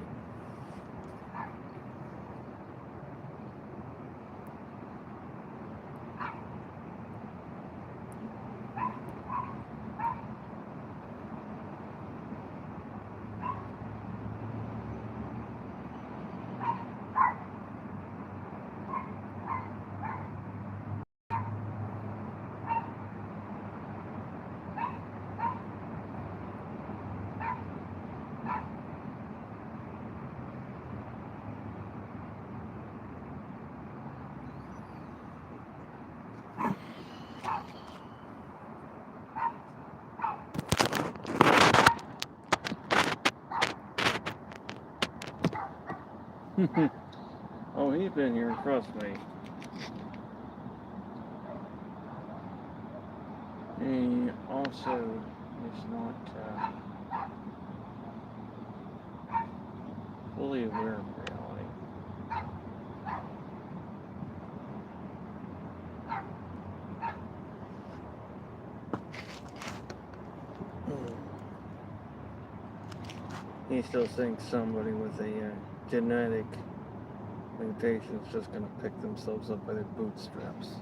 Oh, he's been here, trust me. He also is not fully aware of reality. He still thinks somebody with a genetic mutation is just going to pick themselves up by their bootstraps.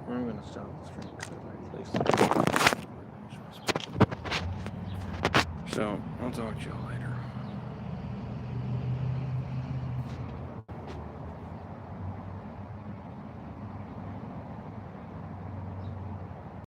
I'm going to stop the stream because I placed it. So, I'll talk to y'all later.